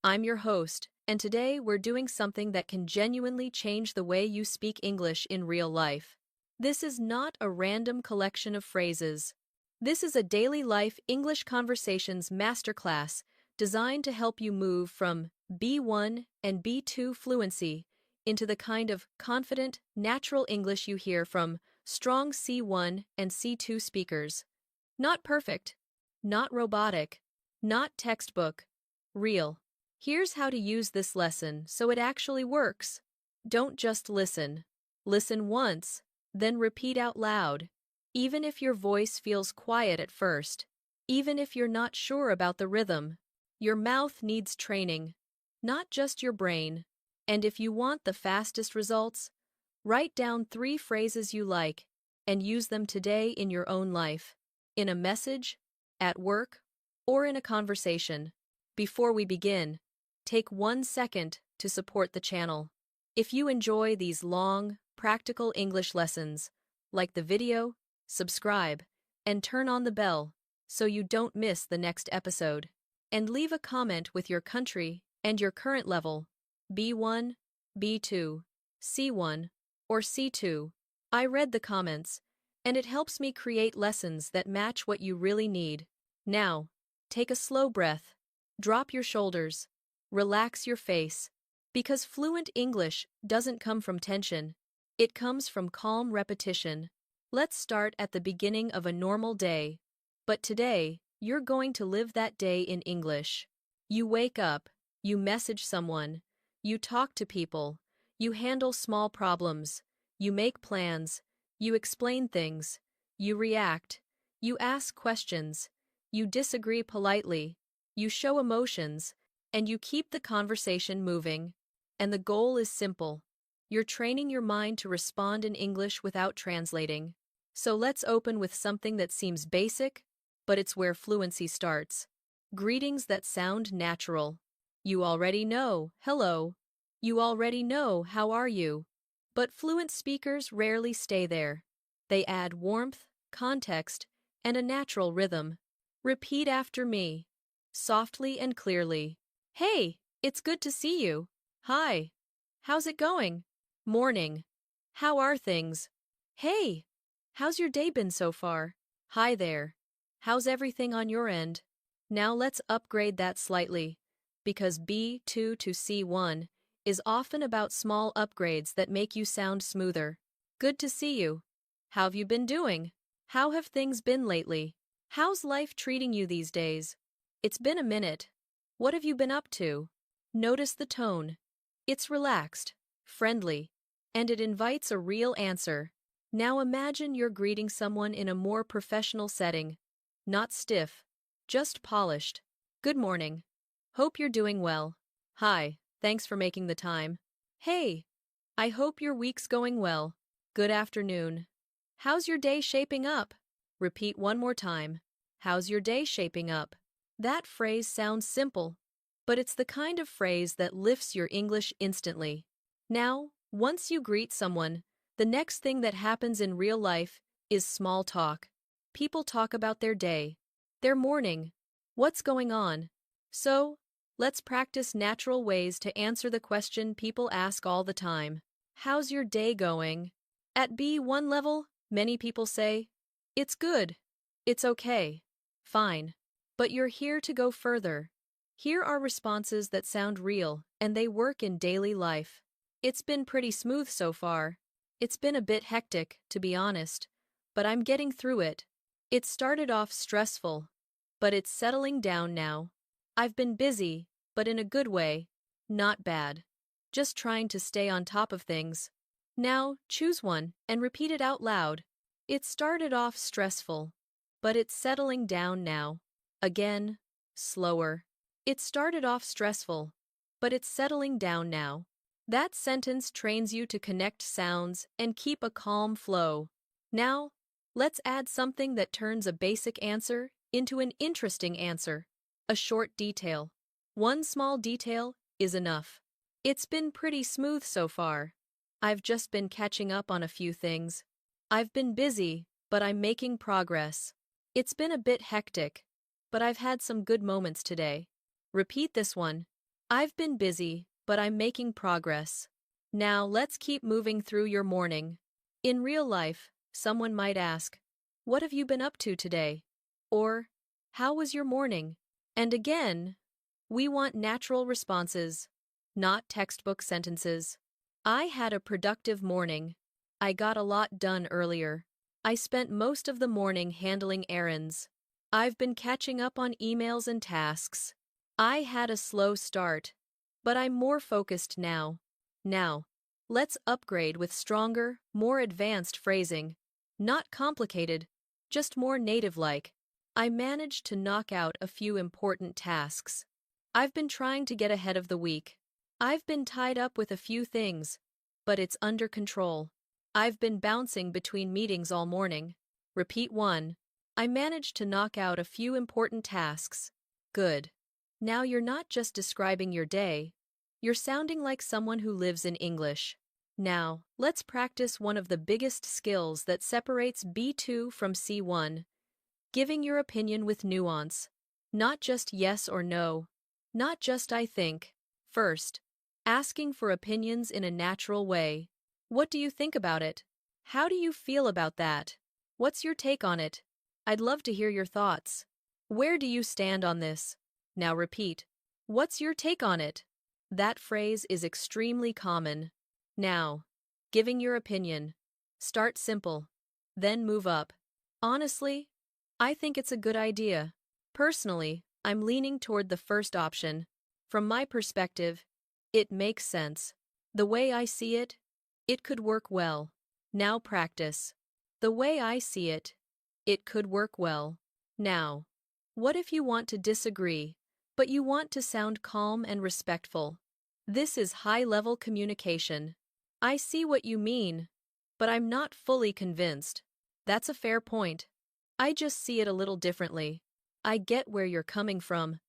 I'm your host, and today we're doing something that can genuinely change the way you speak English in real life. This is not a random collection of phrases. This is a daily life English conversations masterclass designed to help you move from B1 and B2 fluency into the kind of confident, natural English you hear from strong C1 and C2 speakers. Not perfect, not robotic, not textbook, real. Here's how to use this lesson so it actually works. Don't just listen. Listen once, then repeat out loud. Even if your voice feels quiet at first, even if you're not sure about the rhythm, your mouth needs training, not just your brain. And if you want the fastest results, write down 3 phrases you like and use them today in your own life, in a message, at work, or in a conversation. Before we begin, take 1 second to support the channel. If you enjoy these long, practical English lessons, like the video, subscribe, and turn on the bell so you don't miss the next episode. And leave a comment with your country and your current level, B1, B2, C1, or C2. I read the comments, and it helps me create lessons that match what you really need. Now, take a slow breath, drop your shoulders, relax your face, because fluent English doesn't come from tension. It comes from calm repetition. Let's start at the beginning of a normal day. But today, you're going to live that day in English. You wake up, you message someone, you talk to people, you handle small problems, you make plans, you explain things, you react, you ask questions, you disagree politely, you show emotions, and you keep the conversation moving. And the goal is simple. You're training your mind to respond in English without translating. So let's open with something that seems basic, but it's where fluency starts. Greetings that sound natural. You already know, hello. You already know, how are you? But fluent speakers rarely stay there. They add warmth, context, and a natural rhythm. Repeat after me, softly and clearly. Hey, it's good to see you. Hi. How's it going? Morning. How are things? Hey, how's your day been so far? Hi there. How's everything on your end? Now let's upgrade that slightly, because B2 to C1 is often about small upgrades that make you sound smoother. Good to see you. How have you been doing? How have things been lately? How's life treating you these days? It's been a minute. What have you been up to? Notice the tone. It's relaxed, friendly, and it invites a real answer. Now imagine you're greeting someone in a more professional setting. Not stiff, just polished. Good morning. Hope you're doing well. Hi, thanks for making the time. Hey, I hope your week's going well. Good afternoon. How's your day shaping up? Repeat one more time. How's your day shaping up? That phrase sounds simple, but it's the kind of phrase that lifts your English instantly. Now, once you greet someone, the next thing that happens in real life is small talk. People talk about their day, their morning, what's going on. So, let's practice natural ways to answer the question people ask all the time. How's your day going? At B1 level, many people say, it's good, it's okay, fine. But you're here to go further. Here are responses that sound real, and they work in daily life. It's been pretty smooth so far. It's been a bit hectic, to be honest, but I'm getting through it. It started off stressful, but it's settling down now. I've been busy, but in a good way. Not bad. Just trying to stay on top of things. Now, choose one and repeat it out loud. It started off stressful, but it's settling down now. Again, slower. It started off stressful, but it's settling down now. That sentence trains you to connect sounds and keep a calm flow. Now, let's add something that turns a basic answer into an interesting answer. A short detail. One small detail is enough. It's been pretty smooth so far. I've just been catching up on a few things. I've been busy, but I'm making progress. It's been a bit hectic, but I've had some good moments today. Repeat this one. I've been busy, but I'm making progress. Now let's keep moving through your morning. In real life, someone might ask, "What have you been up to today?" Or, "How was your morning?" And again, we want natural responses, not textbook sentences. I had a productive morning. I got a lot done earlier. I spent most of the morning handling errands. I've been catching up on emails and tasks. I had a slow start, but I'm more focused now. Now, let's upgrade with stronger, more advanced phrasing. Not complicated, just more native-like. I managed to knock out a few important tasks. I've been trying to get ahead of the week. I've been tied up with a few things, but it's under control. I've been bouncing between meetings all morning. Repeat 1. I managed to knock out a few important tasks. Good. Now you're not just describing your day, you're sounding like someone who lives in English. Now, let's practice one of the biggest skills that separates B2 from C1. Giving your opinion with nuance. Not just yes or no. Not just I think. First, asking for opinions in a natural way. What do you think about it? How do you feel about that? What's your take on it? I'd love to hear your thoughts. Where do you stand on this? Now repeat. What's your take on it? That phrase is extremely common. Now, giving your opinion. Start simple. Then move up. Honestly, I think it's a good idea. Personally, I'm leaning toward the first option. From my perspective, it makes sense. The way I see it, it could work well. Now practice. The way I see it, it could work well. Now, what if you want to disagree, but you want to sound calm and respectful? This is high-level communication. I see what you mean, but I'm not fully convinced. That's a fair point. I just see it a little differently. I get where you're coming from.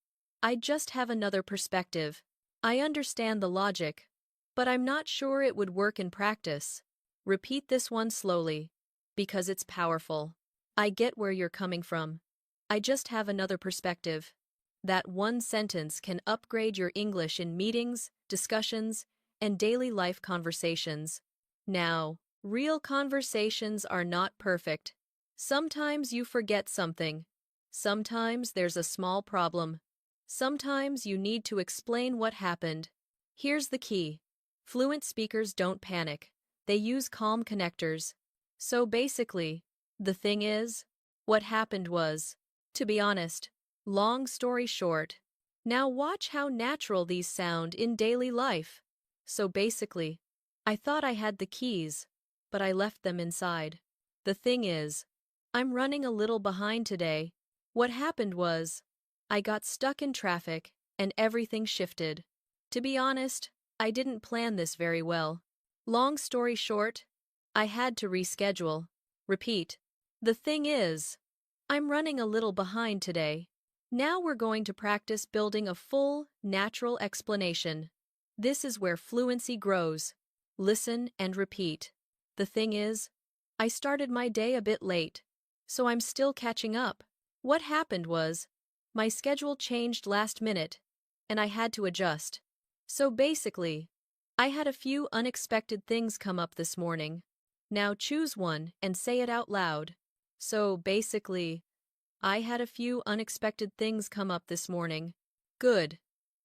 I just have another perspective. I understand the logic, but I'm not sure it would work in practice. Repeat this one slowly, because it's powerful. I get where you're coming from. I just have another perspective. That one sentence can upgrade your English in meetings, discussions, and daily life conversations. Now, real conversations are not perfect. Sometimes you forget something. Sometimes there's a small problem. Sometimes you need to explain what happened. Here's the key. Fluent speakers don't panic. They use calm connectors. So basically, the thing is, what happened was, to be honest, long story short. Now watch how natural these sound in daily life. So basically, I thought I had the keys, but I left them inside. The thing is, I'm running a little behind today. What happened was, I got stuck in traffic and everything shifted. To be honest, I didn't plan this very well. Long story short, I had to reschedule. Repeat. The thing is, I'm running a little behind today. Now we're going to practice building a full, natural explanation. This is where fluency grows. Listen and repeat. The thing is, I started my day a bit late, so I'm still catching up. What happened was, my schedule changed last minute, and I had to adjust. So basically, I had a few unexpected things come up this morning. Now choose one and say it out loud. So basically, I had a few unexpected things come up this morning. Good.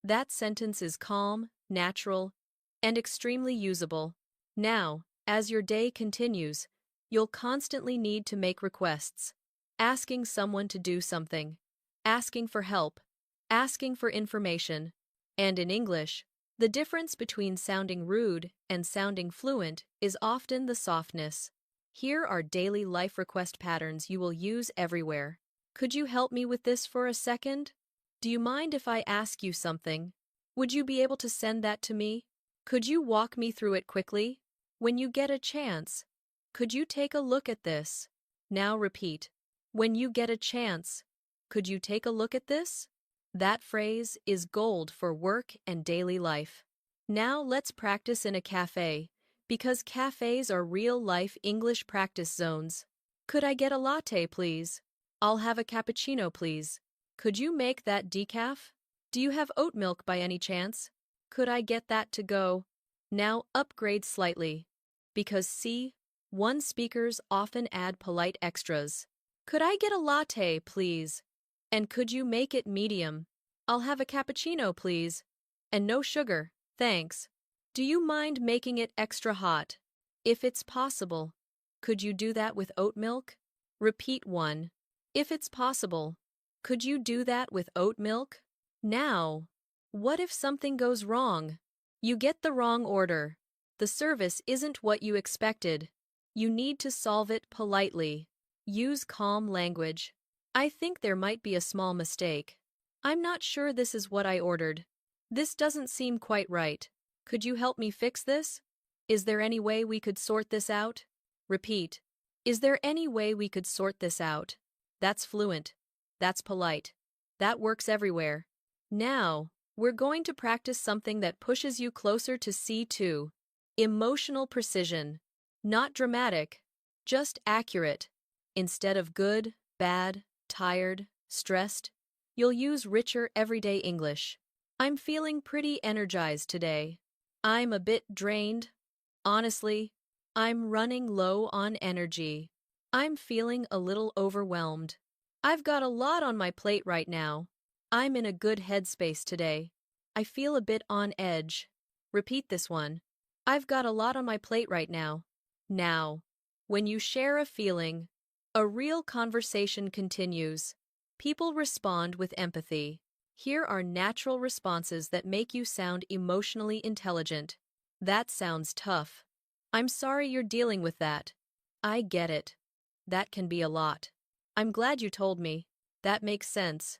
That sentence is calm, natural, and extremely usable. Now, as your day continues, you'll constantly need to make requests. Asking someone to do something. Asking for help. Asking for information. And in English, the difference between sounding rude and sounding fluent is often the softness. Here are daily life request patterns you will use everywhere. Could you help me with this for a second? Do you mind if I ask you something? Would you be able to send that to me? Could you walk me through it quickly? When you get a chance, could you take a look at this? Now repeat. When you get a chance, could you take a look at this? That phrase is gold for work and daily life. Now let's practice in a cafe, because cafes are real-life English practice zones. Could I get a latte, please? I'll have a cappuccino, please. Could you make that decaf? Do you have oat milk by any chance? Could I get that to go? Now upgrade slightly. Because see, one speakers often add polite extras. Could I get a latte, please? And could you make it medium? I'll have a cappuccino, please. And no sugar, thanks. Do you mind making it extra hot? If it's possible. Could you do that with oat milk? Repeat one. If it's possible. Could you do that with oat milk? Now, what if something goes wrong? You get the wrong order. The service isn't what you expected. You need to solve it politely. Use calm language. I think there might be a small mistake. I'm not sure this is what I ordered. This doesn't seem quite right. Could you help me fix this? Is there any way we could sort this out? Repeat. Is there any way we could sort this out? That's fluent. That's polite. That works everywhere. Now, we're going to practice something that pushes you closer to C2. Emotional precision. Not dramatic, just accurate. Instead of good, bad, tired, stressed, you'll use richer everyday English. I'm feeling pretty energized today. I'm a bit drained. Honestly, I'm running low on energy. I'm feeling a little overwhelmed. I've got a lot on my plate right now. I'm in a good headspace today. I feel a bit on edge. Repeat this one. I've got a lot on my plate right now. Now, when you share a feeling, a real conversation continues. People respond with empathy. Here are natural responses that make you sound emotionally intelligent. That sounds tough. I'm sorry you're dealing with that. I get it. That can be a lot. I'm glad you told me. That makes sense.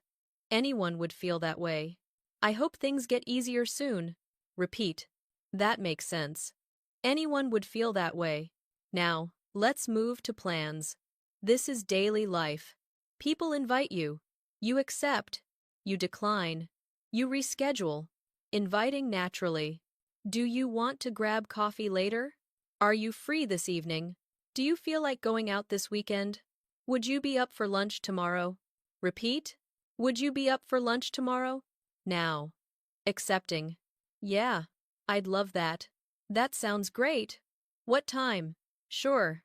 Anyone would feel that way. I hope things get easier soon. Repeat. That makes sense. Anyone would feel that way. Now, let's move to plans. This is daily life. People invite you. You accept. You decline. You reschedule. Inviting naturally. Do you want to grab coffee later? Are you free this evening? Do you feel like going out this weekend? Would you be up for lunch tomorrow? Repeat. Would you be up for lunch tomorrow? Now. Accepting. Yeah, I'd love that. That sounds great. What time? Sure.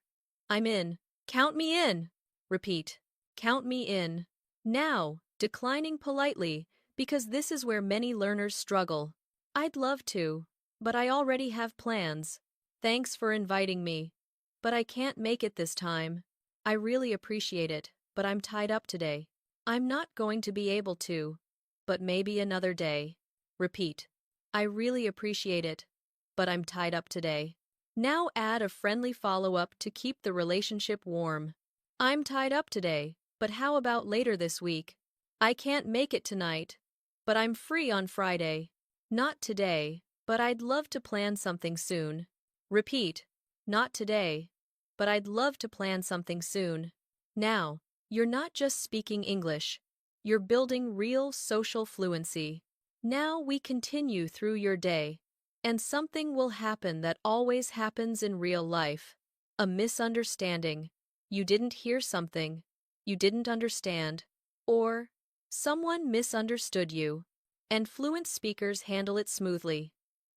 I'm in. Count me in. Repeat. Count me in. Now, declining politely, because this is where many learners struggle. I'd love to, but I already have plans. Thanks for inviting me. But I can't make it this time. I really appreciate it, but I'm tied up today. I'm not going to be able to, but maybe another day. Repeat. I really appreciate it, but I'm tied up today. Now add a friendly follow-up to keep the relationship warm. I'm tied up today, but how about later this week? I can't make it tonight, but I'm free on Friday. Not today, but I'd love to plan something soon. Repeat. Not today, but I'd love to plan something soon. Now, you're not just speaking English. You're building real social fluency. Now we continue through your day, and something will happen that always happens in real life. A misunderstanding. You didn't hear something. You didn't understand. Or, someone misunderstood you. And fluent speakers handle it smoothly,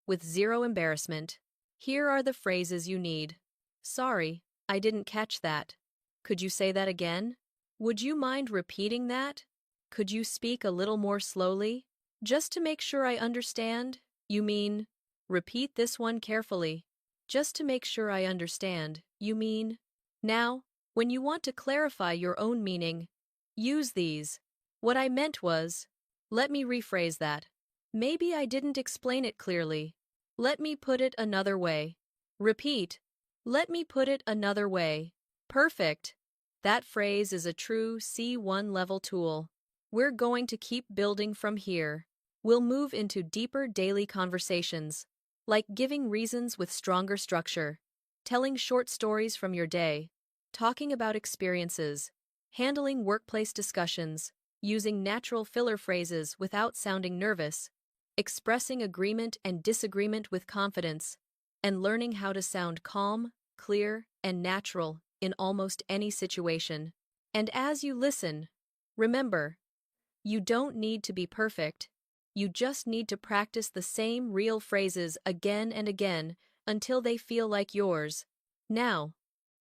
with zero embarrassment. Here are the phrases you need. Sorry, I didn't catch that. Could you say that again? Would you mind repeating that? Could you speak a little more slowly? Just to make sure I understand, you mean, repeat this one carefully. Just to make sure I understand, you mean. Now, when you want to clarify your own meaning, use these. What I meant was, let me rephrase that. Maybe I didn't explain it clearly. Let me put it another way. Repeat. Let me put it another way. Perfect. That phrase is a true C1 level tool. We're going to keep building from here. We'll move into deeper daily conversations, like giving reasons with stronger structure, telling short stories from your day, talking about experiences, handling workplace discussions, using natural filler phrases without sounding nervous, expressing agreement and disagreement with confidence, and learning how to sound calm, clear, and natural in almost any situation. And as you listen, remember, you don't need to be perfect. You just need to practice the same real phrases again and again until they feel like yours. Now,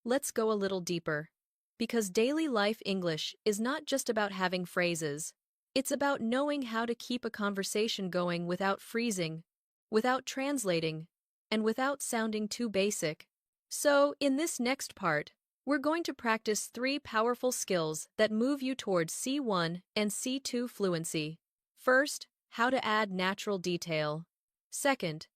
let's go a little deeper. Because daily life English is not just about having phrases. It's about knowing how to keep a conversation going without freezing, without translating, and without sounding too basic. So, in this next part, we're going to practice 3 powerful skills that move you towards C1 and C2 fluency. First, how to add natural detail. Second,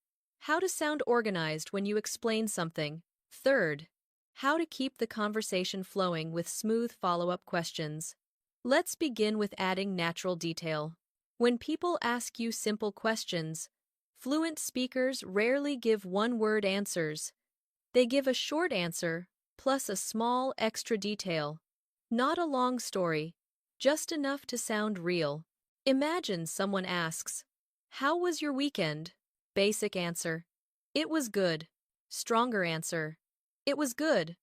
how to sound organized when you explain something. Third, how to keep the conversation flowing with smooth follow-up questions. Let's begin with adding natural detail. When people ask you simple questions, fluent speakers rarely give one-word answers. They give a short answer, plus a small extra detail. Not a long story, just enough to sound real. Imagine someone asks, "How was your weekend?" Basic answer, "It was good." Stronger answer, "It was good.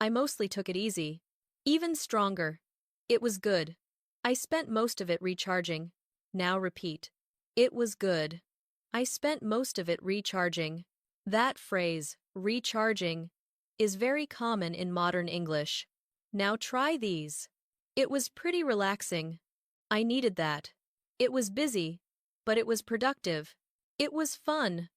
I mostly took it easy." Even stronger, "It was good. I spent most of it recharging." Now repeat, "It was good. I spent most of it recharging." That phrase, recharging, is very common in modern English. Now try these. "It was pretty relaxing. I needed that." "It was busy, but it was productive." "It was fun.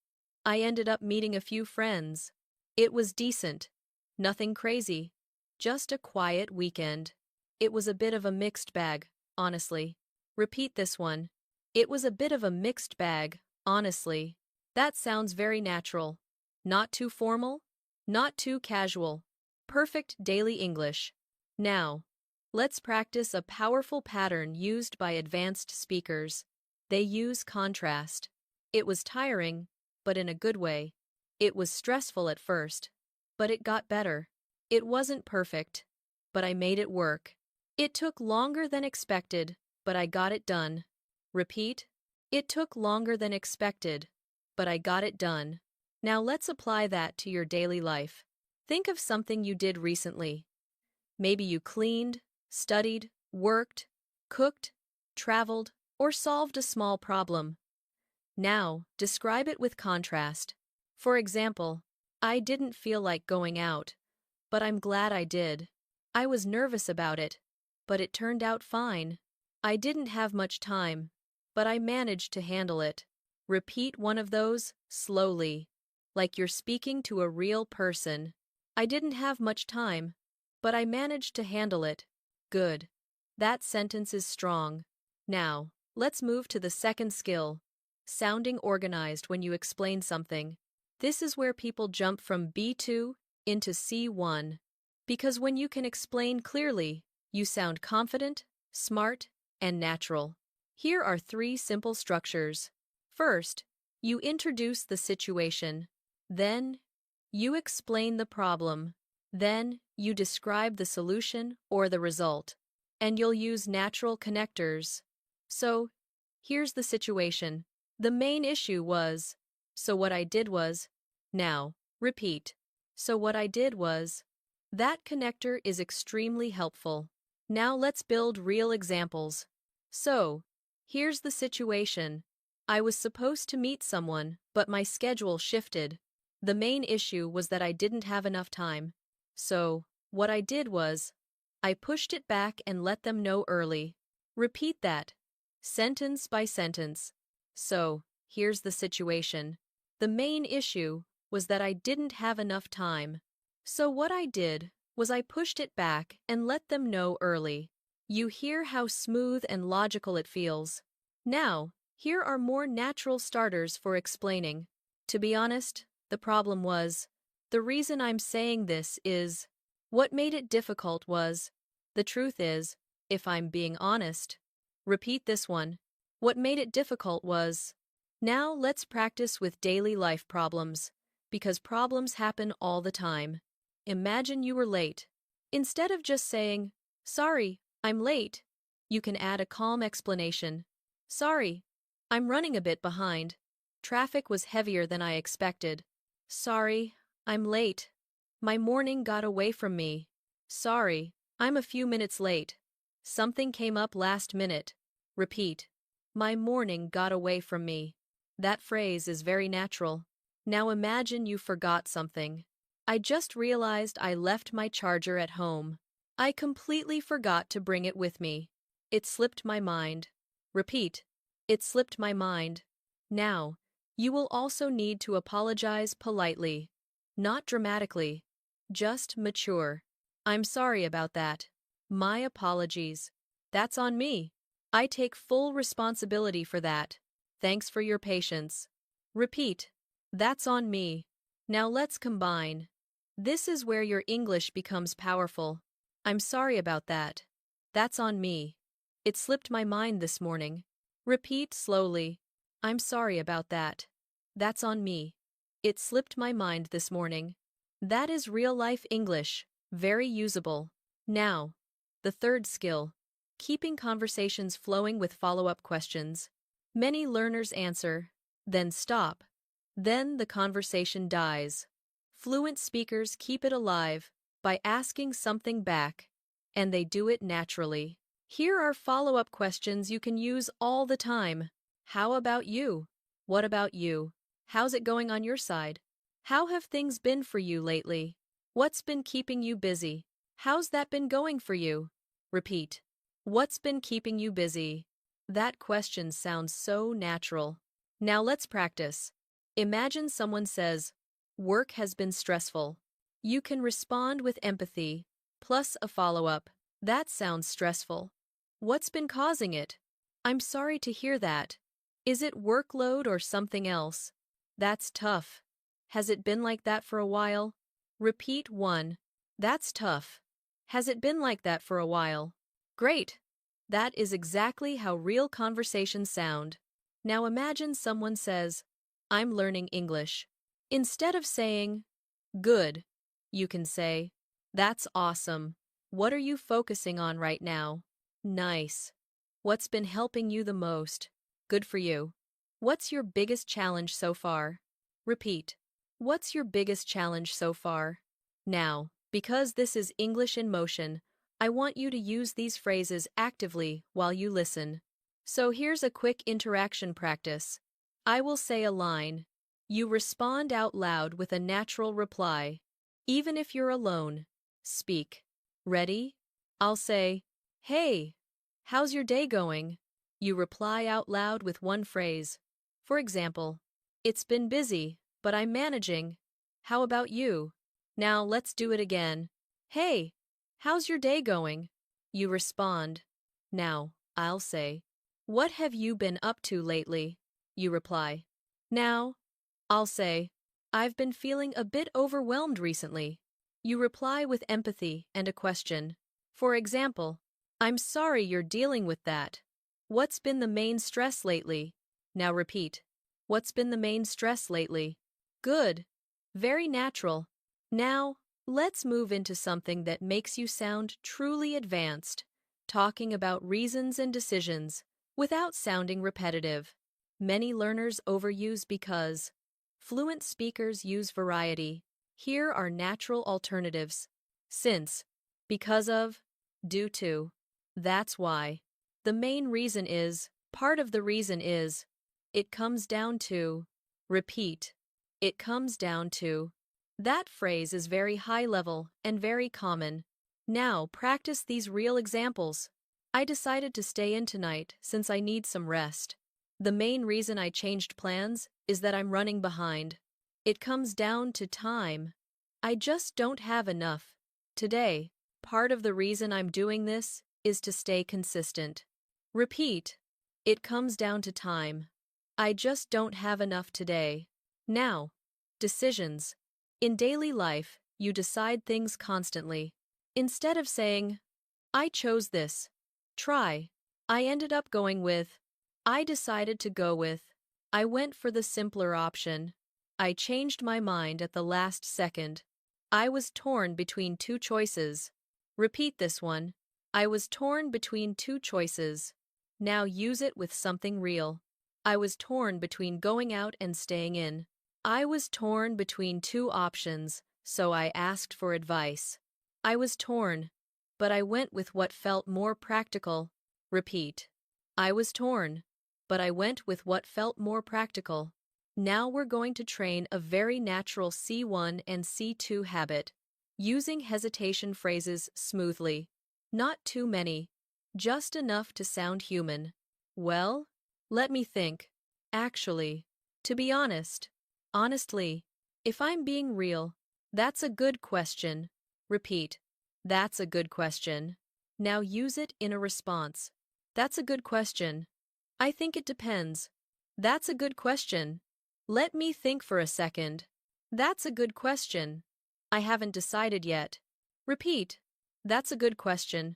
I ended up meeting a few friends." "It was decent. Nothing crazy. Just a quiet weekend." "It was a bit of a mixed bag, honestly." Repeat this one. "It was a bit of a mixed bag, honestly." That sounds very natural. Not too formal, not too casual. Perfect daily English. Now, let's practice a powerful pattern used by advanced speakers. They use contrast. "It was tiring, but in a good way." "It was stressful at first, but it got better." "It wasn't perfect, but I made it work." "It took longer than expected, but I got it done." Repeat, "It took longer than expected, but I got it done." Now let's apply that to your daily life. Think of something you did recently. Maybe you cleaned, studied, worked, cooked, traveled, or solved a small problem. Now, describe it with contrast. For example, "I didn't feel like going out, but I'm glad I did." "I was nervous about it, but it turned out fine." "I didn't have much time, but I managed to handle it." Repeat one of those slowly, like you're speaking to a real person. "I didn't have much time, but I managed to handle it." Good. That sentence is strong. Now, let's move to the second skill, sounding organized when you explain something. This is where people jump from B2 into C1. Because when you can explain clearly, you sound confident, smart, and natural. Here are 3 simple structures. First, you introduce the situation. Then, you explain the problem. Then, you describe the solution or the result. And you'll use natural connectors. So, here's the situation. The main issue was. So what I did was. Now, repeat. So what I did was. That connector is extremely helpful. Now let's build real examples. So, here's the situation. I was supposed to meet someone, but my schedule shifted. The main issue was that I didn't have enough time. So, what I did was, I pushed it back and let them know early. Repeat that, sentence by sentence. So, here's the situation. The main issue was that I didn't have enough time. So what I did was I pushed it back and let them know early. You hear how smooth and logical it feels. Now, here are more natural starters for explaining. To be honest, the problem was, the reason I'm saying this is, what made it difficult was, the truth is, if I'm being honest. Repeat this one. What made it difficult was. Now let's practice with daily life problems, because problems happen all the time. Imagine you were late. Instead of just saying, "Sorry, I'm late," you can add a calm explanation. "Sorry, I'm running a bit behind. Traffic was heavier than I expected." "Sorry, I'm late. My morning got away from me." "Sorry, I'm a few minutes late. Something came up last minute." Repeat. My morning got away from me. That phrase is very natural. Now imagine you forgot something. I just realized I left my charger at home. I completely forgot to bring it with me. It slipped my mind. Repeat. It slipped my mind. Now, you will also need to apologize politely. Not dramatically. Just mature. I'm sorry about that. My apologies. That's on me. I take full responsibility for that. Thanks for your patience. Repeat. That's on me. Now let's combine. This is where your English becomes powerful. I'm sorry about that. That's on me. It slipped my mind this morning. Repeat slowly. I'm sorry about that. That's on me. It slipped my mind this morning. That is real-life English, very usable. Now, the third skill, keeping conversations flowing with follow-up questions. Many learners answer, then stop. Then the conversation dies. Fluent speakers keep it alive by asking something back, and they do it naturally. Here are follow-up questions you can use all the time. How about you? What about you? How's it going on your side? How have things been for you lately? What's been keeping you busy? How's that been going for you? Repeat. What's been keeping you busy? That question sounds so natural. Now let's practice. Imagine someone says, "Work has been stressful." You can respond with empathy, plus a follow-up. That sounds stressful. What's been causing it? I'm sorry to hear that. Is it workload or something else? That's tough. Has it been like that for a while? Repeat 1. That's tough. Has it been like that for a while? Great. That is exactly how real conversations sound. Now imagine someone says, "I'm learning English." Instead of saying, "Good," you can say, "That's awesome. What are you focusing on right now?" Nice. What's been helping you the most? Good for you. What's your biggest challenge so far? Repeat. What's your biggest challenge so far? Now, because this is English in motion, I want you to use these phrases actively while you listen. So here's a quick interaction practice. I will say a line. You respond out loud with a natural reply. Even if you're alone, speak. Ready? I'll say, "Hey, how's your day going?" You reply out loud with one phrase. For example, "It's been busy, but I'm managing. How about you?" Now let's do it again. "Hey, how's your day going?" You respond. Now, I'll say, "What have you been up to lately?" You reply. Now, I'll say, "I've been feeling a bit overwhelmed recently." You reply with empathy and a question. For example, "I'm sorry you're dealing with that. What's been the main stress lately?" Now repeat. What's been the main stress lately? Good. Very natural. Now, let's move into something that makes you sound truly advanced, talking about reasons and decisions, without sounding repetitive. Many learners overuse because. Fluent speakers use variety. Here are natural alternatives. Since, because of, due to. That's why. The main reason is, part of the reason is. It comes down to. Repeat. It comes down to. That phrase is very high level and very common. Now practice these real examples. I decided to stay in tonight since I need some rest. The main reason I changed plans is that I'm running behind. It comes down to time. I just don't have enough. Today, part of the reason I'm doing this is to stay consistent. Repeat. It comes down to time. I just don't have enough today. Now, decisions. In daily life, you decide things constantly. Instead of saying, "I chose this," try, "I ended up going with," "I decided to go with," "I went for the simpler option," "I changed my mind at the last second," "I was torn between two choices." Repeat this one. I was torn between two choices. Now use it with something real. I was torn between going out and staying in. I was torn between two options, so I asked for advice. I was torn, but I went with what felt more practical. Repeat. I was torn, but I went with what felt more practical. Now we're going to train a very natural C1 and C2 habit, using hesitation phrases smoothly. Not too many, just enough to sound human. Well, let me think. Actually, to be honest, honestly, if I'm being real, that's a good question. Repeat. That's a good question. Now use it in a response. That's a good question. I think it depends. That's a good question. Let me think for a second. That's a good question. I haven't decided yet. Repeat. That's a good question.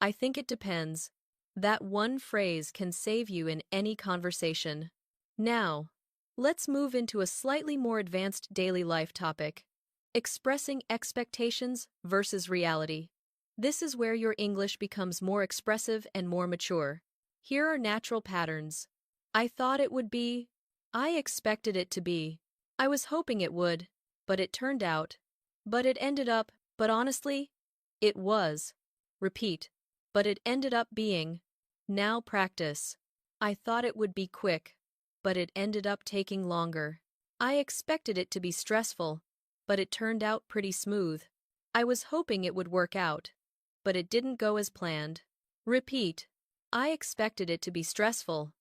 I think it depends. That one phrase can save you in any conversation. Now, let's move into a slightly more advanced daily life topic. Expressing expectations versus reality. This is where your English becomes more expressive and more mature. Here are natural patterns. I thought it would be. I expected it to be. I was hoping it would. But it turned out. But it ended up. But honestly, it was. Repeat. But it ended up being. Now practice. I thought it would be quick. But it ended up taking longer. I expected it to be stressful. But it turned out pretty smooth. I was hoping it would work out. But it didn't go as planned. Repeat. I expected it to be stressful.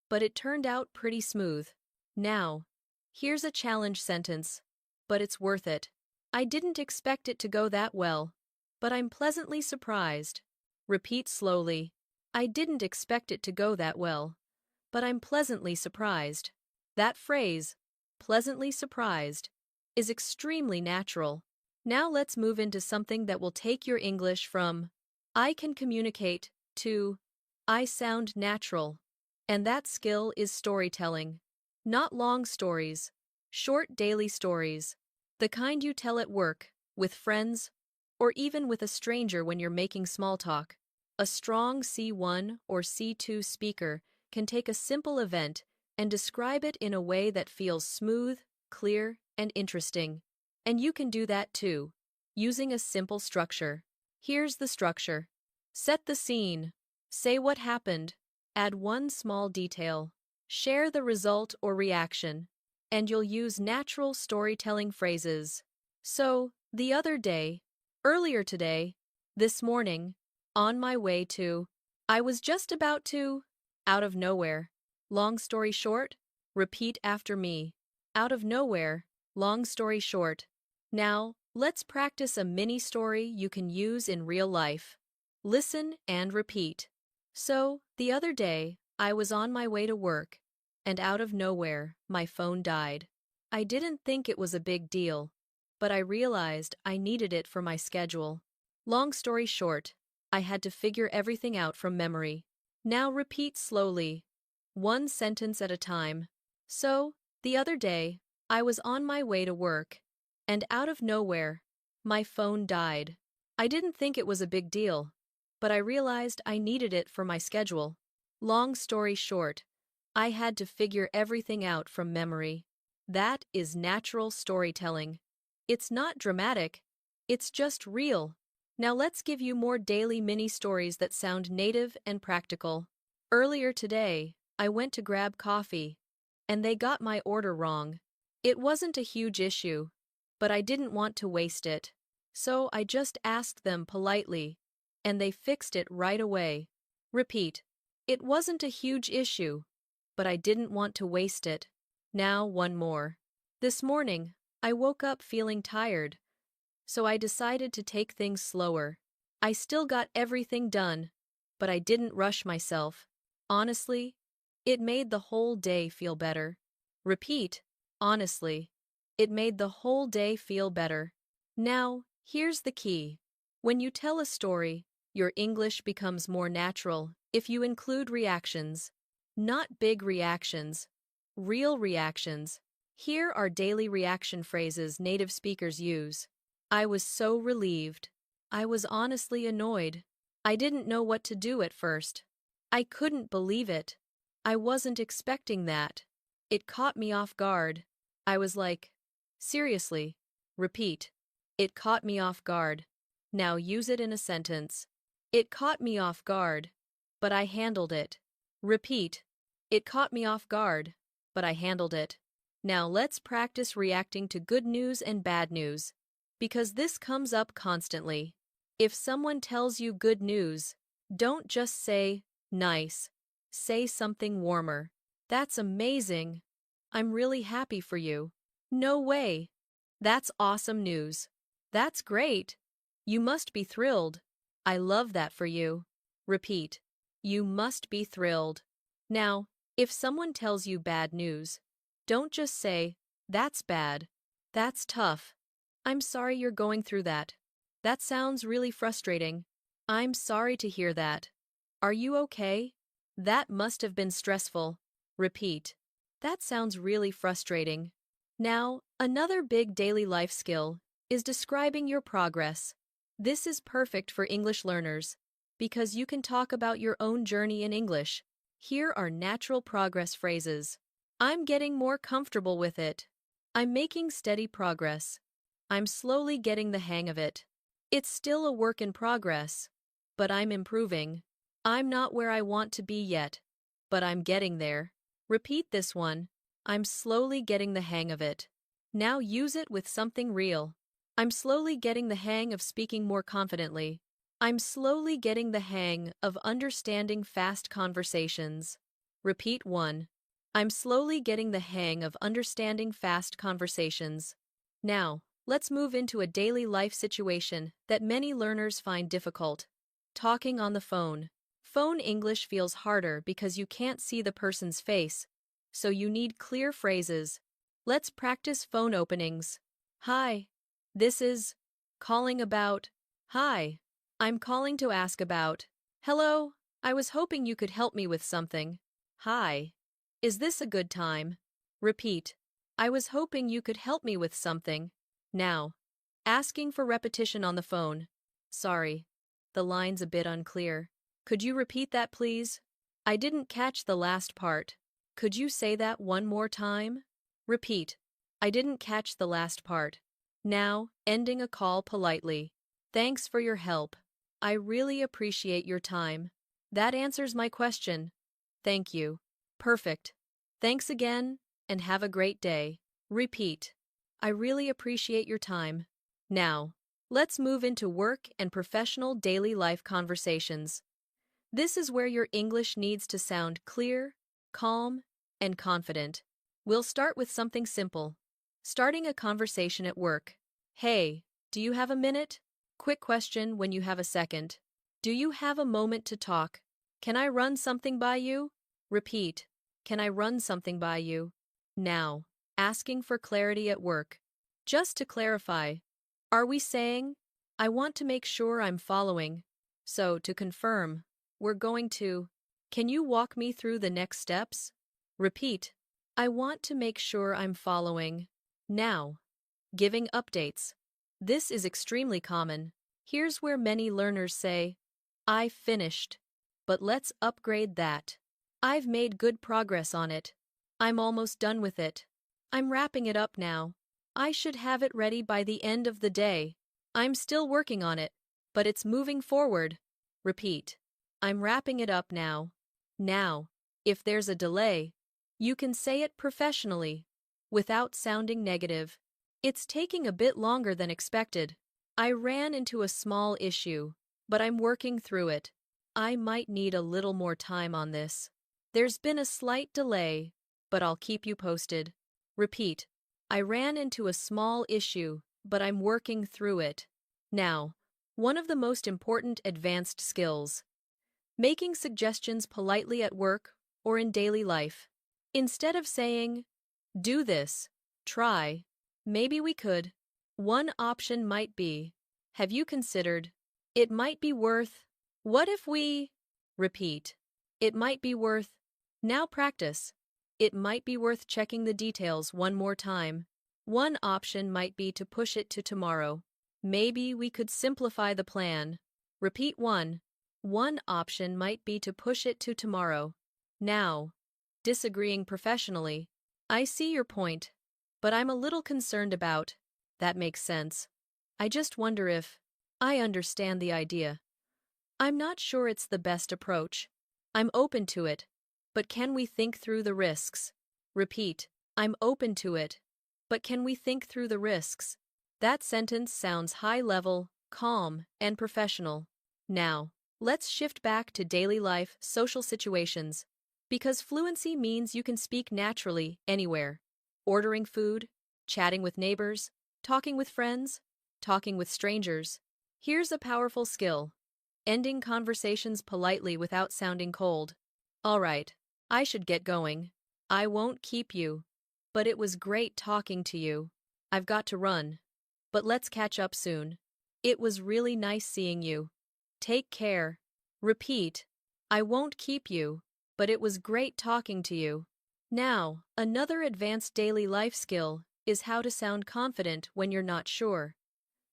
But it turned out pretty smooth. Now, here's a challenge sentence. But it's worth it. I didn't expect it to go that well. But I'm pleasantly surprised. Repeat slowly. I didn't expect it to go that well. But I'm pleasantly surprised. That phrase, pleasantly surprised, is extremely natural. Now let's move into something that will take your English from I can communicate to I sound natural. And that skill is storytelling. Not long stories, short daily stories, the kind you tell at work, with friends, or even with a stranger when you're making small talk. A strong C1 or C2 speaker can take a simple event and describe it in a way that feels smooth, clear, and interesting. And you can do that too, using a simple structure. Here's the structure. Set the scene. Say what happened. Add one small detail. Share the result or reaction. And you'll use natural storytelling phrases. So, the other day, earlier today, this morning, on my way to, I was just about to, out of nowhere. Long story short, repeat after me. Out of nowhere, long story short. Now, let's practice a mini story you can use in real life. Listen and repeat. So, the other day, I was on my way to work, and out of nowhere, my phone died. I didn't think it was a big deal, but I realized I needed it for my schedule. Long story short, I had to figure everything out from memory. Now repeat slowly, one sentence at a time. So, the other day, I was on my way to work, and out of nowhere, my phone died. I didn't think it was a big deal, but I realized I needed it for my schedule. Long story short, I had to figure everything out from memory. That is natural storytelling. It's not dramatic, it's just real. Now let's give you more daily mini stories that sound native and practical. Earlier today, I went to grab coffee, and they got my order wrong. It wasn't a huge issue, but I didn't want to waste it. So I just asked them politely, and they fixed it right away. Repeat. It wasn't a huge issue, but I didn't want to waste it. Now one more. This morning, I woke up feeling tired, so I decided to take things slower. I still got everything done, but I didn't rush myself. Honestly, it made the whole day feel better. Repeat. Honestly, it made the whole day feel better. Now, here's the key. When you tell a story, your English becomes more natural if you include reactions. Not big reactions, real reactions. Here are daily reaction phrases native speakers use. I was so relieved. I was honestly annoyed. I didn't know what to do at first. I couldn't believe it. I wasn't expecting that. It caught me off guard. I was like, seriously. Repeat. It caught me off guard. Now use it in a sentence. It caught me off guard, but I handled it. Repeat. It caught me off guard, but I handled it. Now let's practice reacting to good news and bad news, because this comes up constantly. If someone tells you good news, don't just say, nice. Say something warmer. That's amazing. I'm really happy for you. No way. That's awesome news. That's great. You must be thrilled. I love that for you. Repeat. You must be thrilled. Now, if someone tells you bad news, don't just say, that's bad. That's tough. I'm sorry you're going through that. That sounds really frustrating. I'm sorry to hear that. Are you okay? That must have been stressful. Repeat. That sounds really frustrating. Now, another big daily life skill is describing your progress. This is perfect for English learners because you can talk about your own journey in English. Here are natural progress phrases. I'm getting more comfortable with it. I'm making steady progress. I'm slowly getting the hang of it. It's still a work in progress, but I'm improving. I'm not where I want to be yet, but I'm getting there. Repeat this one. I'm slowly getting the hang of it. Now use it with something real. I'm slowly getting the hang of speaking more confidently. I'm slowly getting the hang of understanding fast conversations. Repeat 1. I'm slowly getting the hang of understanding fast conversations. Now, let's move into a daily life situation that many learners find difficult. Talking on the phone. Phone English feels harder because you can't see the person's face, so you need clear phrases. Let's practice phone openings. Hi. This is calling about. Hi. I'm calling to ask about. Hello. I was hoping you could help me with something. Hi. Is this a good time? Repeat. I was hoping you could help me with something. Now. Asking for repetition on the phone. Sorry. The line's a bit unclear. Could you repeat that, please? I didn't catch the last part. Could you say that one more time? Repeat. I didn't catch the last part. Now, ending a call politely. Thanks for your help. I really appreciate your time. That answers my question. Thank you. Perfect. Thanks again, and have a great day. Repeat. I really appreciate your time. Now, let's move into work and professional daily life conversations. This is where your English needs to sound clear, calm, and confident. We'll start with something simple. Starting a conversation at work. Hey, do you have a minute? Quick question when you have a second. Do you have a moment to talk? Can I run something by you? Repeat. Can I run something by you? Now, asking for clarity at work. Just to clarify, are we saying, I want to make sure I'm following? So, to confirm, we're going to, can you walk me through the next steps? Repeat. I want to make sure I'm following. Now, giving updates. This is extremely common. Here's where many learners say, I finished. But let's upgrade that. I've made good progress on it. I'm almost done with it. I'm wrapping it up now. I should have it ready by the end of the day. I'm still working on it, but it's moving forward. Repeat. I'm wrapping it up now. Now, if there's a delay, you can say it professionally, without sounding negative. It's taking a bit longer than expected. I ran into a small issue, but I'm working through it. I might need a little more time on this. There's been a slight delay, but I'll keep you posted. Repeat. I ran into a small issue, but I'm working through it. Now, one of the most important advanced skills. Making suggestions politely at work or in daily life. Instead of saying, do this, try, maybe we could, one option might be, have you considered, it might be worth, what if we, repeat, it might be worth, now practice, it might be worth checking the details one more time. One option might be to push it to tomorrow. Maybe we could simplify the plan. Repeat 1. One option might be to push it to tomorrow. Now, disagreeing professionally. I see your point, but I'm a little concerned about. That makes sense. I just wonder if. I understand the idea. I'm not sure it's the best approach. I'm open to it, but can we think through the risks? Repeat, I'm open to it, but can we think through the risks? That sentence sounds high level, calm, and professional. Now, let's shift back to daily life, social situations. Because fluency means you can speak naturally anywhere. Ordering food, chatting with neighbors, talking with friends, talking with strangers. Here's a powerful skill: ending conversations politely without sounding cold. All right, I should get going. I won't keep you. But it was great talking to you. I've got to run. But let's catch up soon. It was really nice seeing you. Take care. Repeat, I won't keep you, but it was great talking to you. Now, another advanced daily life skill is how to sound confident when you're not sure.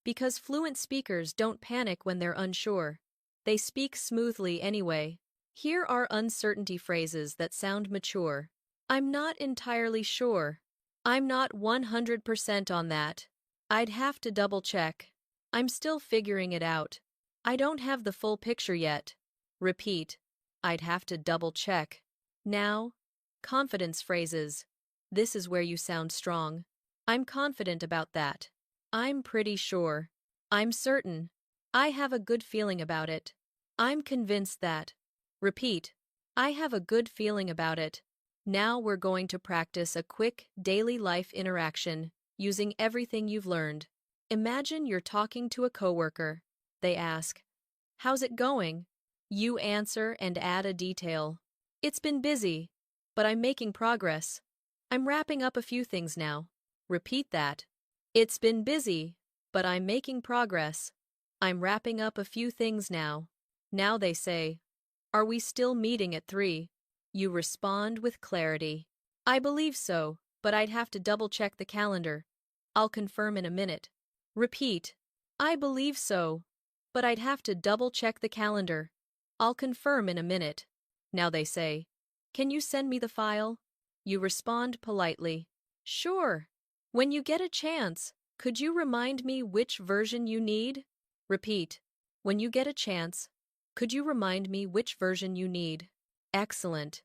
Because fluent speakers don't panic when they're unsure. They speak smoothly anyway. Here are uncertainty phrases that sound mature. I'm not entirely sure. I'm not 100% on that. I'd have to double check. I'm still figuring it out. I don't have the full picture yet. Repeat, I'd have to double check. Now, confidence phrases. This is where you sound strong. I'm confident about that. I'm pretty sure. I'm certain. I have a good feeling about it. I'm convinced that. Repeat, I have a good feeling about it. Now we're going to practice a quick daily life interaction using everything you've learned. Imagine you're talking to a coworker. They ask, how's it going? You answer and add a detail. It's been busy, but I'm making progress. I'm wrapping up a few things now. Repeat that. It's been busy, but I'm making progress. I'm wrapping up a few things now. Now they say, are we still meeting at 3? You respond with clarity. I believe so, but I'd have to double-check the calendar. I'll confirm in a minute. Repeat. I believe so, but I'd have to double-check the calendar. I'll confirm in a minute. Now they say, can you send me the file? You respond politely. Sure. When you get a chance, could you remind me which version you need? Repeat. When you get a chance, could you remind me which version you need? Excellent.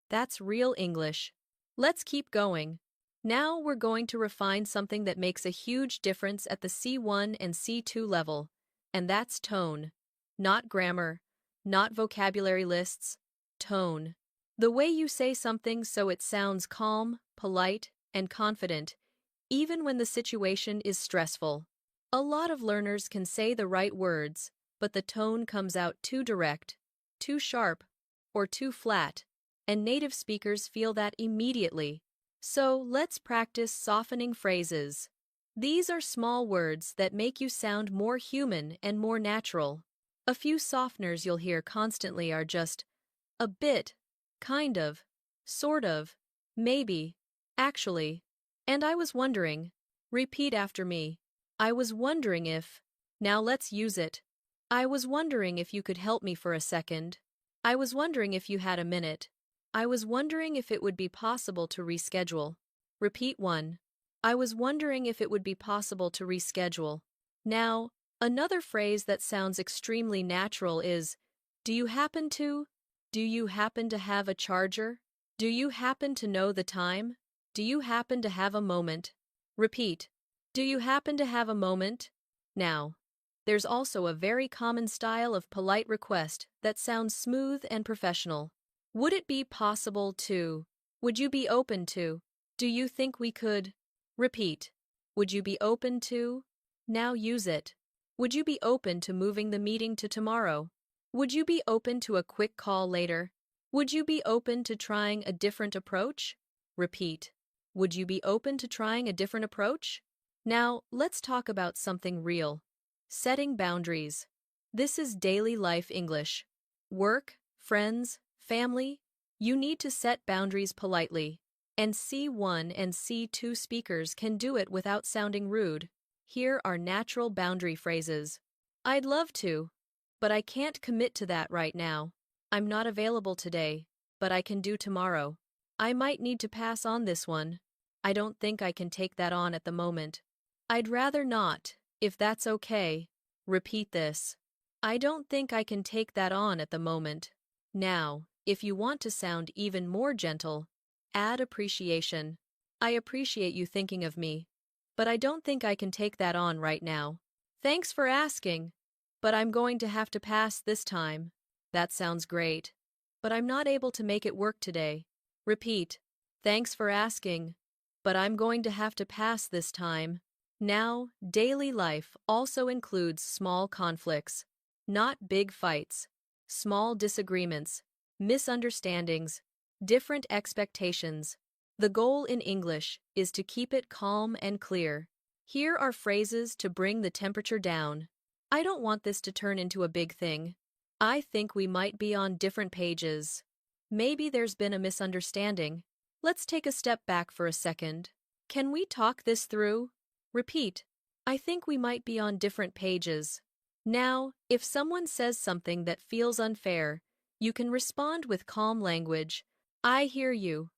That's real English. Let's keep going. Now we're going to refine something that makes a huge difference at the C1 and C2 level, and that's tone. Not grammar, not vocabulary lists, tone. The way you say something so it sounds calm, polite, and confident, even when the situation is stressful. A lot of learners can say the right words, but the tone comes out too direct, too sharp, or too flat, and native speakers feel that immediately. So let's practice softening phrases. These are small words that make you sound more human and more natural. A few softeners you'll hear constantly are just a bit, kind of, sort of, maybe, actually, and I was wondering. Repeat after me. I was wondering if. Now let's use it. I was wondering if you could help me for a second. I was wondering if you had a minute. I was wondering if it would be possible to reschedule. Repeat 1. I was wondering if it would be possible to reschedule. Now, another phrase that sounds extremely natural is, do you happen to? Do you happen to have a charger? Do you happen to know the time? Do you happen to have a moment? Repeat. Do you happen to have a moment? Now, there's also a very common style of polite request that sounds smooth and professional. Would it be possible to? Would you be open to? Do you think we could? Repeat. Would you be open to? Now use it. Would you be open to moving the meeting to tomorrow? Would you be open to a quick call later? Would you be open to trying a different approach? Repeat. Would you be open to trying a different approach? Now, let's talk about something real. Setting boundaries. This is daily life English. Work, friends, family. You need to set boundaries politely. And C1 and C2 speakers can do it without sounding rude. Here are natural boundary phrases. I'd love to, but I can't commit to that right now. I'm not available today, but I can do tomorrow. I might need to pass on this one. I don't think I can take that on at the moment. I'd rather not, if that's okay. Repeat this. I don't think I can take that on at the moment. Now, If you want to sound even more gentle, add appreciation. I appreciate you thinking of me, but I don't think I can take that on right now. Thanks for asking, but I'm going to have to pass this time. That sounds great, but I'm not able to make it work today. Repeat. Thanks for asking, but I'm going to have to pass this time. Now, daily life also includes small conflicts, not big fights, small disagreements, misunderstandings, different expectations. The goal in English is to keep it calm and clear. Here are phrases to bring the temperature down. I don't want this to turn into a big thing. I think we might be on different pages. Maybe there's been a misunderstanding. Let's take a step back for a second. Can we talk this through? Repeat. I think we might be on different pages. Now, if someone says something that feels unfair, you can respond with calm language. I hear you,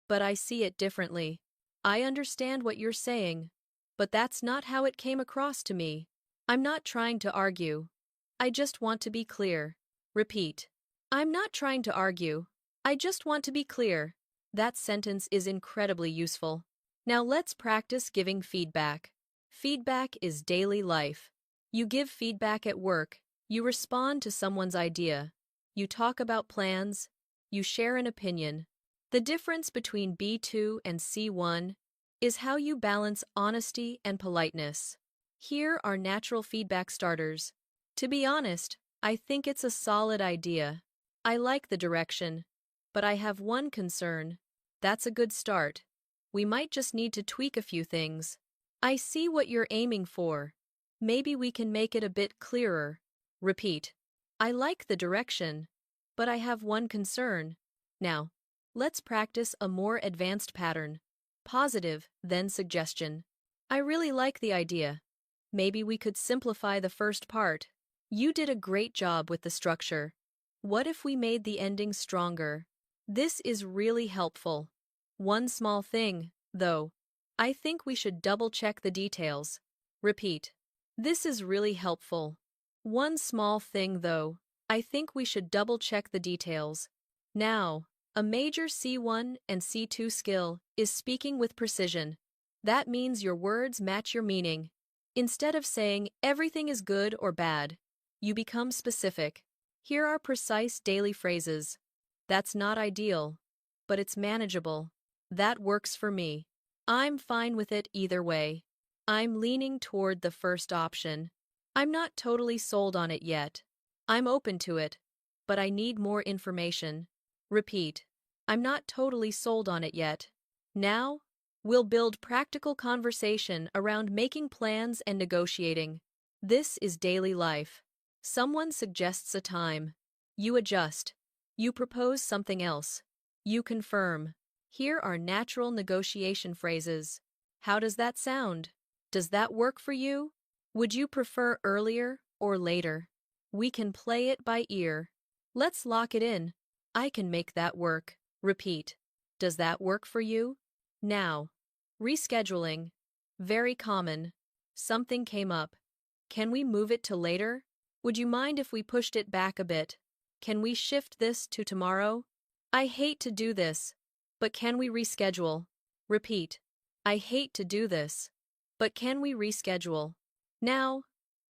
but I see it differently. I understand what you're saying, but that's not how it came across to me. I'm not trying to argue. I just want to be clear. Repeat. I'm not trying to argue. I just want to be clear. That sentence is incredibly useful. Now let's practice giving feedback. Feedback is daily life. You give feedback at work. You respond to someone's idea. You talk about plans. You share an opinion. The difference between B2 and C1 is how you balance honesty and politeness. Here are natural feedback starters. To be honest, I think it's a solid idea. I like the direction, but I have one concern. That's a good start. We might just need to tweak a few things. I see what you're aiming for. Maybe we can make it a bit clearer. Repeat. I like the direction, but I have one concern. Now, let's practice a more advanced pattern. Positive, then suggestion. I really like the idea. Maybe we could simplify the first part. You did a great job with the structure. What if we made the ending stronger? This is really helpful. One small thing, though. I think we should double-check the details. Repeat. This is really helpful. One small thing, though. I think we should double-check the details. Now, a major C1 and C2 skill is speaking with precision. That means your words match your meaning. Instead of saying everything is good or bad, you become specific. Here are precise daily phrases. That's not ideal, but it's manageable. That works for me. I'm fine with it either way. I'm leaning toward the first option. I'm not totally sold on it yet. I'm open to it, but I need more information. Repeat. I'm not totally sold on it yet. Now, we'll build practical conversation around making plans and negotiating. This is daily life. Someone suggests a time. You adjust. You propose something else. You confirm. Here are natural negotiation phrases. How does that sound? Does that work for you? Would you prefer earlier or later? We can play it by ear. Let's lock it in. I can make that work. Repeat. Does that work for you? Now. Rescheduling. Very common. Something came up. Can we move it to later? Would you mind if we pushed it back a bit? Can we shift this to tomorrow? I hate to do this, but can we reschedule? Repeat. I hate to do this, but can we reschedule? Now,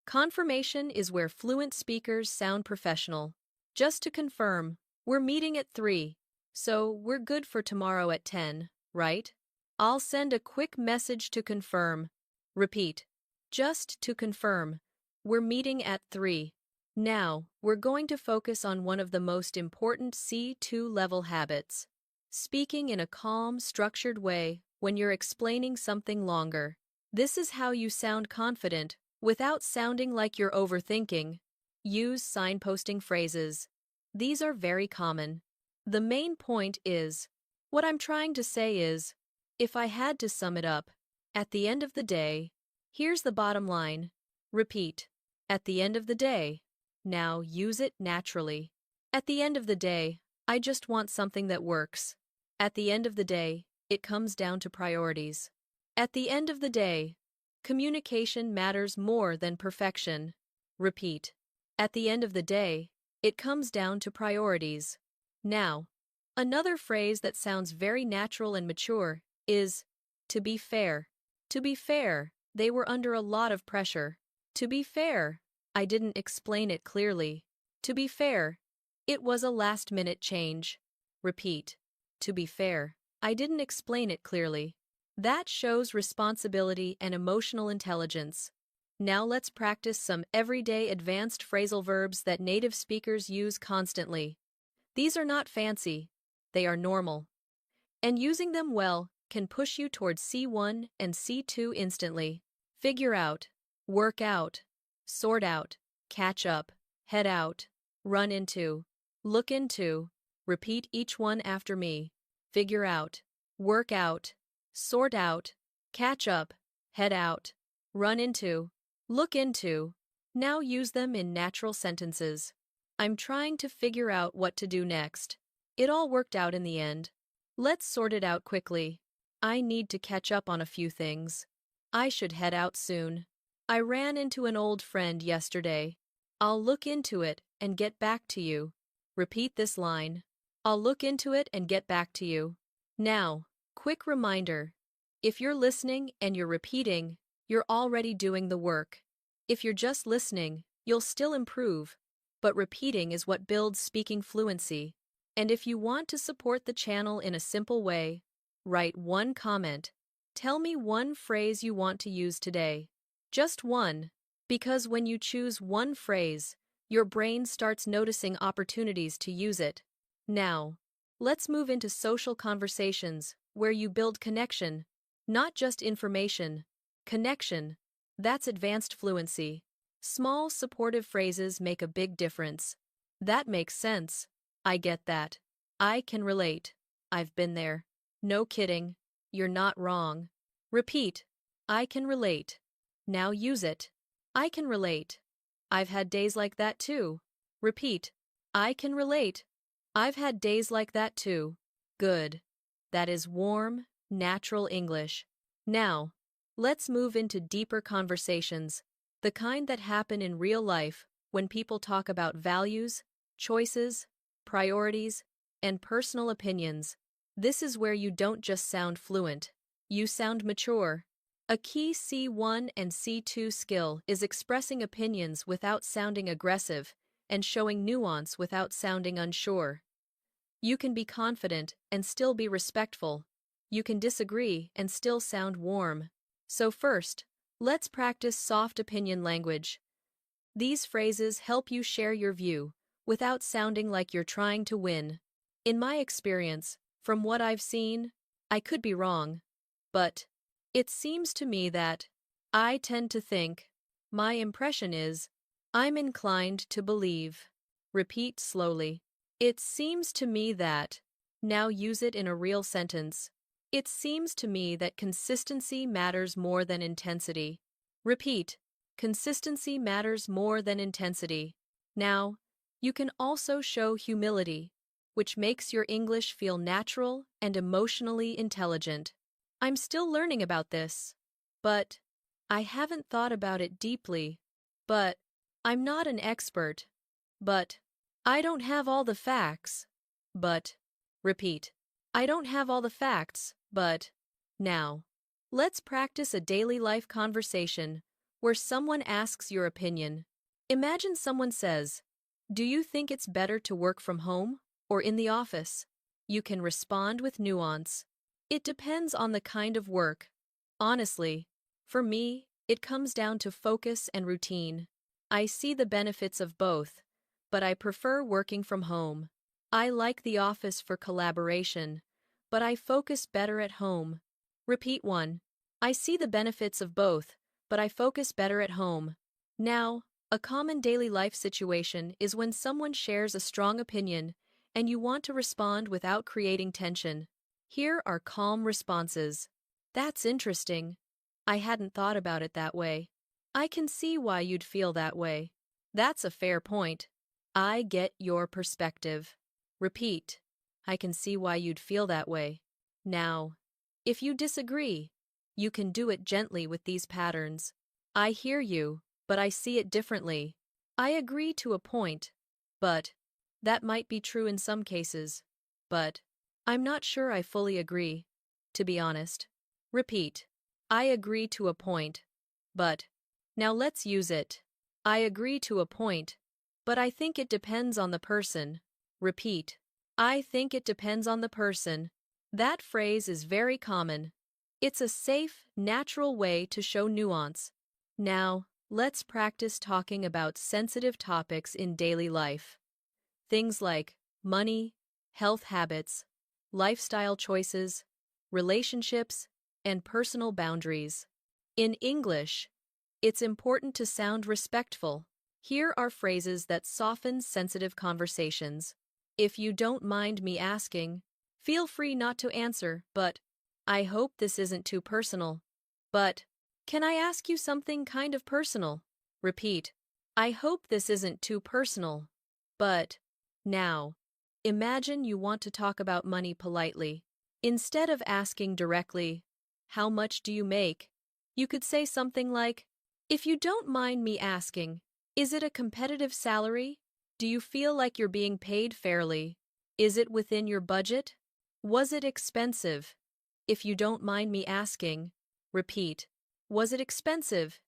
confirmation is where fluent speakers sound professional. Just to confirm, we're meeting at 3, so we're good for tomorrow at 10, right? I'll send a quick message to confirm. Repeat. Just to confirm, we're meeting at 3. Now, we're going to focus on one of the most important C2 level habits. Speaking in a calm, structured way when you're explaining something longer. This is how you sound confident without sounding like you're overthinking. Use signposting phrases. These are very common. The main point is, what I'm trying to say is, if I had to sum it up, at the end of the day, here's the bottom line. Repeat. At the end of the day. Now use it naturally. At the end of the day, I just want something that works. At the end of the day, it comes down to priorities. At the end of the day, communication matters more than perfection. Repeat. At the end of the day, it comes down to priorities. Now, another phrase that sounds very natural and mature is to be fair. To be fair, they were under a lot of pressure. To be fair, I didn't explain it clearly. To be fair, it was a last-minute change. Repeat. To be fair, I didn't explain it clearly. That shows responsibility and emotional intelligence. Now let's practice some everyday advanced phrasal verbs that native speakers use constantly. These are not fancy, they are normal. And using them well can push you towards C1 and C2 instantly. Figure out, work out, sort out, catch up, head out, run into, look into. Repeat each one after me. Figure out, work out, sort out, catch up, head out, run into, look into. Now use them in natural sentences. I'm trying to figure out what to do next. It all worked out in the end. Let's sort it out quickly. I need to catch up on a few things. I should head out soon. I ran into an old friend yesterday. I'll look into it and get back to you. Repeat this line. I'll look into it and get back to you. Now, quick reminder. If you're listening and you're repeating, you're already doing the work. If you're just listening, you'll still improve. But repeating is what builds speaking fluency. And if you want to support the channel in a simple way, write one comment. Tell me one phrase you want to use today. Just one. Because when you choose one phrase, your brain starts noticing opportunities to use it. Now, let's move into social conversations where you build connection, not just information. Connection. That's advanced fluency. Small supportive phrases make a big difference. That makes sense. I get that. I can relate. I've been there. No kidding. You're not wrong. Repeat. I can relate. Now use it. I can relate. I've had days like that too. Repeat. I can relate. I've had days like that too. Good. That is warm, natural English. Now, let's move into deeper conversations, the kind that happen in real life when people talk about values, choices, priorities, and personal opinions. This is where you don't just sound fluent, you sound mature. A key C1 and C2 skill is expressing opinions without sounding aggressive and showing nuance without sounding unsure. You can be confident and still be respectful. You can disagree and still sound warm. So first, let's practice soft opinion language. These phrases help you share your view without sounding like you're trying to win. In my experience, from what I've seen, I could be wrong, but it seems to me that I tend to think, my impression is, I'm inclined to believe. Repeat slowly. It seems to me that. Now use it in a real sentence. It seems to me that consistency matters more than intensity. Repeat. Consistency matters more than intensity. Now, you can also show humility, which makes your English feel natural and emotionally intelligent. I'm still learning about this, but I haven't thought about it deeply. But I'm not an expert. But I don't have all the facts. But repeat. I don't have all the facts, but now, let's practice a daily life conversation where someone asks your opinion. Imagine someone says, "Do you think it's better to work from home or in the office?" You can respond with nuance. It depends on the kind of work. Honestly, for me, it comes down to focus and routine. I see the benefits of both, but I prefer working from home. I like the office for collaboration, but I focus better at home. Repeat one. I see the benefits of both, but I focus better at home. Now, a common daily life situation is when someone shares a strong opinion and you want to respond without creating tension. Here are calm responses. That's interesting. I hadn't thought about it that way. I can see why you'd feel that way. That's a fair point. I get your perspective. Repeat. I can see why you'd feel that way. Now, if you disagree, you can do it gently with these patterns. I hear you, but I see it differently. I agree to a point, but That might be true in some cases, but I'm not sure I fully agree, to be honest. Repeat. I agree to a point, but now let's use it. I agree to a point, but I think it depends on the person. Repeat. I think it depends on the person. That phrase is very common. It's a safe, natural way to show nuance. Now, let's practice talking about sensitive topics in daily life. Things like money, health habits, lifestyle choices, relationships, and personal boundaries. In English, it's important to sound respectful. Here are phrases that soften sensitive conversations. If you don't mind me asking, feel free not to answer, but I hope this isn't too personal. But can I ask you something kind of personal? Repeat. I hope this isn't too personal. But now, imagine you want to talk about money politely. Instead of asking directly, how much do you make? You could say something like, if you don't mind me asking, is it a competitive salary? Do you feel like you're being paid fairly? Is it within your budget? Was it expensive? If you don't mind me asking, repeat. Was it expensive?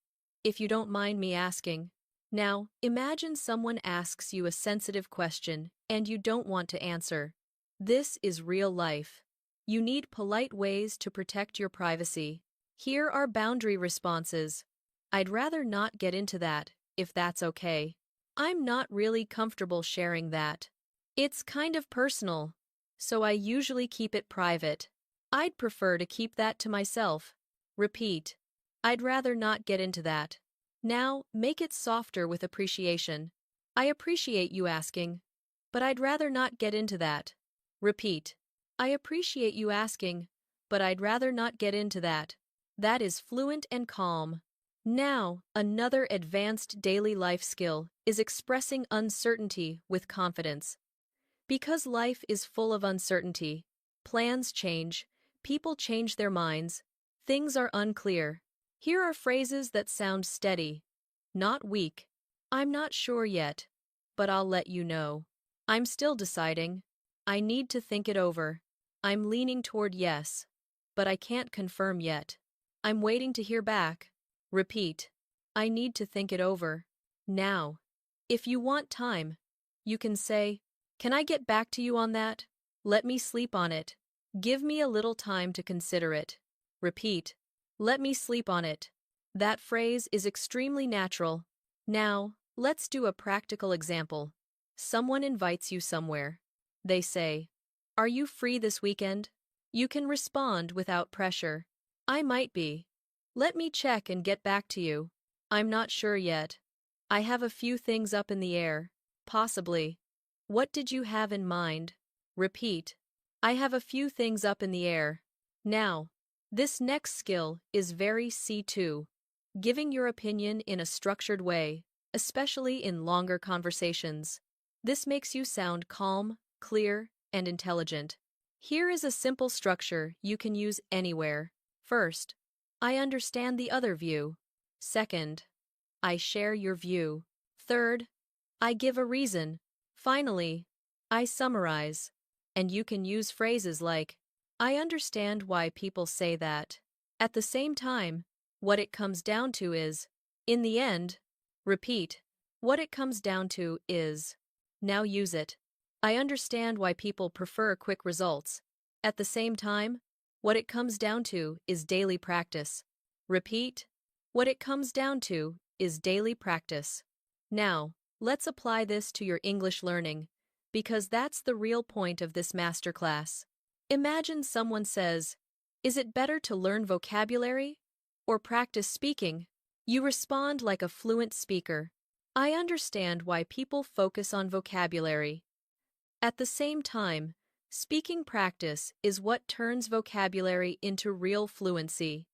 If you don't mind me asking. Now, imagine someone asks you a sensitive question and you don't want to answer. This is real life. You need polite ways to protect your privacy. Here are boundary responses. I'd rather not get into that, if that's okay. I'm not really comfortable sharing that. It's kind of personal, so I usually keep it private. I'd prefer to keep that to myself. Repeat. I'd rather not get into that. Now, make it softer with appreciation. I appreciate you asking, but I'd rather not get into that. Repeat. I appreciate you asking, but I'd rather not get into that. That is fluent and calm. Now, another advanced daily life skill is expressing uncertainty with confidence. Because life is full of uncertainty, plans change, people change their minds, things are unclear. Here are phrases that sound steady, not weak. I'm not sure yet, but I'll let you know. I'm still deciding. I need to think it over. I'm leaning toward yes, but I can't confirm yet. I'm waiting to hear back. Repeat. I need to think it over. Now, if you want time, you can say, can I get back to you on that? Let me sleep on it. Give me a little time to consider it. Repeat. Let me sleep on it. That phrase is extremely natural. Now, let's do a practical example. Someone invites you somewhere. They say, are you free this weekend? You can respond without pressure. I might be. Let me check and get back to you. I'm not sure yet. I have a few things up in the air. Possibly. What did you have in mind? Repeat. I have a few things up in the air. Now, this next skill is very C2, giving your opinion in a structured way, especially in longer conversations. This makes you sound calm, clear, and intelligent. Here is a simple structure you can use anywhere. First, I understand the other view. Second, I share your view. Third, I give a reason. Finally, I summarize. And you can use phrases like, I understand why people say that. At the same time, what it comes down to is, in the end, repeat. What it comes down to is. Now use it. I understand why people prefer quick results. At the same time, what it comes down to is daily practice. Repeat. What it comes down to is daily practice. Now, let's apply this to your English learning, because that's the real point of this masterclass. Imagine someone says, is it better to learn vocabulary or practice speaking? You respond like a fluent speaker. I understand why people focus on vocabulary. At the same time, speaking practice is what turns vocabulary into real fluency.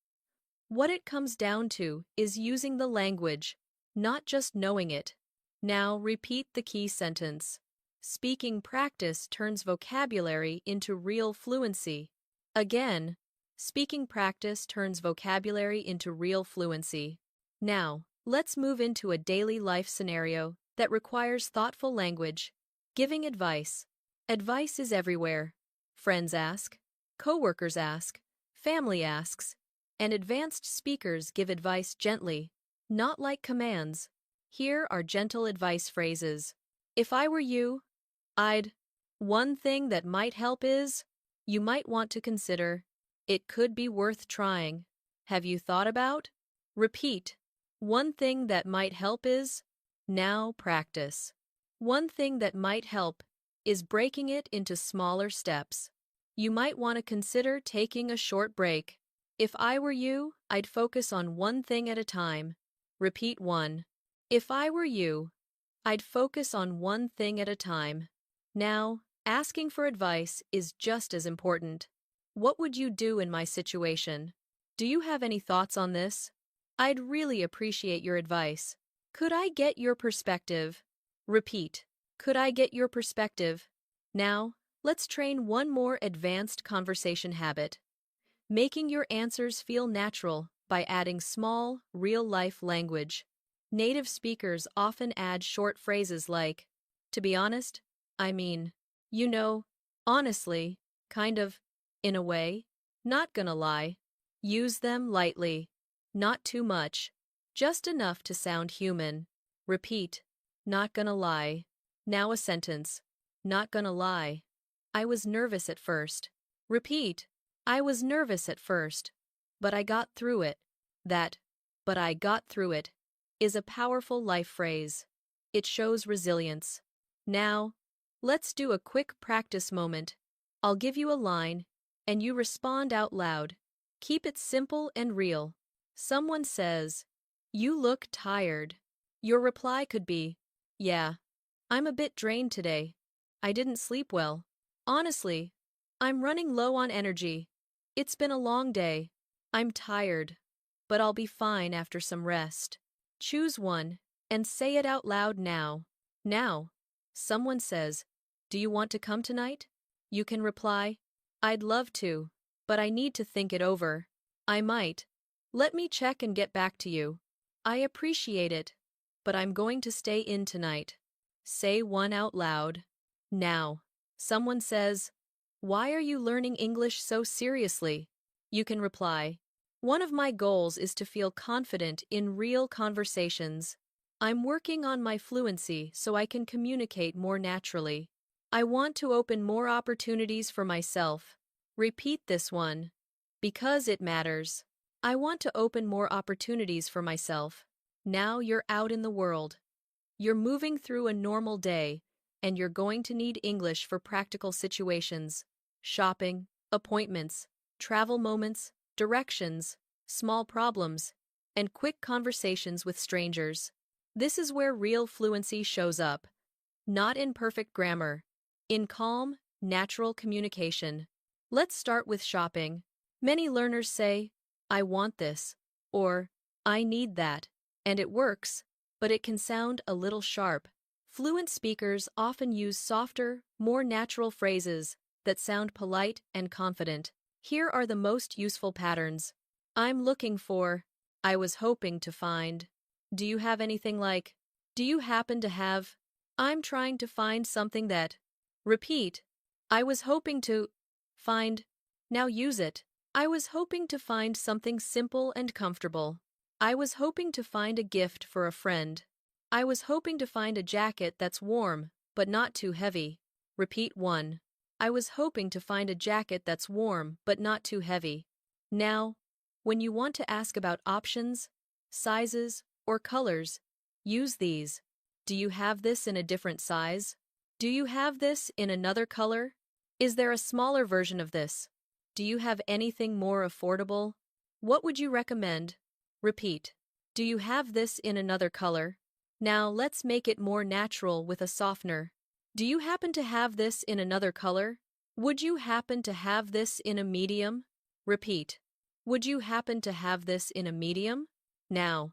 What it comes down to is using the language, not just knowing it. Now repeat the key sentence. Speaking practice turns vocabulary into real fluency. Again, speaking practice turns vocabulary into real fluency. Now, let's move into a daily life scenario that requires thoughtful language. Giving advice. Advice is everywhere. Friends ask, coworkers ask, family asks, and advanced speakers give advice gently, not like commands. Here are gentle advice phrases. If I were you, I'd. One thing that might help is, you might want to consider, it could be worth trying. Have you thought about? Repeat. One thing that might help is, now practice. One thing that might help is breaking it into smaller steps. You might want to consider taking a short break. If I were you, I'd focus on one thing at a time. Repeat 1. If I were you, I'd focus on one thing at a time. Now, asking for advice is just as important. What would you do in my situation? Do you have any thoughts on this? I'd really appreciate your advice. Could I get your perspective? Repeat. Could I get your perspective? Now, let's train one more advanced conversation habit. Making your answers feel natural by adding small, real-life language. Native speakers often add short phrases like, to be honest, I mean, you know, honestly, kind of, in a way, not gonna lie. Use them lightly, not too much, just enough to sound human. Repeat, not gonna lie. Now a sentence, not gonna lie. I was nervous at first. Repeat, I was nervous at first, but I got through it. That, but I got through it, is a powerful life phrase. It shows resilience. Now, let's do a quick practice moment. I'll give you a line, and you respond out loud. Keep it simple and real. Someone says, you look tired. Your reply could be, yeah, I'm a bit drained today. I didn't sleep well. Honestly, I'm running low on energy. It's been a long day. I'm tired, but I'll be fine after some rest. Choose one and say it out loud now. Now, someone says, do you want to come tonight? You can reply, I'd love to, but I need to think it over. I might. Let me check and get back to you. I appreciate it, but I'm going to stay in tonight. Say one out loud. Now, someone says, why are you learning English so seriously? You can reply, one of my goals is to feel confident in real conversations. I'm working on my fluency so I can communicate more naturally. I want to open more opportunities for myself. Repeat this one. Because it matters. I want to open more opportunities for myself. Now you're out in the world. You're moving through a normal day, and you're going to need English for practical situations. Shopping, appointments, travel moments, directions, small problems, and quick conversations with strangers. This is where real fluency shows up. Not in perfect grammar. In calm, natural communication. Let's start with shopping. Many learners say, I want this, or I need that, and it works, but it can sound a little sharp. Fluent speakers often use softer, more natural phrases that sound polite and confident. Here are the most useful patterns. I'm looking for, I was hoping to find. Do you have anything like, do you happen to have, I'm trying to find something that. Repeat, I was hoping to find. Now use it. I was hoping to find something simple and comfortable. I was hoping to find a gift for a friend. I was hoping to find a jacket that's warm, but not too heavy. Repeat 1. I was hoping to find a jacket that's warm, but not too heavy. Now, when you want to ask about options, sizes, or colors, use these. Do you have this in a different size? Do you have this in another color? Is there a smaller version of this? Do you have anything more affordable? What would you recommend? Repeat. Do you have this in another color? Now let's make it more natural with a softener. Do you happen to have this in another color? Would you happen to have this in a medium? Repeat. Would you happen to have this in a medium? Now,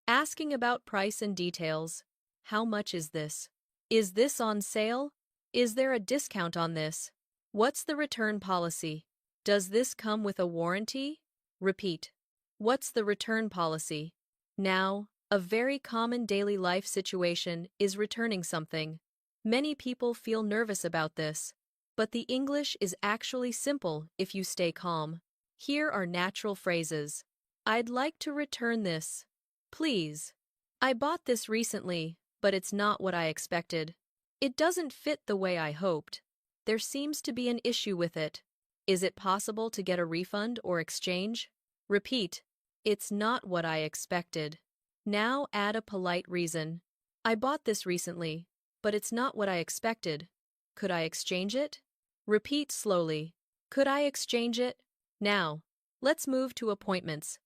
asking about price and details. How much is this? Is this on sale? Is there a discount on this? What's the return policy? Does this come with a warranty? Repeat. What's the return policy? Now, a very common daily life situation is returning something. Many people feel nervous about this, but the English is actually simple if you stay calm. Here are natural phrases. I'd like to return this. Please. I bought this recently, but it's not what I expected. It doesn't fit the way I hoped. There seems to be an issue with it. Is it possible to get a refund or exchange? Repeat. It's not what I expected. Now add a polite reason. I bought this recently, but it's not what I expected. Could I exchange it? Repeat slowly. Could I exchange it? Now, let's move to appointments.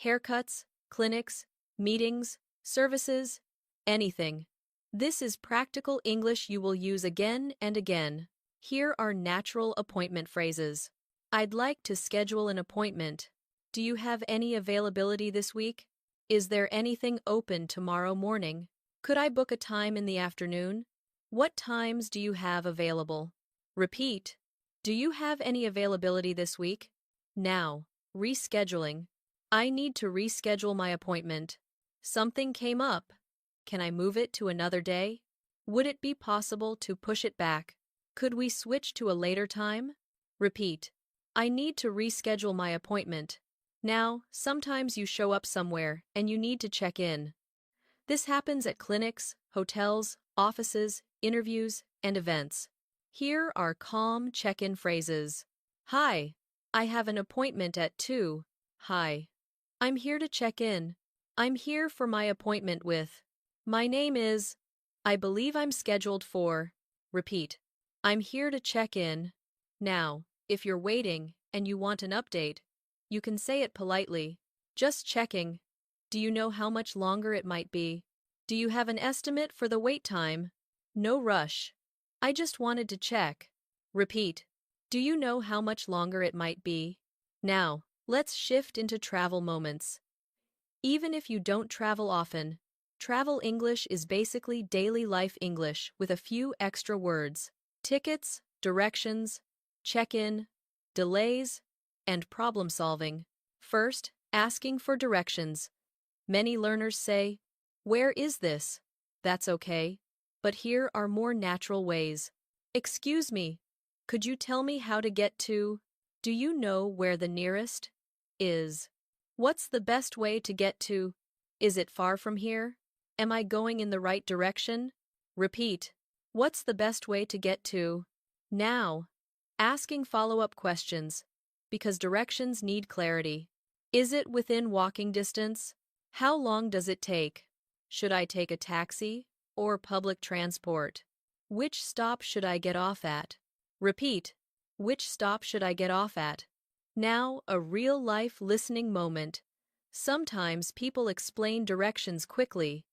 Haircuts, clinics, meetings, services, anything. This is practical English you will use again and again. Here are natural appointment phrases. I'd like to schedule an appointment. Do you have any availability this week? Is there anything open tomorrow morning? Could I book a time in the afternoon? What times do you have available? Repeat. Do you have any availability this week? Now, rescheduling. I need to reschedule my appointment. Something came up. Can I move it to another day? Would it be possible to push it back? Could we switch to a later time? Repeat. I need to reschedule my appointment. Now, sometimes you show up somewhere and you need to check in. This happens at clinics, hotels, offices, interviews, and events. Here are calm check-in phrases. Hi, I have an appointment at 2. Hi. I'm here to check in. I'm here for my appointment with. My name is. I believe I'm scheduled for. Repeat. I'm here to check in. Now, if you're waiting and you want an update, you can say it politely. Just checking. Do you know how much longer it might be? Do you have an estimate for the wait time? No rush. I just wanted to check. Repeat. Do you know how much longer it might be? Now, let's shift into travel moments. Even if you don't travel often, travel English is basically daily life English with a few extra words. Tickets, directions, check-in, delays, and problem solving. First, asking for directions. Many learners say, "Where is this?" That's okay, but here are more natural ways. Excuse me, could you tell me how to get to? Do you know where the nearest is? What's the best way to get to? Is it far from here? Am I going in the right direction? Repeat. What's the best way to get to? Now, asking follow-up questions, because directions need clarity. Is it within walking distance? How long does it take? Should I take a taxi or public transport? Which stop should I get off at? Repeat. Which stop should I get off at? Now, a real-life listening moment. Sometimes people explain directions quickly.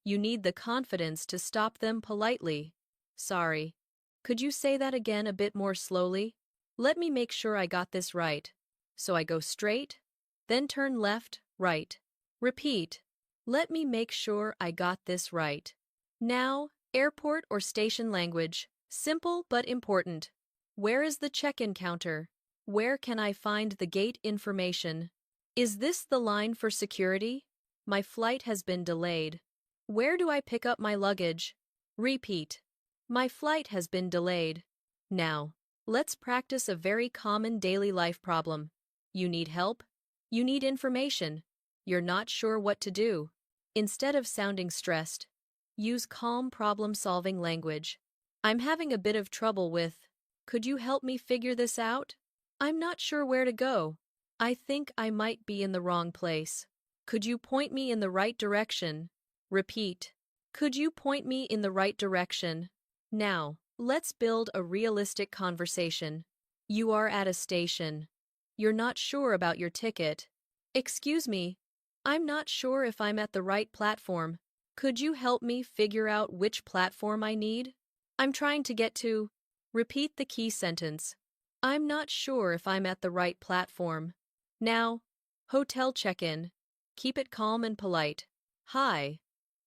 You need the confidence to stop them politely. Sorry. Could you say that again a bit more slowly? Let me make sure I got this right. So I go straight, then turn left, right. Repeat. Let me make sure I got this right. Now, airport or station language. Simple but important. Where is the check-in counter? Where can I find the gate information? Is this the line for security? My flight has been delayed. Where do I pick up my luggage? Repeat. My flight has been delayed. Now, let's practice a very common daily life problem. You need help? You need information. You're not sure what to do. Instead of sounding stressed, use calm problem-solving language. I'm having a bit of trouble with. Could you help me figure this out? I'm not sure where to go. I think I might be in the wrong place. Could you point me in the right direction? Repeat. Could you point me in the right direction? Now, let's build a realistic conversation. You are at a station. You're not sure about your ticket. Excuse me, I'm not sure if I'm at the right platform. Could you help me figure out which platform I need? I'm trying to get to. Repeat the key sentence. I'm not sure if I'm at the right platform. Now, hotel check-in. Keep it calm and polite. Hi.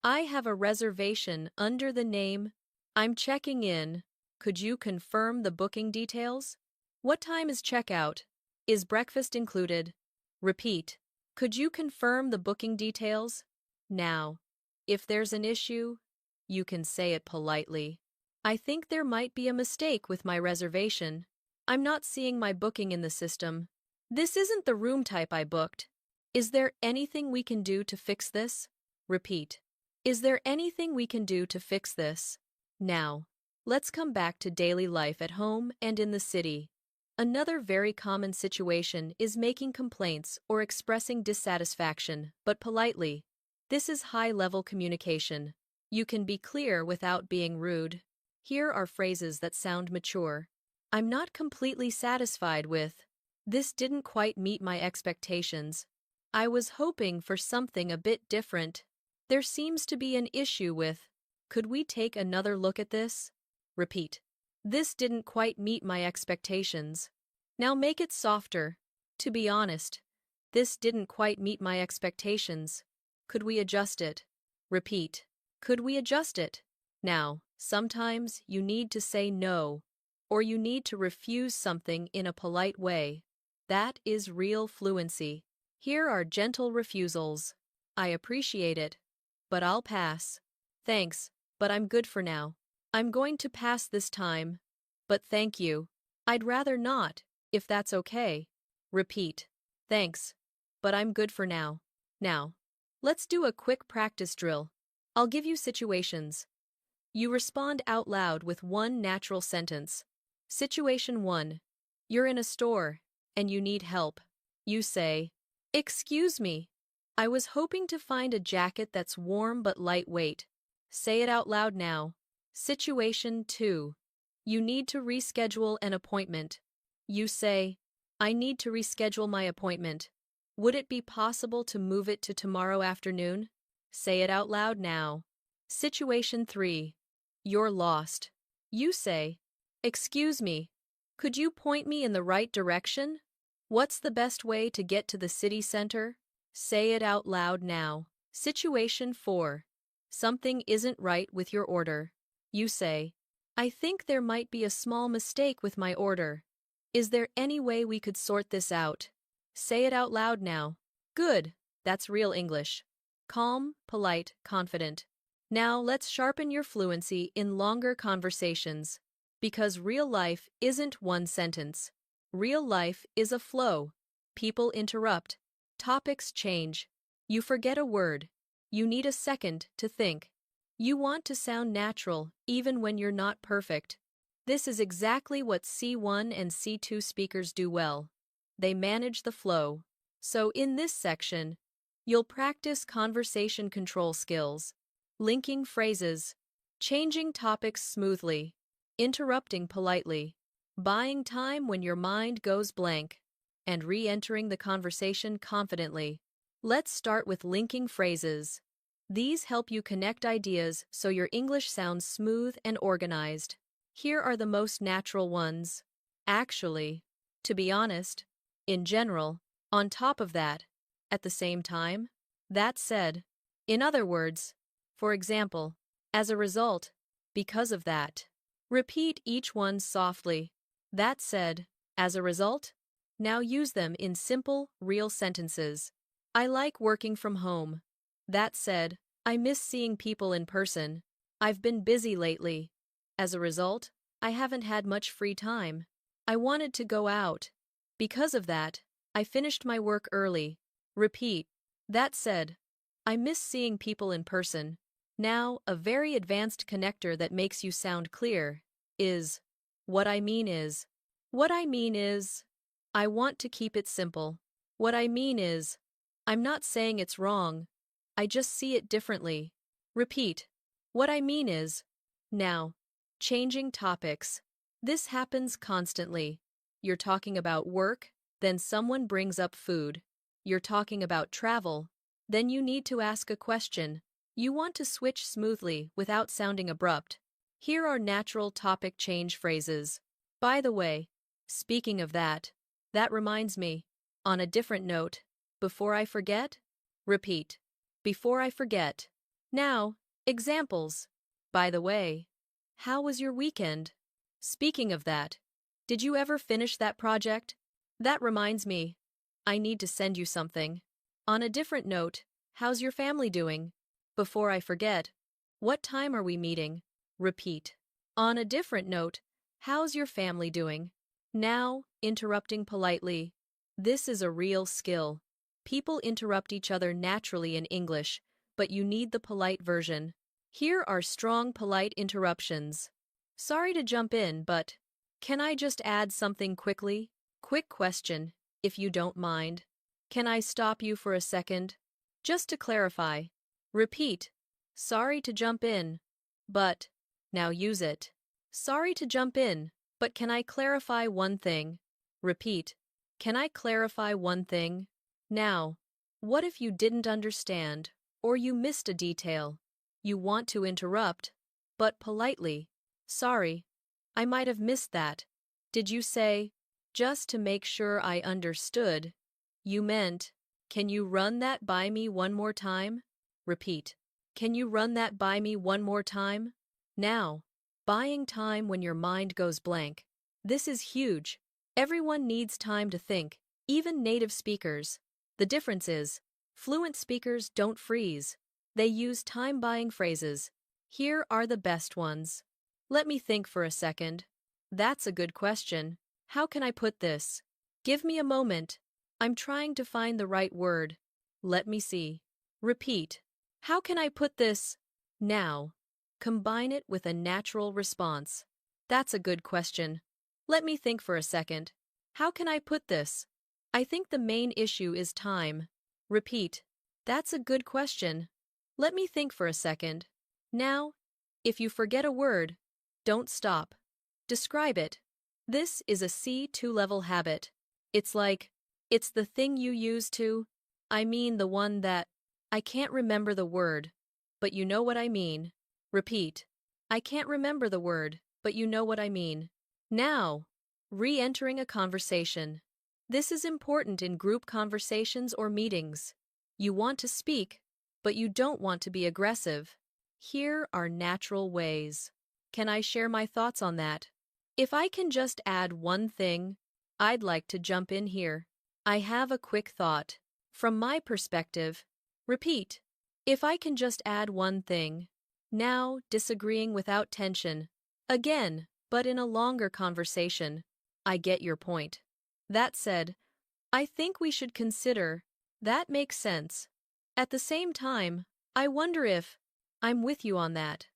I have a reservation under the name. I'm checking in. Could you confirm the booking details? What time is checkout? Is breakfast included? Repeat. Could you confirm the booking details? Now, if there's an issue, you can say it politely. I think there might be a mistake with my reservation. I'm not seeing my booking in the system. This isn't the room type I booked. Is there anything we can do to fix this? Repeat. Is there anything we can do to fix this? Now, let's come back to daily life at home and in the city. Another very common situation is making complaints or expressing dissatisfaction, but politely. This is high-level communication. You can be clear without being rude. Here are phrases that sound mature. I'm not completely satisfied with. This didn't quite meet my expectations. I was hoping for something a bit different. There seems to be an issue with. Could we take another look at this? Repeat. This didn't quite meet my expectations. Now make it softer. To be honest, this didn't quite meet my expectations. Could we adjust it? Repeat. Could we adjust it? Now, sometimes you need to say no, or you need to refuse something in a polite way. That is real fluency. Here are gentle refusals. I appreciate it, but I'll pass. Thanks, but I'm good for now. I'm going to pass this time, but thank you. I'd rather not, if that's okay. Repeat. Thanks, but I'm good for now. Now, let's do a quick practice drill. I'll give you situations. You respond out loud with one natural sentence. Situation 1. You're in a store, and you need help. You say, "Excuse me. I was hoping to find a jacket that's warm but lightweight." Say it out loud now. Situation 2. You need to reschedule an appointment. You say, "I need to reschedule my appointment. Would it be possible to move it to tomorrow afternoon?" Say it out loud now. Situation 3. You're lost. You say, "Excuse me. Could you point me in the right direction? What's the best way to get to the city center?" Say it out loud now. Situation 4. Something isn't right with your order. You say, "I think there might be a small mistake with my order. Is there any way we could sort this out?" Say it out loud now. Good. That's real English. Calm, polite, confident. Now let's sharpen your fluency in longer conversations. Because real life isn't one sentence. Real life is a flow. People interrupt. Topics change. You forget a word. You need a second to think. You want to sound natural even when you're not perfect. This is exactly what C1 and C2 speakers do well. They manage the flow. So in this section, you'll practice conversation control skills, linking phrases, changing topics smoothly, interrupting politely, buying time when your mind goes blank, and re-entering the conversation confidently. Let's start with linking phrases. These help you connect ideas so your English sounds smooth and organized. Here are the most natural ones. Actually, to be honest, in general, on top of that, at the same time, that said. In other words, for example, as a result, because of that. Repeat each one softly. That said, as a result. Now use them in simple, real sentences. I like working from home. That said, I miss seeing people in person. I've been busy lately. As a result, I haven't had much free time. I wanted to go out. Because of that, I finished my work early. Repeat. That said, I miss seeing people in person. Now, a very advanced connector that makes you sound clear is, what I mean is. What I mean is, I want to keep it simple. What I mean is, I'm not saying it's wrong. I just see it differently. Repeat. What I mean is. Now, changing topics. This happens constantly. You're talking about work, then someone brings up food. You're talking about travel, then you need to ask a question. You want to switch smoothly without sounding abrupt. Here are natural topic change phrases. By the way, speaking of that reminds me. On a different note, before I forget? Repeat. Before I forget. Now, examples. By the way, how was your weekend? Speaking of that, did you ever finish that project? That reminds me. I need to send you something. On a different note, how's your family doing? Before I forget, what time are we meeting? Repeat. On a different note, how's your family doing? Now, interrupting politely. This is a real skill. People interrupt each other naturally in English, but you need the polite version. Here are strong polite interruptions. Sorry to jump in, but can I just add something quickly? Quick question, if you don't mind. Can I stop you for a second? Just to clarify. Repeat. Sorry to jump in, but now use it. Sorry to jump in, but can I clarify one thing? Repeat. Can I clarify one thing? Now, what if you didn't understand, or you missed a detail? You want to interrupt, but politely. Sorry, I might have missed that. Did you say, just to make sure I understood? You meant, can you run that by me one more time? Repeat. Can you run that by me one more time? Now, buying time when your mind goes blank. This is huge. Everyone needs time to think, even native speakers. The difference is, fluent speakers don't freeze. They use time-buying phrases. Here are the best ones. Let me think for a second. That's a good question. How can I put this? Give me a moment. I'm trying to find the right word. Let me see. Repeat. How can I put this? Now. Combine it with a natural response. That's a good question. Let me think for a second. How can I put this? I think the main issue is time. Repeat. That's a good question. Let me think for a second. Now, if you forget a word, don't stop. Describe it. This is a C2 level habit. It's like, it's the thing you use to, I mean the one that, I can't remember the word, but you know what I mean. Repeat. I can't remember the word, but you know what I mean. Now, re-entering a conversation. This is important in group conversations or meetings. You want to speak, but you don't want to be aggressive. Here are natural ways. Can I share my thoughts on that? If I can just add one thing, I'd like to jump in here. I have a quick thought. From my perspective, repeat. If I can just add one thing. Now, disagreeing without tension. Again, but in a longer conversation. I get your point. That said, I think we should consider. That makes sense. At the same time, I wonder if. I'm with you on that.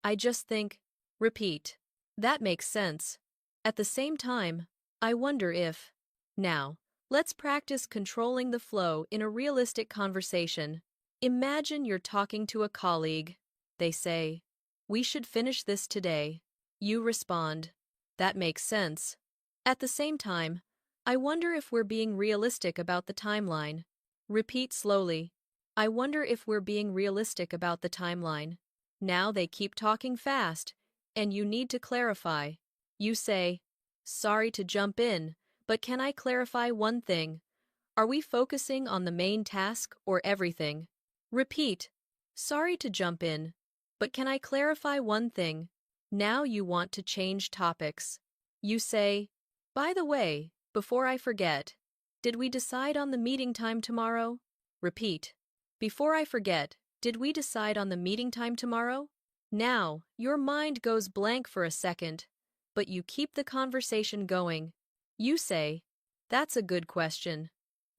I just think. Repeat. That makes sense. At the same time, I wonder if. Now, let's practice controlling the flow in a realistic conversation. Imagine you're talking to a colleague. They say, we should finish this today. You respond, that makes sense. At the same time, I wonder if we're being realistic about the timeline. Repeat slowly. I wonder if we're being realistic about the timeline. Now they keep talking fast, and you need to clarify. You say, sorry to jump in, but can I clarify one thing? Are we focusing on the main task or everything? Repeat. Sorry to jump in, but can I clarify one thing? Now you want to change topics. You say, by the way, before I forget, did we decide on the meeting time tomorrow? Repeat. Before I forget, did we decide on the meeting time tomorrow? Now, your mind goes blank for a second, but you keep the conversation going. You say, that's a good question.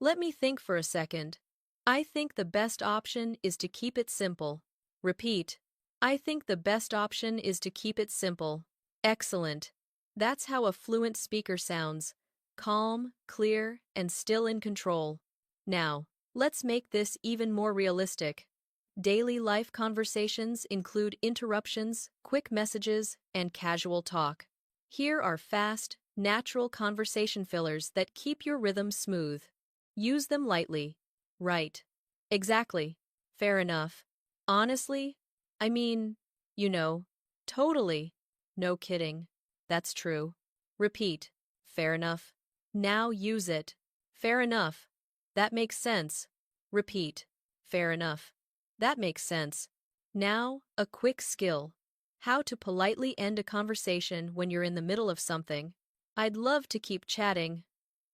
Let me think for a second. I think the best option is to keep it simple. Repeat. I think the best option is to keep it simple. Excellent. That's how a fluent speaker sounds. Calm, clear, and still in control. Now, let's make this even more realistic. Daily life conversations include interruptions, quick messages, and casual talk. Here are fast, natural conversation fillers that keep your rhythm smooth. Use them lightly. Right. Exactly. Fair enough. Honestly? I mean, totally. No kidding. That's true. Repeat. Fair enough. Now use it. Fair enough. That makes sense. Repeat. Fair enough. That makes sense. Now, a quick skill. How to politely end a conversation when you're in the middle of something. I'd love to keep chatting,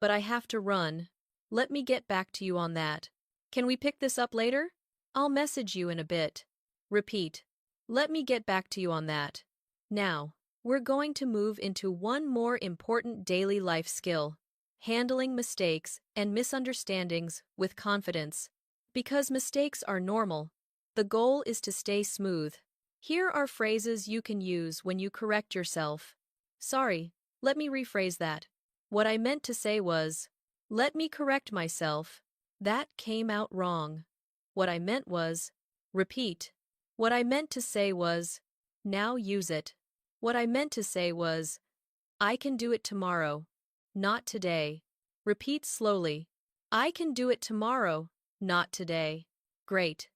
but I have to run. Let me get back to you on that. Can we pick this up later? I'll message you in a bit. Repeat. Let me get back to you on that. Now, we're going to move into one more important daily life skill: handling mistakes and misunderstandings with confidence. Because mistakes are normal, the goal is to stay smooth. Here are phrases you can use when you correct yourself. Sorry, let me rephrase that. What I meant to say was, let me correct myself. That came out wrong. What I meant was, repeat. What I meant to say was, now use it. What I meant to say was, I can do it tomorrow, not today. Repeat slowly. I can do it tomorrow, not today. Great.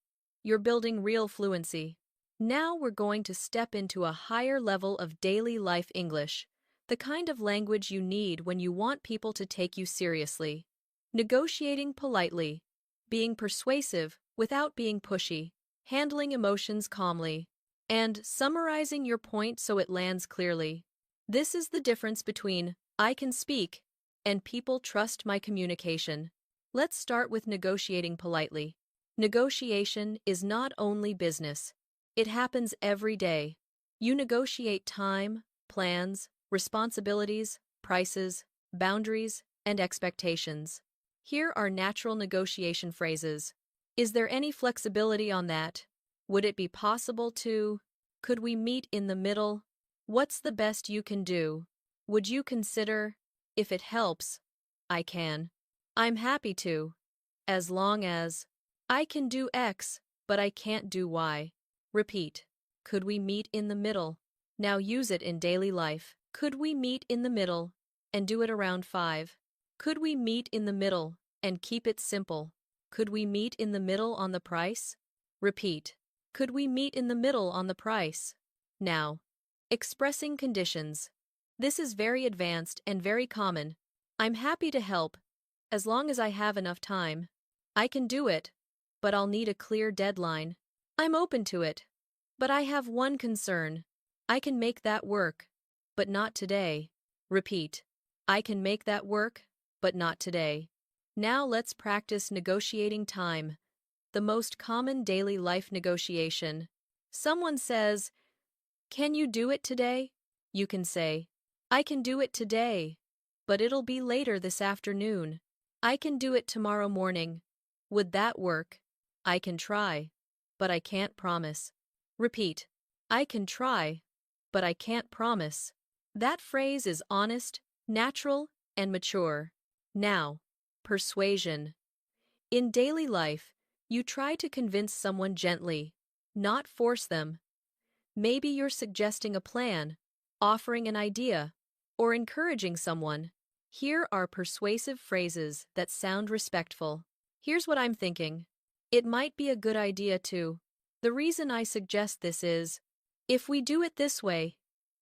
You're building real fluency. Now we're going to step into a higher level of daily life English, the kind of language you need when you want people to take you seriously. Negotiating politely, being persuasive without being pushy, handling emotions calmly, and summarizing your point so it lands clearly. This is the difference between I can speak and people trust my communication. Let's start with negotiating politely. Negotiation is not only business. It happens every day. You negotiate time, plans, responsibilities, prices, boundaries, and expectations. Here are natural negotiation phrases. Is there any flexibility on that? Would it be possible to? Could we meet in the middle? What's the best you can do? Would you consider? If it helps, I can. I'm happy to. As long as. I can do X, but I can't do Y. Repeat. Could we meet in the middle? Now use it in daily life. Could we meet in the middle? And do it around 5. Could we meet in the middle and keep it simple? Could we meet in the middle on the price? Repeat. Could we meet in the middle on the price? Now, expressing conditions. This is very advanced and very common. I'm happy to help, as long as I have enough time. I can do it, but I'll need a clear deadline. I'm open to it, but I have one concern. I can make that work, but not today. Repeat. I can make that work, but not today. Now let's practice negotiating time, the most common daily life negotiation. Someone says, can you do it today? You can say, I can do it today, but it'll be later this afternoon. I can do it tomorrow morning. Would that work? I can try, but I can't promise. Repeat. I can try, but I can't promise. That phrase is honest, natural, and mature. Now, persuasion. In daily life, you try to convince someone gently, not force them. Maybe you're suggesting a plan, offering an idea, or encouraging someone. Here are persuasive phrases that sound respectful. Here's what I'm thinking. It might be a good idea to. The reason I suggest this is, if we do it this way,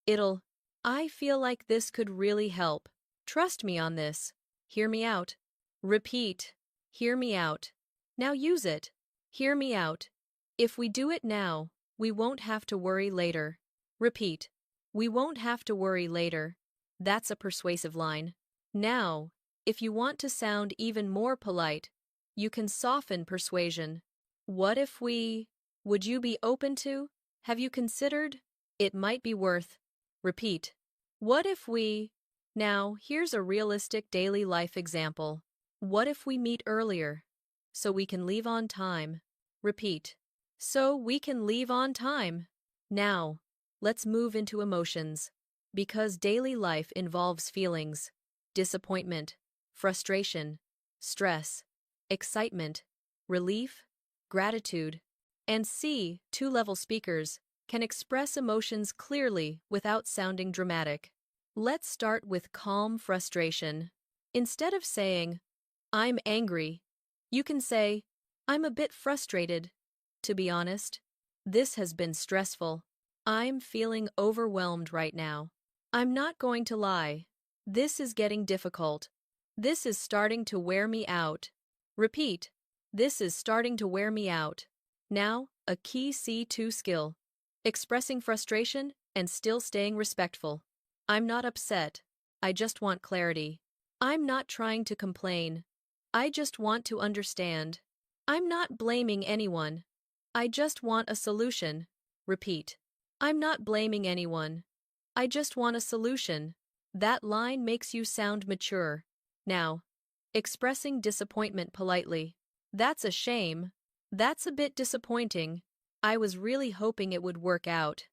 it'll. I feel like this could really help. Trust me on this. Hear me out. Repeat. Hear me out. Now use it. Hear me out. If we do it now, we won't have to worry later. Repeat. We won't have to worry later. That's a persuasive line. Now, if you want to sound even more polite, you can soften persuasion. What if we? Would you be open to? Have you considered? It might be worth. Repeat. What if we? Now, here's a realistic daily life example. What if we meet earlier, so we can leave on time? Repeat. So we can leave on time. Now, let's move into emotions. Because daily life involves feelings: disappointment, frustration, stress, excitement, relief, gratitude. And C, two-level speakers, can express emotions clearly without sounding dramatic. Let's start with calm frustration. Instead of saying, I'm angry, you can say, I'm a bit frustrated. To be honest, this has been stressful. I'm feeling overwhelmed right now. I'm not going to lie. This is getting difficult. This is starting to wear me out. Repeat. This is starting to wear me out. Now, a key C2 skill. Expressing frustration and still staying respectful. I'm not upset. I just want clarity. I'm not trying to complain. I just want to understand. I'm not blaming anyone. I just want a solution. Repeat. I'm not blaming anyone. I just want a solution. That line makes you sound mature. Now, expressing disappointment politely. That's a shame. That's a bit disappointing. I was really hoping it would work out.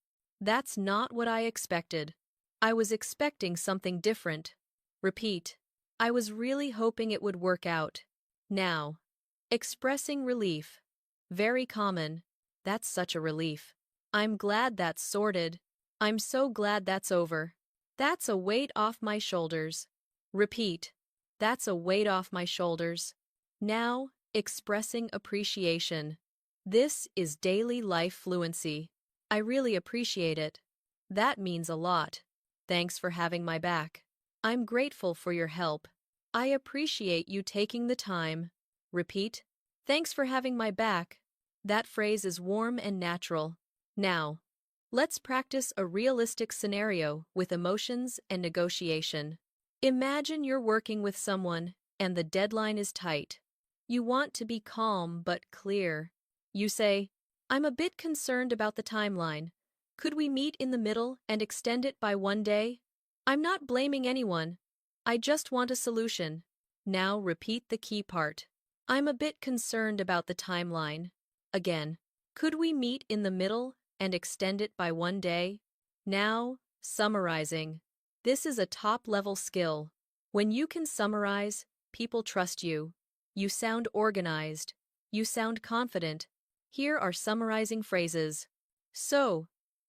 That's not what I expected. I was expecting something different. Repeat. I was really hoping it would work out. Now, expressing relief. Very common. That's such a relief. I'm glad that's sorted. I'm so glad that's over. That's a weight off my shoulders. Repeat. That's a weight off my shoulders. Now, expressing appreciation. This is daily life fluency. I really appreciate it. That means a lot. Thanks for having my back. I'm grateful for your help. I appreciate you taking the time. Repeat. Thanks for having my back. That phrase is warm and natural. Now, let's practice a realistic scenario with emotions and negotiation. Imagine you're working with someone and the deadline is tight. You want to be calm but clear. You say, I'm a bit concerned about the timeline. Could we meet in the middle and extend it by one day? I'm not blaming anyone. I just want a solution. Now repeat the key part. I'm a bit concerned about the timeline. Again, could we meet in the middle and extend it by one day? Now, summarizing. This is a top-level skill. When you can summarize, people trust you. You sound organized. You sound confident. Here are summarizing phrases. So,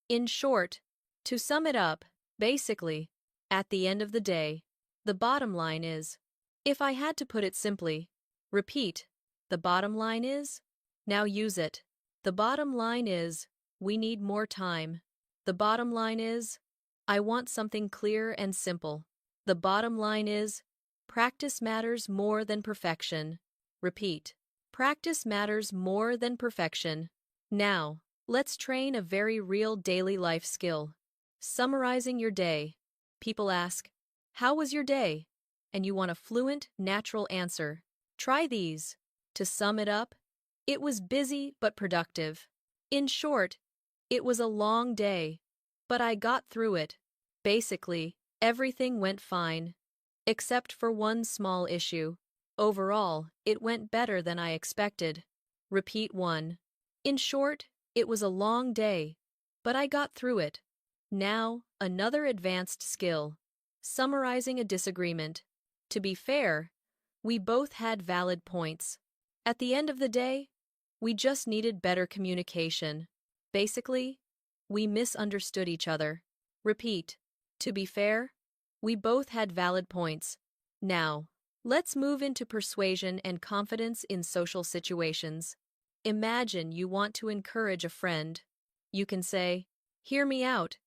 in short, to sum it up, basically, at the end of the day, the bottom line is, if I had to put it simply, repeat, the bottom line is, now use it. The bottom line is, we need more time. The bottom line is, I want something clear and simple. The bottom line is, practice matters more than perfection. Repeat. Practice matters more than perfection. Now, let's train a very real daily life skill. Summarizing your day. People ask, how was your day? And you want a fluent, natural answer. Try these. To sum it up, it was busy but productive. In short, it was a long day, but I got through it. Basically, everything went fine. Except for one small issue. Overall, it went better than I expected. Repeat 1. In short, it was a long day, but I got through it. Now, another advanced skill. Summarizing a disagreement. To be fair, we both had valid points. At the end of the day, we just needed better communication. Basically, we misunderstood each other. Repeat. To be fair, we both had valid points. Now, let's move into persuasion and confidence in social situations. Imagine you want to encourage a friend. You can say, hear me out.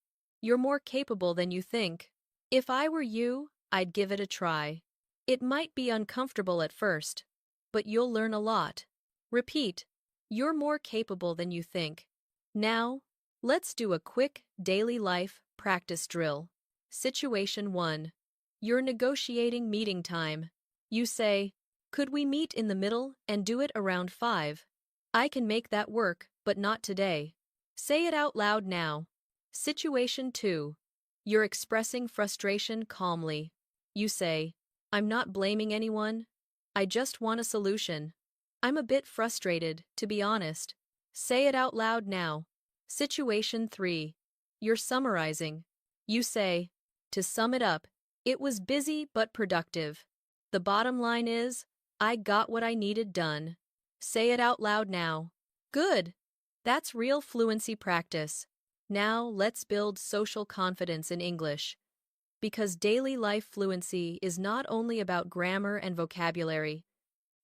You're more capable than you think. If I were you, I'd give it a try. It might be uncomfortable at first, but you'll learn a lot. Repeat, you're more capable than you think. Now, let's do a quick daily life practice drill. Situation 1. You're negotiating meeting time. You say, could we meet in the middle and do it around 5? I can make that work, but not today. Say it out loud now. Situation 2. You're expressing frustration calmly. You say, I'm not blaming anyone. I just want a solution. I'm a bit frustrated, to be honest. Say it out loud now. Situation 3. You're summarizing. You say, to sum it up, it was busy but productive. The bottom line is, I got what I needed done. Say it out loud now. Good. That's real fluency practice. Now let's build social confidence in English. Because daily life fluency is not only about grammar and vocabulary,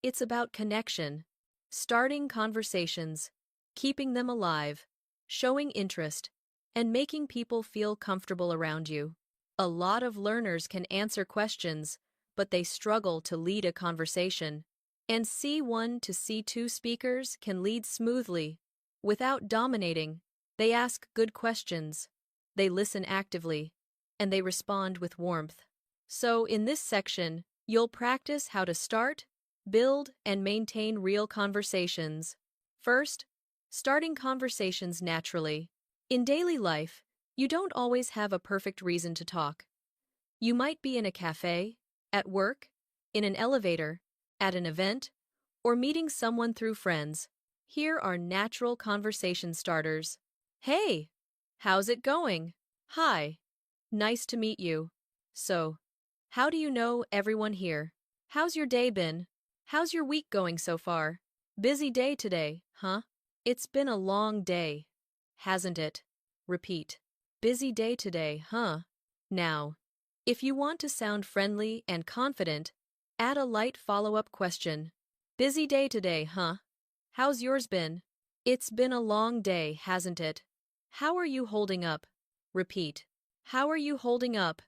it's about connection, starting conversations, keeping them alive, showing interest, and making people feel comfortable around you. A lot of learners can answer questions, but they struggle to lead a conversation. And C1 to C2 speakers can lead smoothly, without dominating. They ask good questions, they listen actively, and they respond with warmth. So in this section, you'll practice how to start, build, and maintain real conversations. First, starting conversations naturally. In daily life, You don't always have a perfect reason to talk. You might be in a cafe, at work, in an elevator, at an event, or meeting someone through friends. Here are natural conversation starters. Hey, how's it going? Hi, nice to meet you. So, how do you know everyone here? How's your day been? How's your week going so far? Busy day today, huh? It's been a long day, hasn't it? Repeat. Busy day today, huh? Now, if you want to sound friendly and confident, add a light follow-up question. Busy day today, huh? How's yours been? It's been a long day, hasn't it? How are you holding up? Repeat. How are you holding up?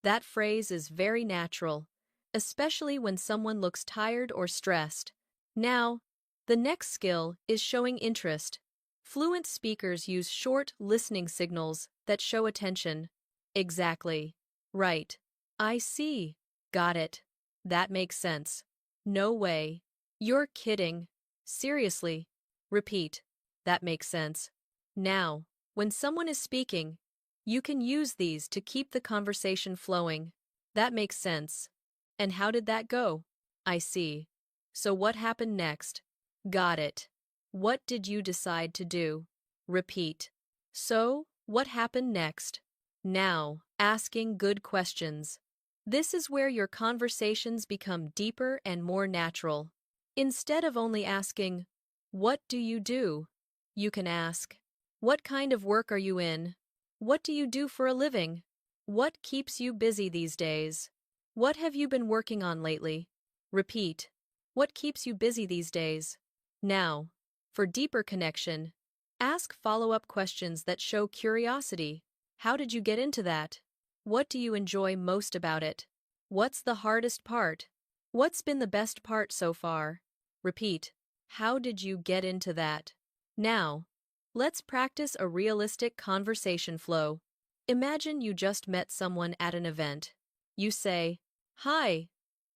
That phrase is very natural, especially when someone looks tired or stressed. Now, the next skill is showing interest. Fluent speakers use short listening signals that show attention. Exactly. Right. I see. Got it. That makes sense. No way. You're kidding. Seriously. Repeat. That makes sense. Now, when someone is speaking, you can use these to keep the conversation flowing. That makes sense. And how did that go? I see. So what happened next? Got it. What did you decide to do? Repeat. So, what happened next? Now, asking good questions. This is where your conversations become deeper and more natural. Instead of only asking, what do you do? You can ask, what kind of work are you in? What do you do for a living? What keeps you busy these days? What have you been working on lately? Repeat. What keeps you busy these days? Now, for deeper connection, ask follow-up questions that show curiosity. How did you get into that? What do you enjoy most about it? What's the hardest part? What's been the best part so far? Repeat. How did you get into that? Now, let's practice a realistic conversation flow. Imagine you just met someone at an event. You say, "Hi,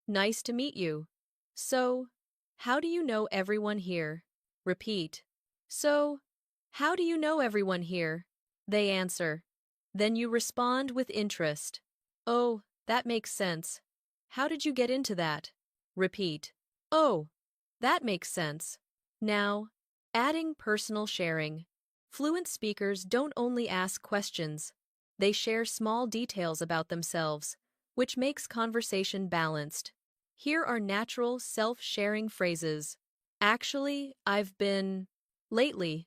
nice to meet you. So, how do you know everyone here?" Repeat. So, how do you know everyone here? They answer. Then you respond with interest. Oh, that makes sense. How did you get into that? Repeat. Oh, that makes sense. Now, adding personal sharing. Fluent speakers don't only ask questions, they share small details about themselves, which makes conversation balanced. Here are natural self-sharing phrases. Actually, lately,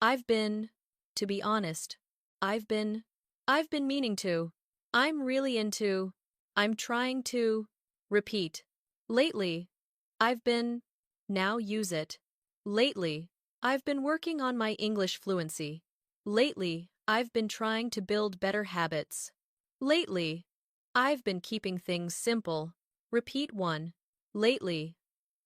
I've been, to be honest, I've been, I've been meaning to, I'm really into, I'm trying to, repeat. Lately, I've been, now use it. Lately, I've been working on my English fluency. Lately, I've been trying to build better habits. Lately, I've been keeping things simple. Repeat 1. Lately,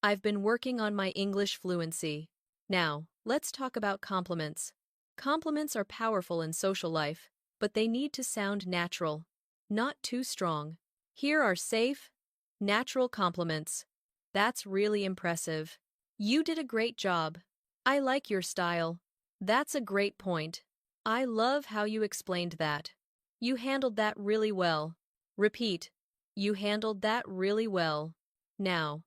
I've been working on my English fluency. Now, let's talk about compliments. Compliments are powerful in social life, but they need to sound natural, not too strong. Here are safe, natural compliments. That's really impressive. You did a great job. I like your style. That's a great point. I love how you explained that. You handled that really well. Repeat. You handled that really well. Now,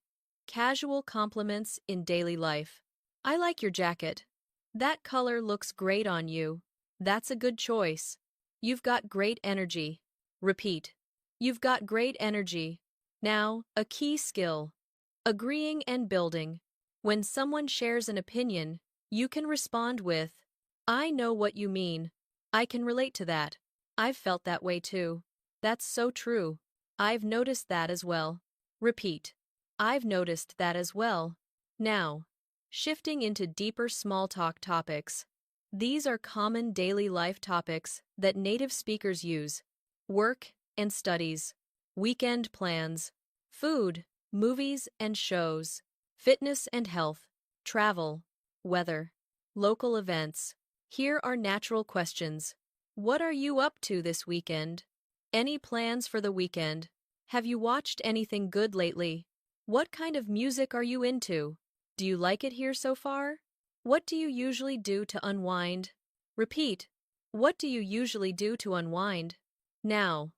casual compliments in daily life. I like your jacket. That color looks great on you. That's a good choice. You've got great energy. Repeat. You've got great energy. Now, a key skill. Agreeing and building. When someone shares an opinion, you can respond with, I know what you mean. I can relate to that. I've felt that way too. That's so true. I've noticed that as well. Repeat. I've noticed that as well. Now, shifting into deeper small talk topics. These are common daily life topics that native speakers use. Work and studies, weekend plans, food, movies and shows, fitness and health, travel, weather, local events. Here are natural questions. What are you up to this weekend? Any plans for the weekend? Have you watched anything good lately? What kind of music are you into? Do you like it here so far? What do you usually do to unwind? Repeat. What do you usually do to unwind? Now,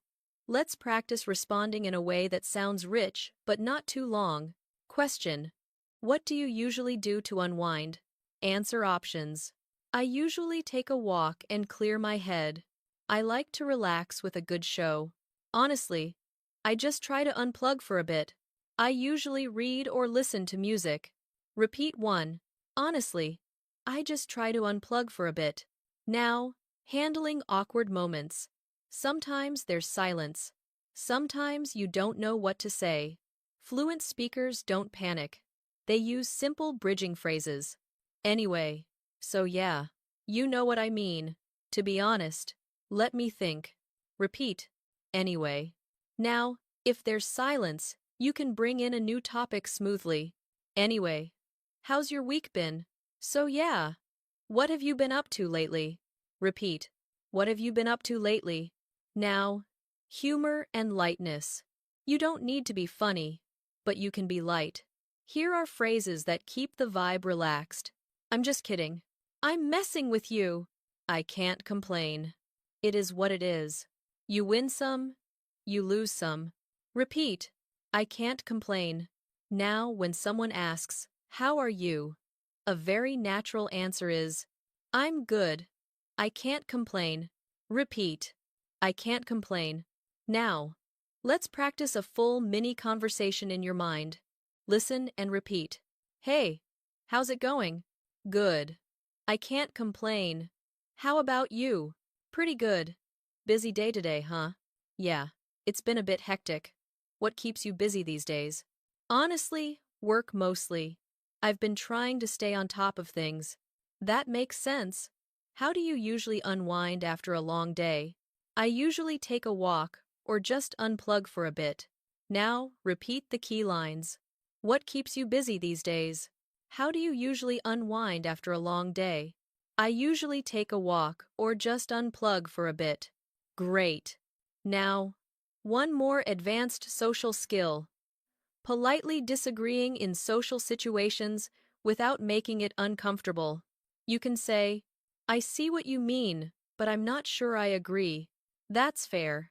let's practice responding in a way that sounds rich but not too long. Question. What do you usually do to unwind? Answer options. I usually take a walk and clear my head. I like to relax with a good show. Honestly, I just try to unplug for a bit. I usually read or listen to music. Repeat 1. Honestly, I just try to unplug for a bit. Now, handling awkward moments. Sometimes there's silence. Sometimes you don't know what to say. Fluent speakers don't panic. They use simple bridging phrases. Anyway, so yeah, you know what I mean. To be honest, let me think. Repeat. Anyway. Now, if there's silence, you can bring in a new topic smoothly. Anyway, how's your week been? So yeah. What have you been up to lately? Repeat. What have you been up to lately? Now, humor and lightness. You don't need to be funny, but you can be light. Here are phrases that keep the vibe relaxed. I'm just kidding. I'm messing with you. I can't complain. It is what it is. You win some, you lose some. Repeat. I can't complain. Now, when someone asks, how are you? A very natural answer is, I'm good. I can't complain. Repeat. I can't complain. Now, let's practice a full mini conversation in your mind. Listen and repeat. Hey, how's it going? Good. I can't complain. How about you? Pretty good. Busy day today, huh? Yeah, it's been a bit hectic. What keeps you busy these days? Honestly, work mostly. I've been trying to stay on top of things. That makes sense. How do you usually unwind after a long day? I usually take a walk or just unplug for a bit. Now, repeat the key lines. What keeps you busy these days? How do you usually unwind after a long day? I usually take a walk or just unplug for a bit. Great. Now, one more advanced social skill. Politely disagreeing in social situations without making it uncomfortable. You can say, I see what you mean, but I'm not sure I agree. That's fair.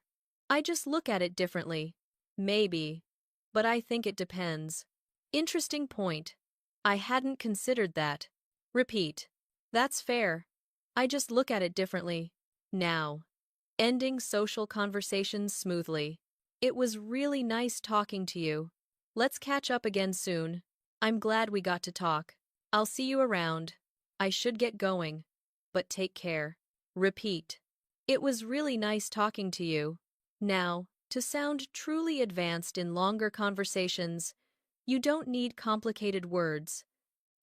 I just look at it differently. Maybe. But I think it depends. Interesting point. I hadn't considered that. Repeat. That's fair. I just look at it differently. Now, ending social conversations smoothly. It was really nice talking to you. Let's catch up again soon. I'm glad we got to talk. I'll see you around. I should get going. But take care. Repeat. It was really nice talking to you. Now, to sound truly advanced in longer conversations, you don't need complicated words.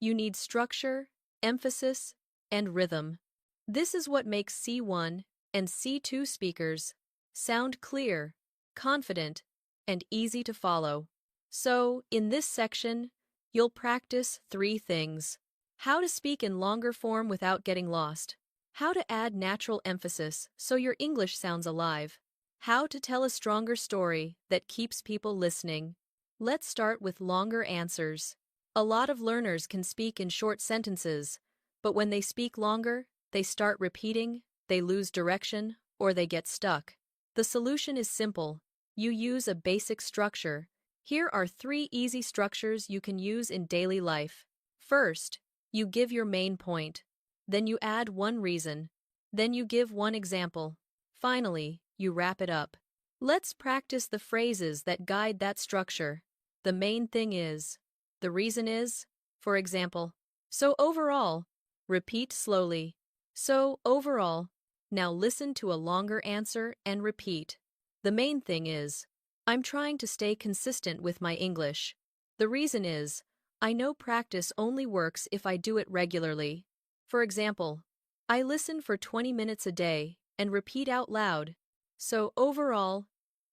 You need structure, emphasis, and rhythm. This is what makes C1 and C2 speakers sound clear, confident, and easy to follow. So, in this section, you'll practice 3 things. How to speak in longer form without getting lost. How to add natural emphasis so your English sounds alive. How to tell a stronger story that keeps people listening. Let's start with longer answers. A lot of learners can speak in short sentences, but when they speak longer, they start repeating, they lose direction, or they get stuck. The solution is simple. You use a basic structure. Here are 3 easy structures you can use in daily life. First, you give your main point. Then you add one reason. Then you give one example. Finally, you wrap it up. Let's practice the phrases that guide that structure. The main thing is. The reason is, for example, so overall. Repeat slowly. So overall. Now listen to a longer answer and repeat. The main thing is, I'm trying to stay consistent with my English. The reason is, I know practice only works if I do it regularly. For example, I listen for 20 minutes a day and repeat out loud. So overall,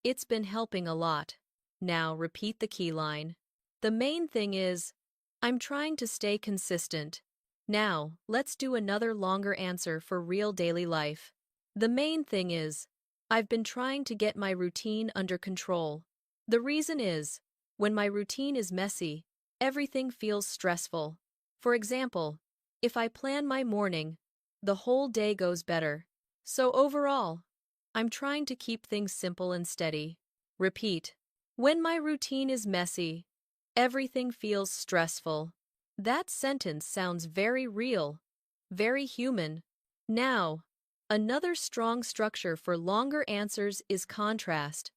it's been helping a lot. Now repeat the key line. The main thing is, I'm trying to stay consistent. Now, let's do another longer answer for real daily life. The main thing is, I've been trying to get my routine under control. The reason is, when my routine is messy, everything feels stressful. For example, if I plan my morning, the whole day goes better. So overall, I'm trying to keep things simple and steady. Repeat. When my routine is messy, everything feels stressful. That sentence sounds very real, very human. Now, another strong structure for longer answers is contrast.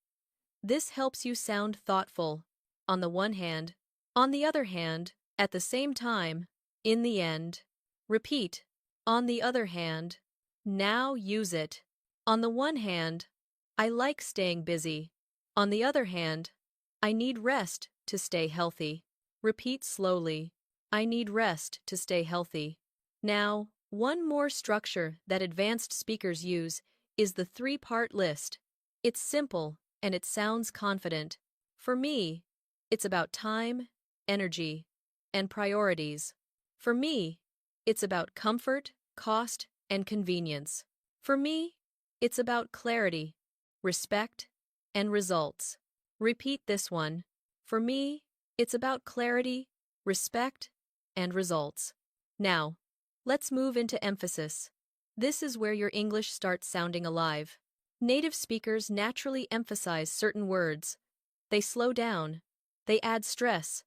This helps you sound thoughtful, on the one hand. On the other hand, at the same time, in the end. Repeat. On the other hand. Now use it. On the one hand, I like staying busy. On the other hand, I need rest to stay healthy. Repeat slowly. I need rest to stay healthy. Now, one more structure that advanced speakers use is the three-part list. It's simple and it sounds confident. For me, it's about time, energy, and priorities. For me, it's about comfort, cost, and convenience. For me, it's about clarity, respect, and results. Repeat this one. For me, it's about clarity, respect, and results. Now, let's move into emphasis. This is where your English starts sounding alive. Native speakers naturally emphasize certain words. They slow down. They add stress.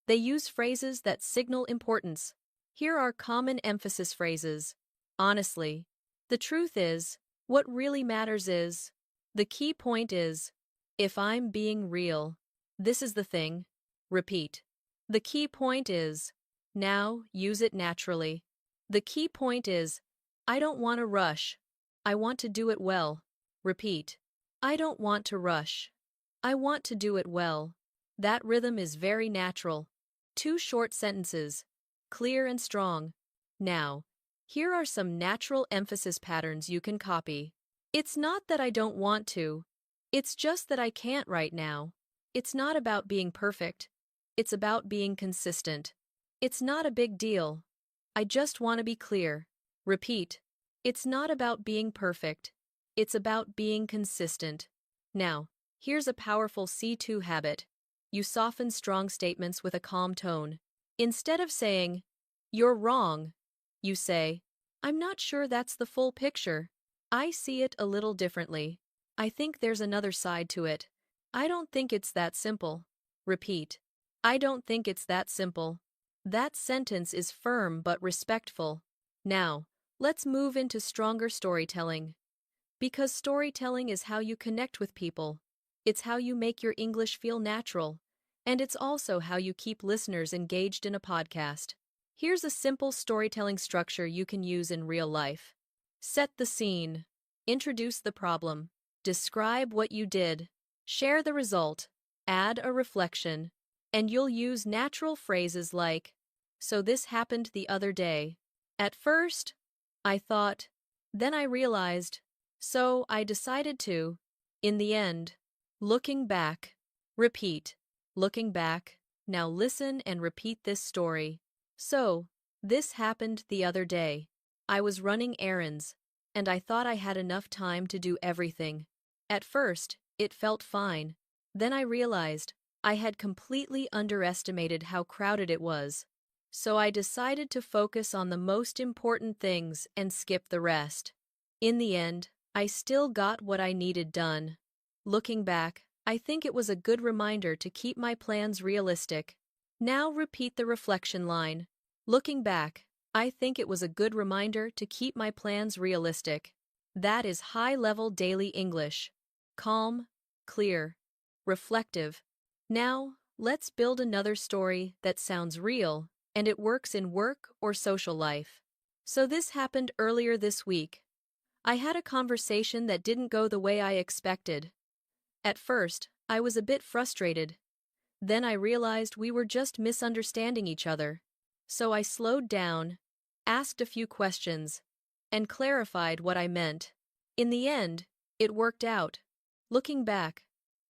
They use phrases that signal importance. Here are common emphasis phrases. Honestly. The truth is, what really matters is. The key point is. If I'm being real. This is the thing. Repeat. The key point is. Now, use it naturally. The key point is. I don't want to rush. I want to do it well. Repeat. I don't want to rush. I want to do it well. That rhythm is very natural. 2 short sentences. Clear and strong. Now, here are some natural emphasis patterns you can copy. It's not that I don't want to. It's just that I can't right now. It's not about being perfect. It's about being consistent. It's not a big deal. I just want to be clear. Repeat. It's not about being perfect. It's about being consistent. Now, here's a powerful C2 habit. You soften strong statements with a calm tone. Instead of saying, "You're wrong," you say, "I'm not sure that's the full picture. I see it a little differently. I think there's another side to it. I don't think it's that simple." Repeat. I don't think it's that simple. That sentence is firm but respectful. Now, let's move into stronger storytelling. Because storytelling is how you connect with people. It's how you make your English feel natural. And it's also how you keep listeners engaged in a podcast. Here's a simple storytelling structure you can use in real life. Set the scene. Introduce the problem. Describe what you did. Share the result. Add a reflection. And you'll use natural phrases like, "So this happened the other day. At first, I thought. Then I realized. So I decided to. In the end. Looking back." Repeat. Looking back. Now listen and repeat this story. So, this happened the other day. I was running errands, and I thought I had enough time to do everything. At first, it felt fine. Then I realized I had completely underestimated how crowded it was. So I decided to focus on the most important things and skip the rest. In the end, I still got what I needed done. Looking back, I think it was a good reminder to keep my plans realistic. Now repeat the reflection line. Looking back, I think it was a good reminder to keep my plans realistic. That is high-level daily English. Calm, clear, reflective. Now, let's build another story that sounds real, and it works in work or social life. So this happened earlier this week. I had a conversation that didn't go the way I expected. At first, I was a bit frustrated. Then I realized we were just misunderstanding each other. So I slowed down, asked a few questions, and clarified what I meant. In the end, it worked out. Looking back,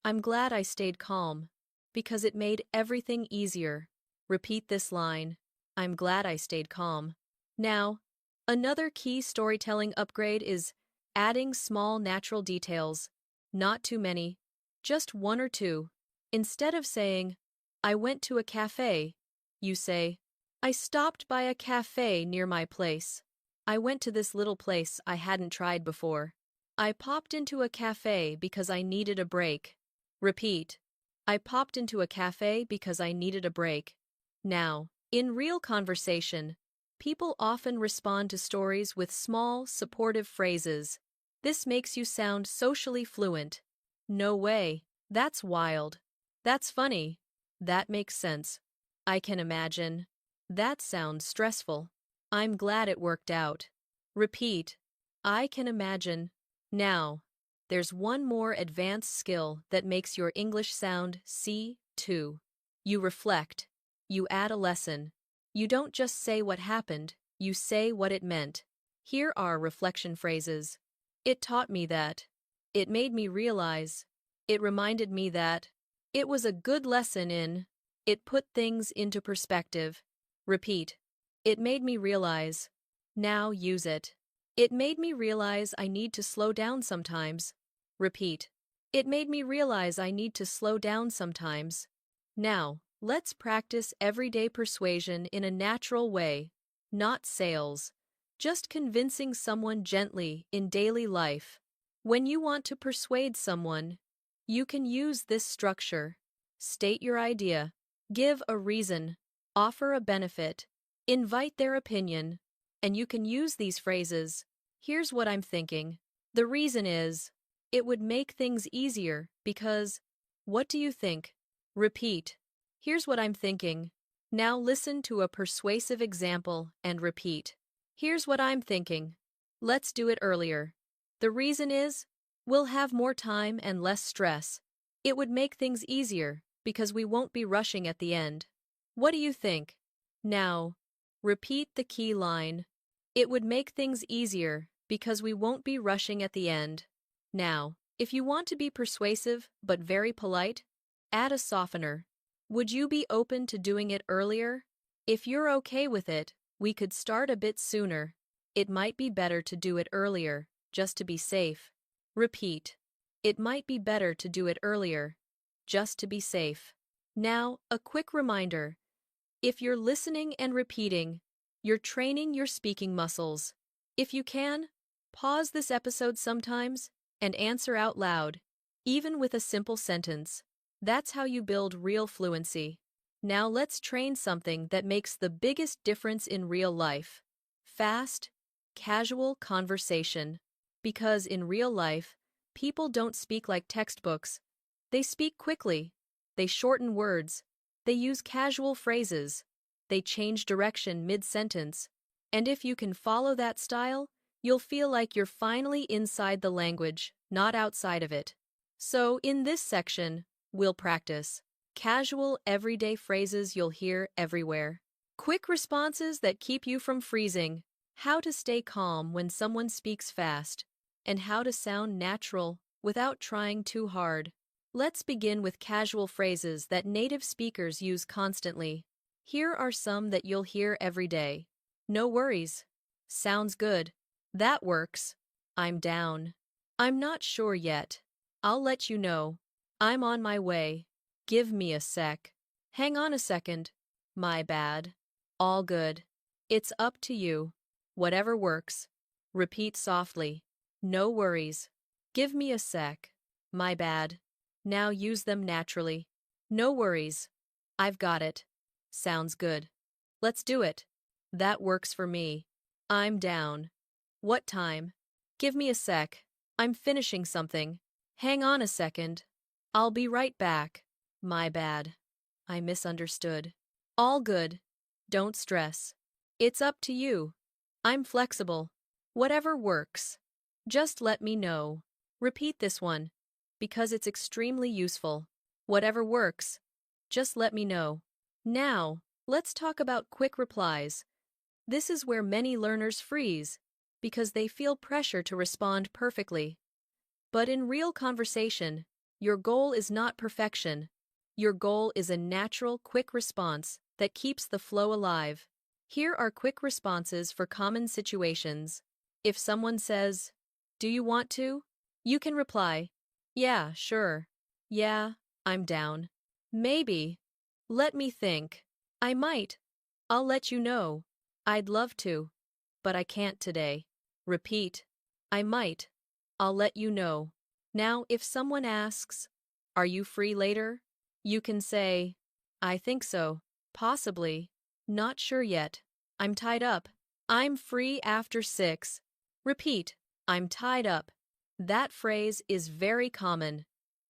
I'm glad I stayed calm, because it made everything easier. Repeat this line. I'm glad I stayed calm. Now, another key storytelling upgrade is adding small natural details. Not too many, just 1 or 2. Instead of saying, "I went to a cafe," you say, "I stopped by a cafe near my place." I went to this little place I hadn't tried before. I popped into a cafe because I needed a break. Repeat. I popped into a cafe because I needed a break. Now, in real conversation, people often respond to stories with small, supportive phrases. This makes you sound socially fluent. No way. That's wild. That's funny. That makes sense. I can imagine. That sounds stressful. I'm glad it worked out. Repeat. I can imagine. Now, there's one more advanced skill that makes your English sound C2. You reflect. You add a lesson. You don't just say what happened, you say what it meant. Here are reflection phrases. It taught me that. It made me realize. It reminded me that. It was a good lesson in. It put things into perspective. Repeat. It made me realize. Now use it. It made me realize I need to slow down sometimes. Repeat. It made me realize I need to slow down sometimes. Now, let's practice everyday persuasion in a natural way, not sales. Just convincing someone gently in daily life. When you want to persuade someone, you can use this structure. State your idea. Give a reason. Offer a benefit. Invite their opinion. And you can use these phrases. Here's what I'm thinking. The reason is, it would make things easier because, what do you think? Repeat. Here's what I'm thinking. Now listen to a persuasive example and repeat. Here's what I'm thinking. Let's do it earlier. The reason is, we'll have more time and less stress. It would make things easier because we won't be rushing at the end. What do you think? Now, repeat the key line. It would make things easier because we won't be rushing at the end. Now, if you want to be persuasive but very polite, add a softener. Would you be open to doing it earlier? If you're okay with it, we could start a bit sooner. It might be better to do it earlier, just to be safe. Repeat. It might be better to do it earlier, just to be safe. Now, a quick reminder. If you're listening and repeating, you're training your speaking muscles. If you can, pause this episode sometimes and answer out loud, even with a simple sentence. That's how you build real fluency. Now let's train something that makes the biggest difference in real life. Fast, casual conversation. Because in real life, people don't speak like textbooks. They speak quickly. They shorten words. They use casual phrases. They change direction mid-sentence. And if you can follow that style, you'll feel like you're finally inside the language, not outside of it. So, in this section, we'll practice casual, everyday phrases you'll hear everywhere. Quick responses that keep you from freezing. How to stay calm when someone speaks fast. And how to sound natural without trying too hard. Let's begin with casual phrases that native speakers use constantly. Here are some that you'll hear every day. No worries. Sounds good. That works. I'm down. I'm not sure yet. I'll let you know. I'm on my way. Give me a sec. Hang on a second. My bad. All good. It's up to you. Whatever works. Repeat softly. No worries. Give me a sec. My bad. Now use them naturally. No worries. I've got it. Sounds good. Let's do it. That works for me. I'm down. What time? Give me a sec. I'm finishing something. Hang on a second. I'll be right back. My bad. I misunderstood. All good. Don't stress. It's up to you. I'm flexible. Whatever works. Just let me know. Repeat this one, because it's extremely useful. Whatever works. Just let me know. Now, let's talk about quick replies. This is where many learners freeze, because they feel pressure to respond perfectly. But in real conversation, your goal is not perfection. Your goal is a natural, quick response that keeps the flow alive. Here are quick responses for common situations. If someone says, "Do you want to?" you can reply, "Yeah, sure. Yeah, I'm down. Maybe. Let me think. I might. I'll let you know. I'd love to." but I can't today. Repeat, I might. I'll let you know. Now, if someone asks, are you free later? You can say, I think so. Possibly. Not sure yet. I'm tied up. I'm free after 6. Repeat, I'm tied up. That phrase is very common.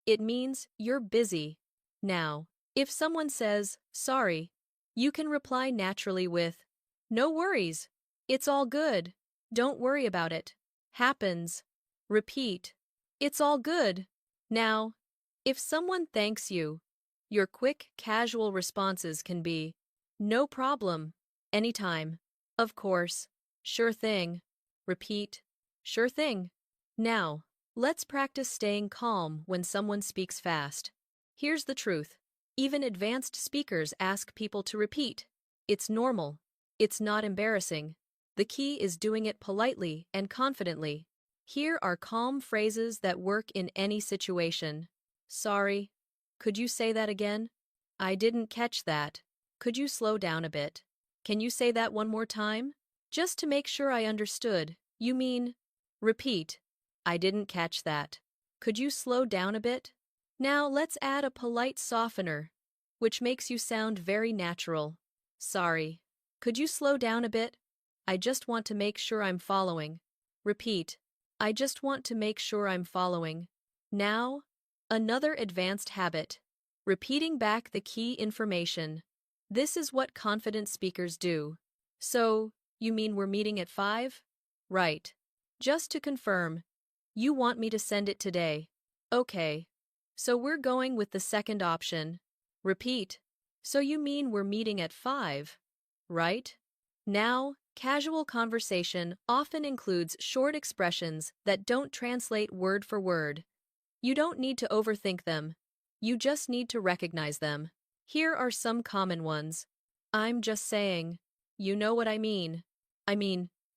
It means you're busy. Now, if someone says, sorry, you can reply naturally with, no worries. It's all good. Don't worry about it. Happens. Repeat, it's all good. Now, if someone thanks you, your quick, casual responses can be, no problem, anytime, of course, sure thing. Repeat, sure thing. Now, let's practice staying calm when someone speaks fast. Here's the truth. Even advanced speakers ask people to repeat. It's normal. It's not embarrassing. The key is doing it politely and confidently. Here are calm phrases that work in any situation. Sorry. Could you say that again? I didn't catch that. Could you slow down a bit? Can you say that one more time? Just to make sure I understood, you mean, repeat. I didn't catch that. Could you slow down a bit? Now let's add a polite softener, which makes you sound very natural. Sorry. Could you slow down a bit? I just want to make sure I'm following. Repeat. I just want to make sure I'm following. Now, another advanced habit. Repeating back the key information. This is what confident speakers do. So, you mean we're meeting at 5? Right. Just to confirm, you want me to send it today. Okay. So we're going with the second option. Repeat. So you mean we're meeting at 5? Right? Now, casual conversation often includes short expressions that don't translate word for word. You don't need to overthink them. You just need to recognize them. Here are some common ones. I'm just saying. You know what I mean.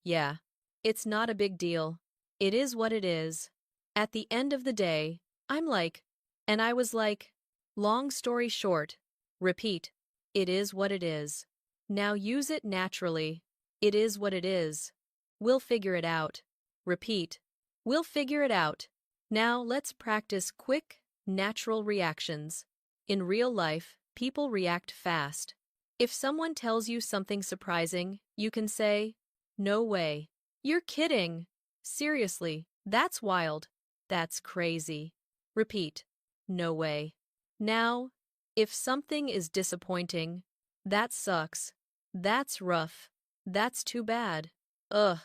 Yeah. It's not a big deal. It is what it is. At the end of the day, I'm like, and I was like, long story short. Repeat. It is what it is. Now use it naturally. It is what it is. We'll figure it out. Repeat. We'll figure it out. Now let's practice quick, natural reactions. In real life, people react fast. If someone tells you something surprising, you can say, no way. You're kidding. Seriously, that's wild. That's crazy. Repeat. No way. Now, if something is disappointing, that sucks. That's rough. That's too bad. Ugh.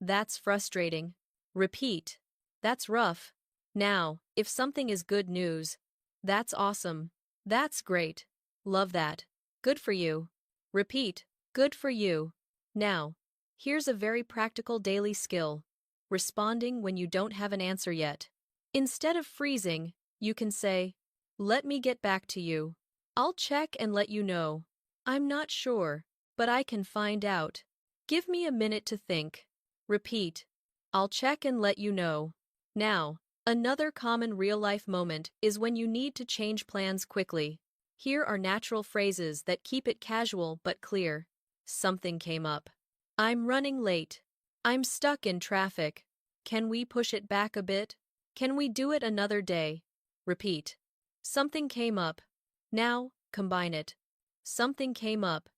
That's frustrating. Repeat. That's rough. Now, if something is good news, that's awesome. That's great. Love that. Good for you. Repeat. Good for you. Now, here's a very practical daily skill. Responding when you don't have an answer yet. Instead of freezing, you can say, let me get back to you. I'll check and let you know. I'm not sure, but I can find out. Give me a minute to think. Repeat. I'll check and let you know. Now, another common real-life moment is when you need to change plans quickly. Here are natural phrases that keep it casual but clear. Something came up. I'm running late. I'm stuck in traffic. Can we push it back a bit? Can we do it another day? Repeat. Something came up. Now, combine it. Something came up.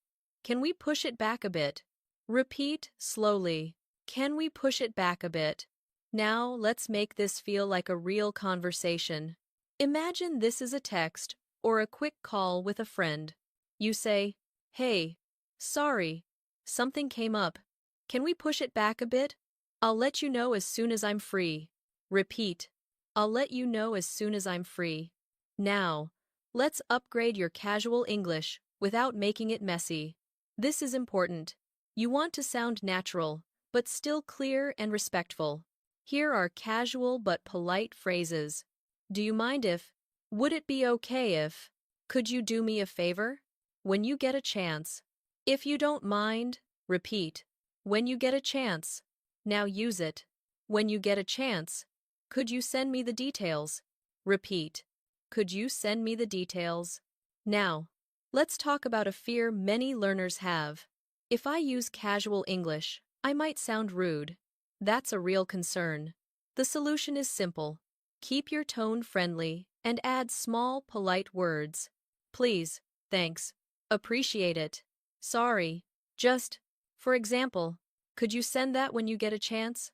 Can we push it back a bit? Repeat slowly. Can we push it back a bit? Now, let's make this feel like a real conversation. Imagine this is a text or a quick call with a friend. You say, hey, sorry, something came up. Can we push it back a bit? I'll let you know as soon as I'm free. Repeat. I'll let you know as soon as I'm free. Now, let's upgrade your casual English without making it messy. This is important. You want to sound natural, but still clear and respectful. Here are casual but polite phrases. Do you mind if? Would it be okay if? Could you do me a favor? When you get a chance. If you don't mind, repeat. When you get a chance. Now use it. When you get a chance. Could you send me the details? Repeat. Could you send me the details? Now, let's talk about a fear many learners have. If I use casual English, I might sound rude. That's a real concern. The solution is simple. Keep your tone friendly and add small, polite words. Please, thanks, appreciate it, sorry, just, for example, could you send that when you get a chance?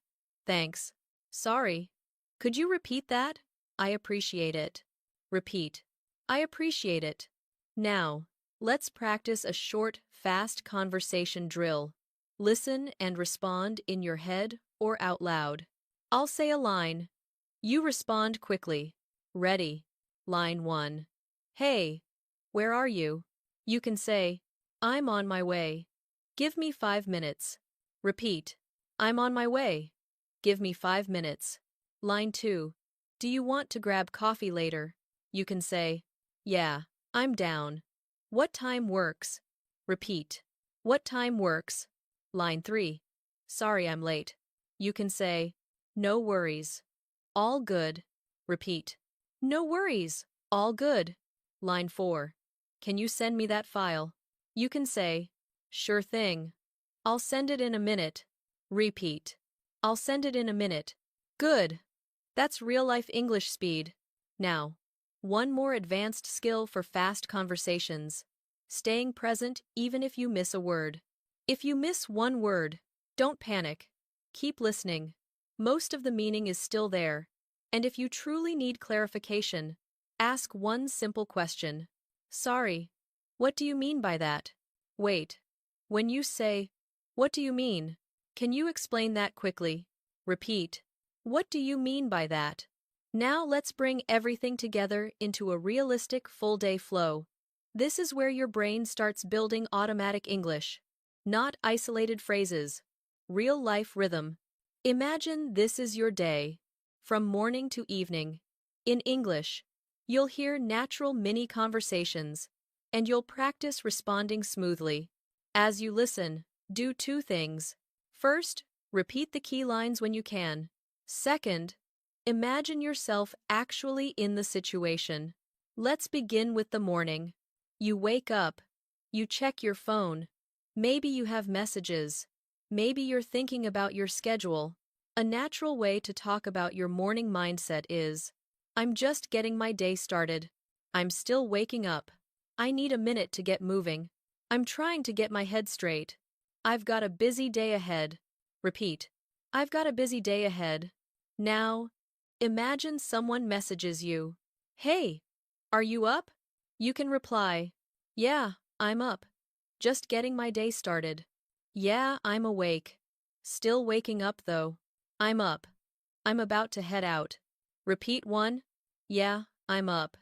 Thanks, sorry. Could you repeat that? I appreciate it. Repeat. I appreciate it. Now, let's practice a short, fast conversation drill. Listen and respond in your head or out loud. I'll say a line. You respond quickly. Ready. Line 1. Hey, where are you? You can say, I'm on my way. Give me 5 minutes. Repeat. I'm on my way. Give me 5 minutes. Line 2. Do you want to grab coffee later? You can say, yeah, I'm down. What time works? Repeat. What time works? Line 3. Sorry I'm late. You can say, no worries. All good. Repeat. No worries. All good. Line 4. Can you send me that file? You can say, sure thing. I'll send it in a minute. Repeat. I'll send it in a minute. Good. That's real-life English speed. Now, one more advanced skill for fast conversations. Staying present even if you miss a word. If you miss one word, don't panic. Keep listening. Most of the meaning is still there. And if you truly need clarification, ask one simple question. Sorry, what do you mean by that? Wait. When you say, what do you mean? Can you explain that quickly? Repeat. What do you mean by that? Now let's bring everything together into a realistic full-day flow. This is where your brain starts building automatic English, not isolated phrases. Real-life rhythm. Imagine this is your day, from morning to evening. In English, you'll hear natural mini-conversations, and you'll practice responding smoothly. As you listen, do 2 things. First, repeat the key lines when you can. Second, imagine yourself actually in the situation. Let's begin with the morning. You wake up. You check your phone. Maybe you have messages. Maybe you're thinking about your schedule. A natural way to talk about your morning mindset is, I'm just getting my day started. I'm still waking up. I need a minute to get moving. I'm trying to get my head straight. I've got a busy day ahead. Repeat. I've got a busy day ahead. Now, imagine someone messages you. Hey, are you up? You can reply, yeah, I'm up. Just getting my day started. Yeah, I'm awake. Still waking up though. I'm up. I'm about to head out. Repeat 1. Yeah, I'm up.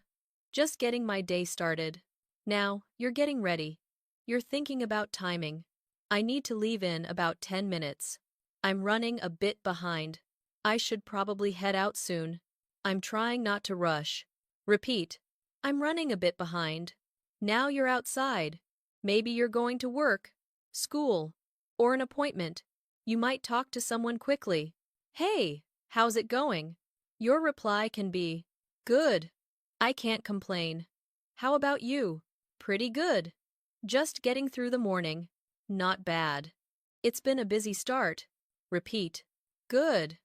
Just getting my day started. Now, you're getting ready. You're thinking about timing. I need to leave in about 10 minutes. I'm running a bit behind. I should probably head out soon. I'm trying not to rush. Repeat. I'm running a bit behind. Now you're outside. Maybe you're going to work, school, or an appointment. You might talk to someone quickly. Hey, how's it going? Your reply can be, good. I can't complain. How about you? Pretty good. Just getting through the morning. Not bad. It's been a busy start. Repeat. Good.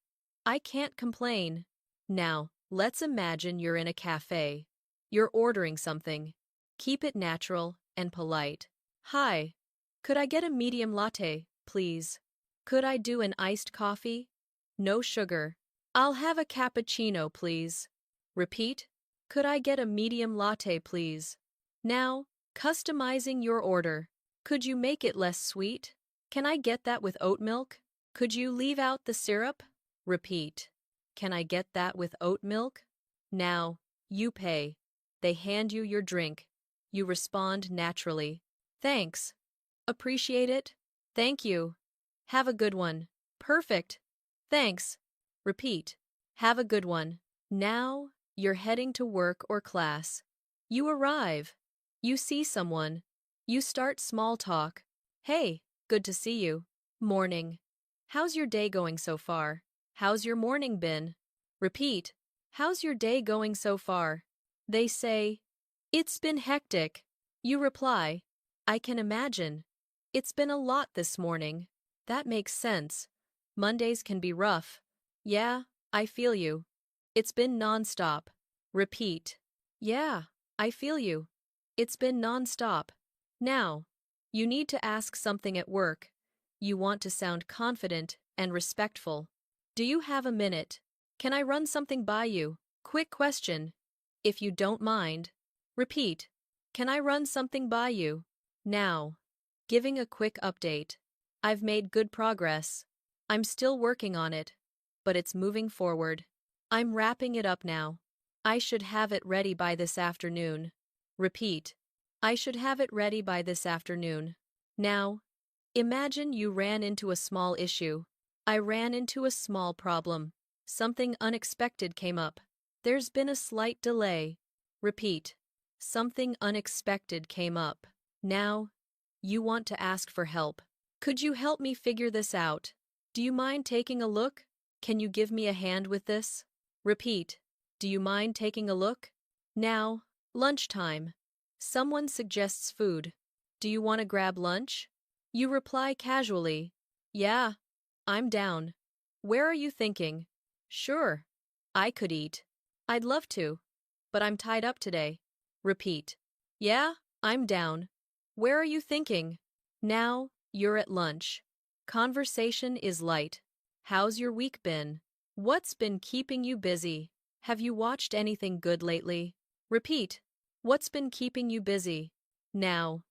I can't complain. Now, let's imagine you're in a cafe. You're ordering something. Keep it natural and polite. Hi. Could I get a medium latte, please? Could I do an iced coffee? No sugar. I'll have a cappuccino, please. Repeat. Could I get a medium latte, please? Now, customizing your order. Could you make it less sweet? Can I get that with oat milk? Could you leave out the syrup? Repeat. Can I get that with oat milk? Now, you pay. They hand you your drink. You respond naturally. Thanks. Appreciate it. Thank you. Have a good one. Perfect. Thanks. Repeat. Have a good one. Now, you're heading to work or class. You arrive. You see someone. You start small talk. Hey, good to see you. Morning. How's your day going so far? How's your morning been? Repeat. How's your day going so far? They say, it's been hectic. You reply, I can imagine. It's been a lot this morning. That makes sense. Mondays can be rough. Yeah, I feel you. It's been nonstop. Repeat. Yeah, I feel you. It's been nonstop. Now, you need to ask something at work. You want to sound confident and respectful. Do you have a minute? Can I run something by you? Quick question. If you don't mind. Repeat. Can I run something by you? Now. Giving a quick update. I've made good progress. I'm still working on it, but it's moving forward. I'm wrapping it up now. I should have it ready by this afternoon. Repeat. I should have it ready by this afternoon. Now, imagine you ran into a small issue. I ran into a small problem. Something unexpected came up. There's been a slight delay. Repeat. Something unexpected came up. Now, you want to ask for help. Could you help me figure this out? Do you mind taking a look? Can you give me a hand with this? Repeat. Do you mind taking a look? Now, lunchtime. Someone suggests food. Do you want to grab lunch? You reply casually. Yeah, I'm down. Where are you thinking? Sure, I could eat. I'd love to, but I'm tied up today. Repeat. Yeah, I'm down. Where are you thinking? Now, you're at lunch. Conversation is light. How's your week been? What's been keeping you busy? Have you watched anything good lately? Repeat. What's been keeping you busy? Now,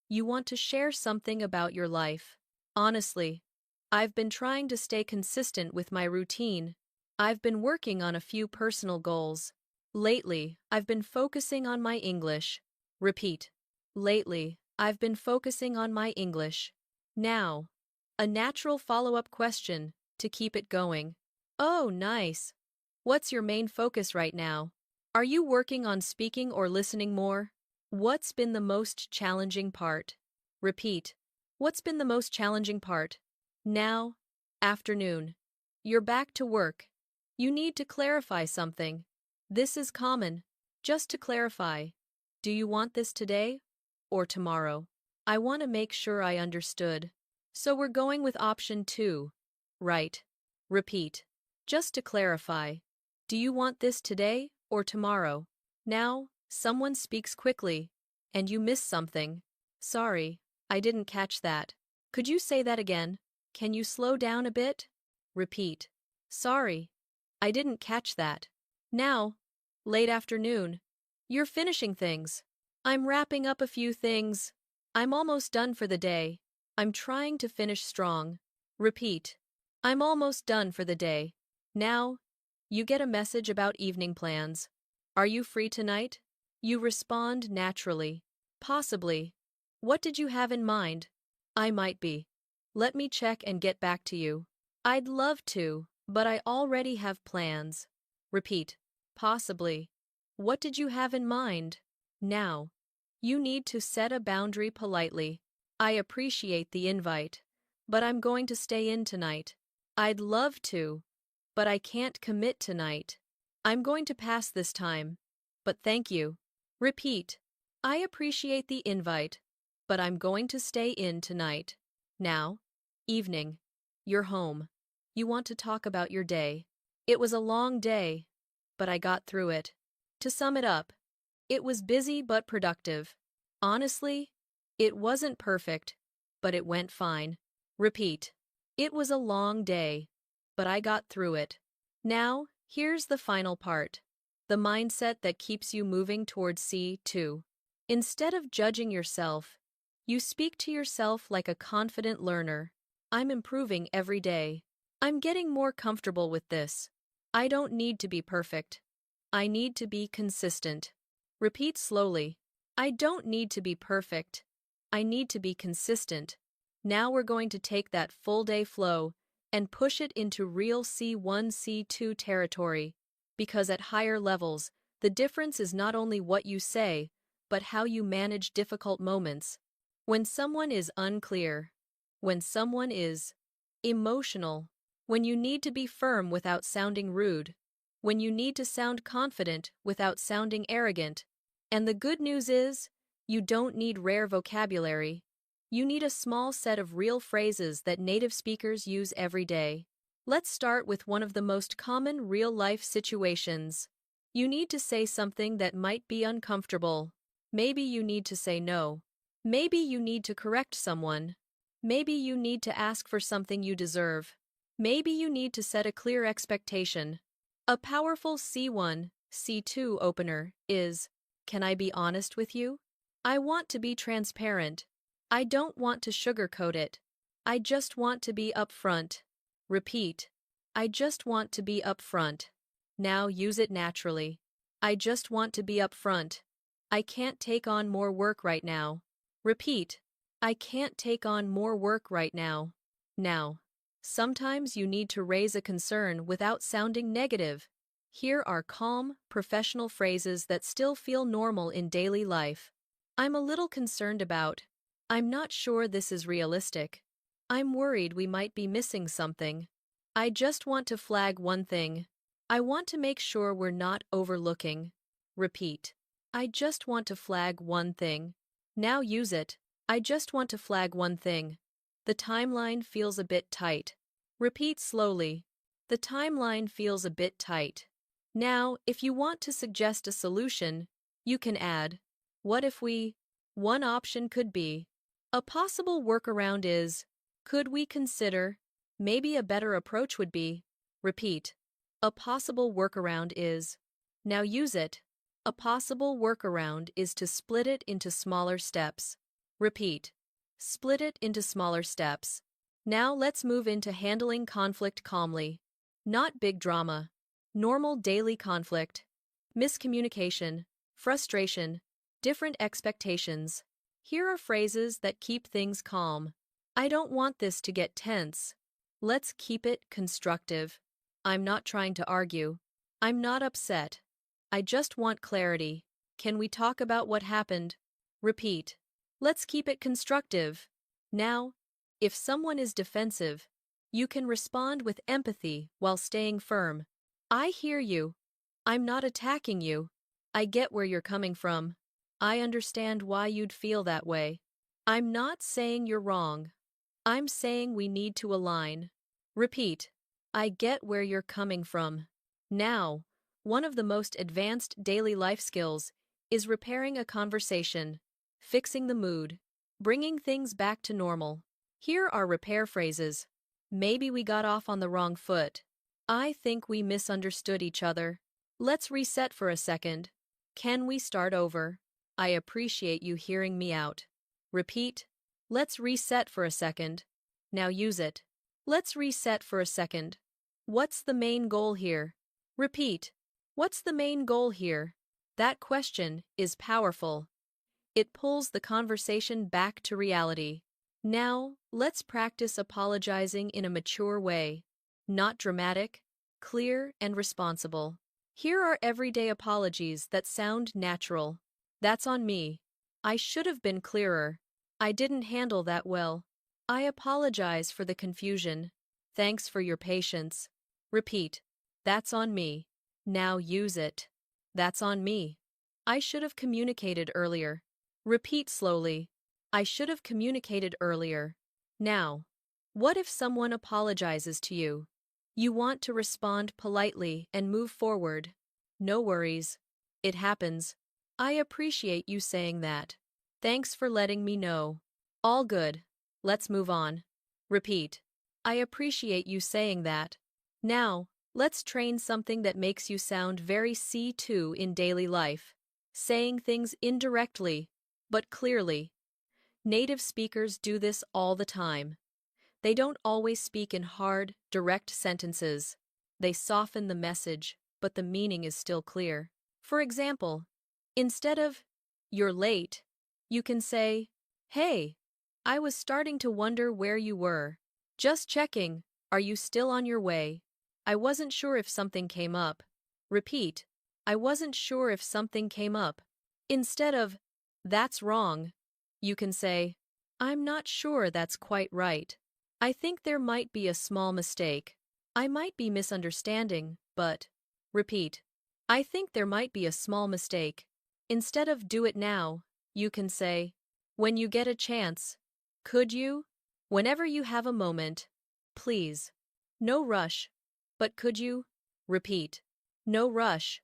you want to share something about your life. Honestly, I've been trying to stay consistent with my routine. I've been working on a few personal goals. Lately, I've been focusing on my English. Repeat. Lately, I've been focusing on my English. Now, a natural follow-up question to keep it going. Oh, nice. What's your main focus right now? Are you working on speaking or listening more? What's been the most challenging part? Repeat. What's been the most challenging part? Now, afternoon. You're back to work. You need to clarify something. This is common. Just to clarify. Do you want this today or tomorrow? I want to make sure I understood. So we're going with option 2. Right. Repeat. Just to clarify. Do you want this today or tomorrow? Now, someone speaks quickly, and you miss something. Sorry, I didn't catch that. Could you say that again? Can you slow down a bit? Repeat. Sorry, I didn't catch that. Now, late afternoon. You're finishing things. I'm wrapping up a few things. I'm almost done for the day. I'm trying to finish strong. Repeat. I'm almost done for the day. Now, you get a message about evening plans. Are you free tonight? You respond naturally. Possibly. What did you have in mind? I might be. Let me check and get back to you. I'd love to, but I already have plans. Repeat. Possibly. What did you have in mind? Now. You need to set a boundary politely. I appreciate the invite, but I'm going to stay in tonight. I'd love to, but I can't commit tonight. I'm going to pass this time, but thank you. Repeat. I appreciate the invite, but I'm going to stay in tonight. Now, evening. You're home. You want to talk about your day. It was a long day, but I got through it. To sum it up, it was busy but productive. Honestly, it wasn't perfect, but it went fine. Repeat. It was a long day, but I got through it. Now, here's the final part. The mindset that keeps you moving towards C2. Instead of judging yourself, you speak to yourself like a confident learner. I'm improving every day. I'm getting more comfortable with this. I don't need to be perfect. I need to be consistent. Repeat slowly. I don't need to be perfect. I need to be consistent. Now we're going to take that full day flow and push it into real C1, C2 territory, because at higher levels, the difference is not only what you say, but how you manage difficult moments. When someone is unclear, when someone is emotional, when you need to be firm without sounding rude, when you need to sound confident without sounding arrogant. And the good news is, you don't need rare vocabulary. You need a small set of real phrases that native speakers use every day. Let's start with one of the most common real-life situations. You need to say something that might be uncomfortable. Maybe you need to say no. Maybe you need to correct someone. Maybe you need to ask for something you deserve. Maybe you need to set a clear expectation. A powerful C1, C2 opener is, "Can I be honest with you? I want to be transparent. I don't want to sugarcoat it. I just want to be upfront." Repeat. I just want to be upfront. Now use it naturally. I just want to be upfront. I can't take on more work right now. Repeat. I can't take on more work right now. Now, sometimes you need to raise a concern without sounding negative. Here are calm, professional phrases that still feel normal in daily life. I'm a little concerned about. I'm not sure this is realistic. I'm worried we might be missing something. I just want to flag one thing. I want to make sure we're not overlooking. Repeat. I just want to flag one thing. Now use it. I just want to flag one thing. The timeline feels a bit tight. Repeat slowly. The timeline feels a bit tight. Now, if you want to suggest a solution, you can add, "What if we?" One option could be, "A possible workaround is, could we consider?" Maybe a better approach would be, repeat. A possible workaround is. Now use it. A possible workaround is to split it into smaller steps. Repeat. Split it into smaller steps. Now let's move into handling conflict calmly. Not big drama. Normal daily conflict. Miscommunication. Frustration. Different expectations. Here are phrases that keep things calm. I don't want this to get tense. Let's keep it constructive. I'm not trying to argue. I'm not upset. I just want clarity. Can we talk about what happened? Repeat. Let's keep it constructive. Now, if someone is defensive, you can respond with empathy while staying firm. I hear you. I'm not attacking you. I get where you're coming from. I understand why you'd feel that way. I'm not saying you're wrong. I'm saying we need to align. Repeat. I get where you're coming from. Now, one of the most advanced daily life skills is repairing a conversation, fixing the mood, bringing things back to normal. Here are repair phrases. Maybe we got off on the wrong foot. I think we misunderstood each other. Let's reset for a second. Can we start over? I appreciate you hearing me out. Repeat. Let's reset for a second. Now use it. Let's reset for a second. What's the main goal here? Repeat. What's the main goal here? That question is powerful. It pulls the conversation back to reality. Now, let's practice apologizing in a mature way. Not dramatic, clear, and responsible. Here are everyday apologies that sound natural. That's on me. I should have been clearer. I didn't handle that well. I apologize for the confusion. Thanks for your patience. Repeat. That's on me. Now use it. That's on me. I should have communicated earlier. Repeat slowly. I should have communicated earlier. Now, what if someone apologizes to you? You want to respond politely and move forward. No worries. It happens. I appreciate you saying that. Thanks for letting me know. All good. Let's move on. Repeat. I appreciate you saying that. Now, let's train something that makes you sound very C2 in daily life. Saying things indirectly, but clearly. Native speakers do this all the time. They don't always speak in hard, direct sentences. They soften the message, but the meaning is still clear. For example, instead of, "You're late," you can say, "Hey, I was starting to wonder where you were. Just checking, are you still on your way? I wasn't sure if something came up." Repeat, I wasn't sure if something came up. Instead of, "That's wrong," you can say, "I'm not sure that's quite right. I think there might be a small mistake. I might be misunderstanding, but..." Repeat, I think there might be a small mistake. Instead of "do it now," you can say, "When you get a chance." Could you? Whenever you have a moment. Please. No rush. But could you? Repeat. No rush.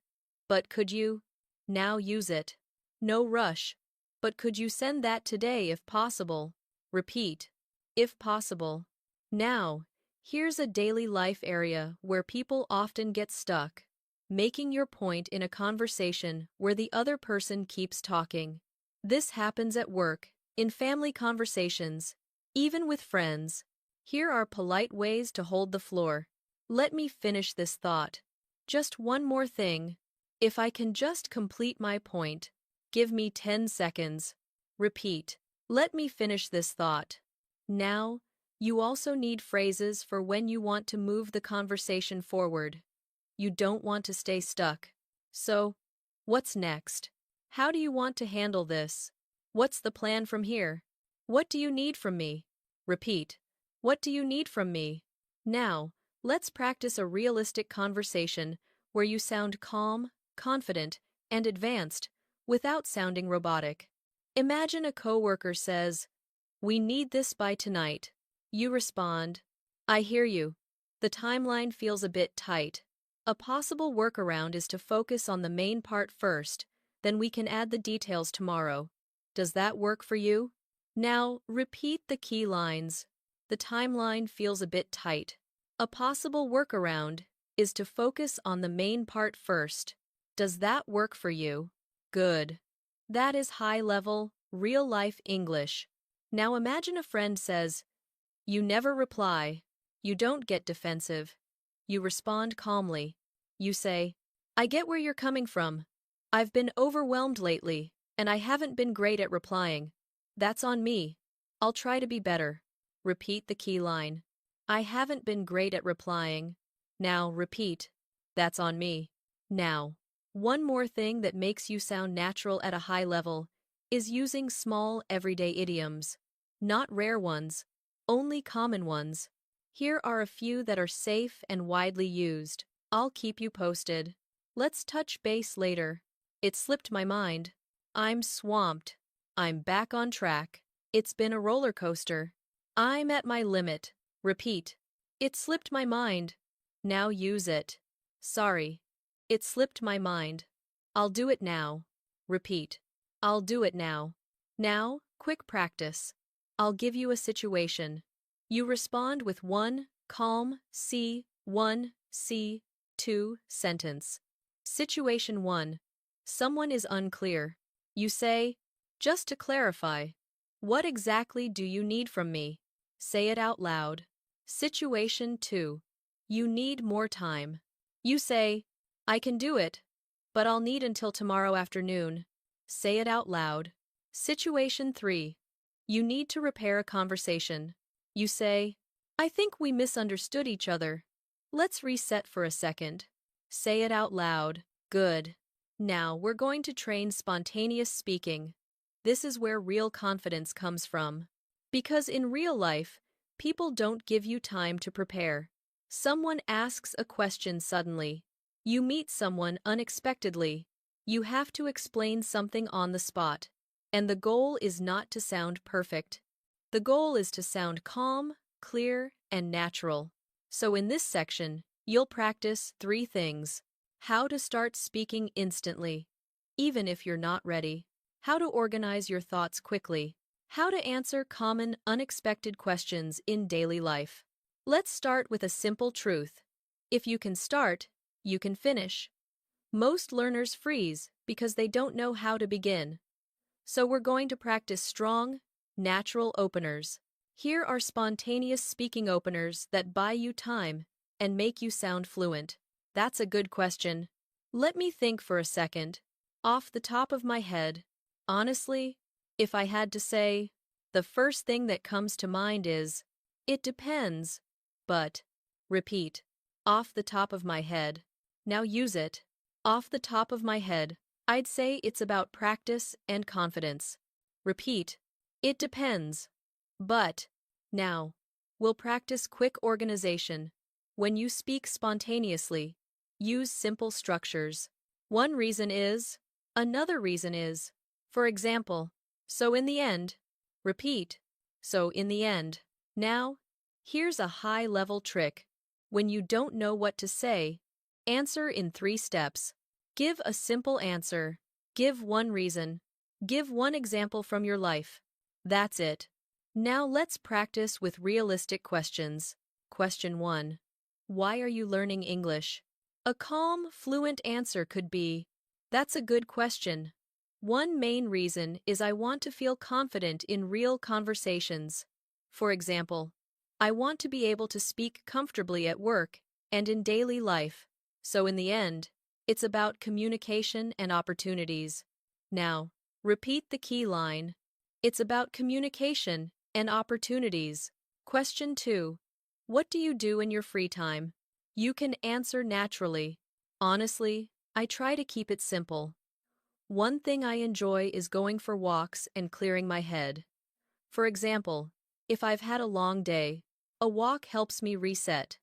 But could you? Now use it. No rush. But could you send that today if possible? Repeat. If possible. Now, here's a daily life area where people often get stuck. Making your point in a conversation where the other person keeps talking. This happens at work, in family conversations, even with friends. Here are polite ways to hold the floor. Let me finish this thought. Just one more thing. If I can just complete my point. Give me 10 seconds. Repeat. Let me finish this thought. Now, you also need phrases for when you want to move the conversation forward. You don't want to stay stuck. So, what's next? How do you want to handle this? What's the plan from here? What do you need from me? Repeat. What do you need from me? Now, let's practice a realistic conversation where you sound calm, confident, and advanced without sounding robotic. Imagine a coworker says, "We need this by tonight." You respond, "I hear you. The timeline feels a bit tight." A possible workaround is to focus on the main part first, then we can add the details tomorrow. Does that work for you? Now, repeat the key lines. The timeline feels a bit tight. A possible workaround is to focus on the main part first. Does that work for you? Good. That is high-level, real-life English. Now imagine a friend says, "You never reply. You don't get defensive." You respond calmly. You say, "I get where you're coming from. I've been overwhelmed lately, and I haven't been great at replying. That's on me. I'll try to be better." Repeat the key line. "I haven't been great at replying." Now repeat. "That's on me." Now, one more thing that makes you sound natural at a high level is using small, everyday idioms. Not rare ones, only common ones. Here are a few that are safe and widely used. I'll keep you posted. Let's touch base later. It slipped my mind. I'm swamped. I'm back on track. It's been a roller coaster. I'm at my limit. Repeat. It slipped my mind. Now use it. Sorry. It slipped my mind. I'll do it now. Repeat. I'll do it now. Now, quick practice. I'll give you a situation. You respond with one calm, two sentence. Situation 1. Someone is unclear. You say, "Just to clarify, what exactly do you need from me?" Say it out loud. Situation 2. You need more time. You say, "I can do it, but I'll need until tomorrow afternoon." Say it out loud. Situation 3. You need to repair a conversation. You say, "I think we misunderstood each other. Let's reset for a second." Say it out loud. Good. Now we're going to train spontaneous speaking. This is where real confidence comes from. Because in real life, people don't give you time to prepare. Someone asks a question suddenly. You meet someone unexpectedly. You have to explain something on the spot. And the goal is not to sound perfect. The goal is to sound calm, clear, and natural. So in this section, you'll practice 3 things. How to start speaking instantly, even if you're not ready. How to organize your thoughts quickly. How to answer common, unexpected questions in daily life. Let's start with a simple truth. If you can start, you can finish. Most learners freeze because they don't know how to begin. So we're going to practice strong, natural openers. Here are spontaneous speaking openers that buy you time and make you sound fluent. That's a good question. Let me think for a second. Off the top of my head, honestly, if I had to say, the first thing that comes to mind is, "It depends." But, repeat, off the top of my head. Now use it. Off the top of my head. I'd say it's about practice and confidence. Repeat, "It depends." But, now, we'll practice quick organization. When you speak spontaneously, use simple structures. One reason is, another reason is. For example, so in the end. Repeat, So in the end, now, here's a high-level trick. When you don't know what to say, answer in 3 steps. Give a simple answer. Give one reason. Give one example from your life. That's it. Now let's practice with realistic questions. Question 1. Why are you learning English? A calm, fluent answer could be, "That's a good question. One main reason is I want to feel confident in real conversations." For example, I want to be able to speak comfortably at work and in daily life. So in the end, it's about communication and opportunities. Now, repeat the key line. It's about communication and opportunities. Question 2. What do you do in your free time? You can answer naturally. Honestly, I try to keep it simple. One thing I enjoy is going for walks and clearing my head. For example, if I've had a long day, a walk helps me reset.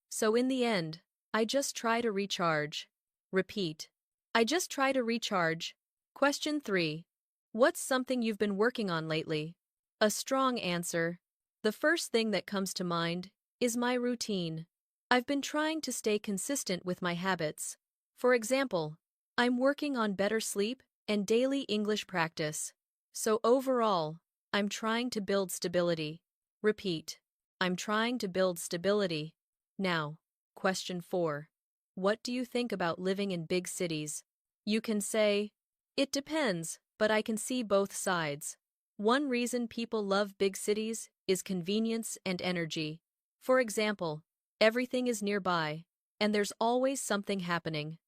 So in the end, I just try to recharge. Repeat. I just try to recharge. Question 3. What's something you've been working on lately? A strong answer. The first thing that comes to mind is my routine. I've been trying to stay consistent with my habits. For example, I'm working on better sleep and daily English practice. So overall, I'm trying to build stability. Repeat. I'm trying to build stability. Now, question 4. What do you think about living in big cities? You can say, "It depends, but I can see both sides." One reason people love big cities is convenience and energy. For example, everything is nearby, and there's always something happening.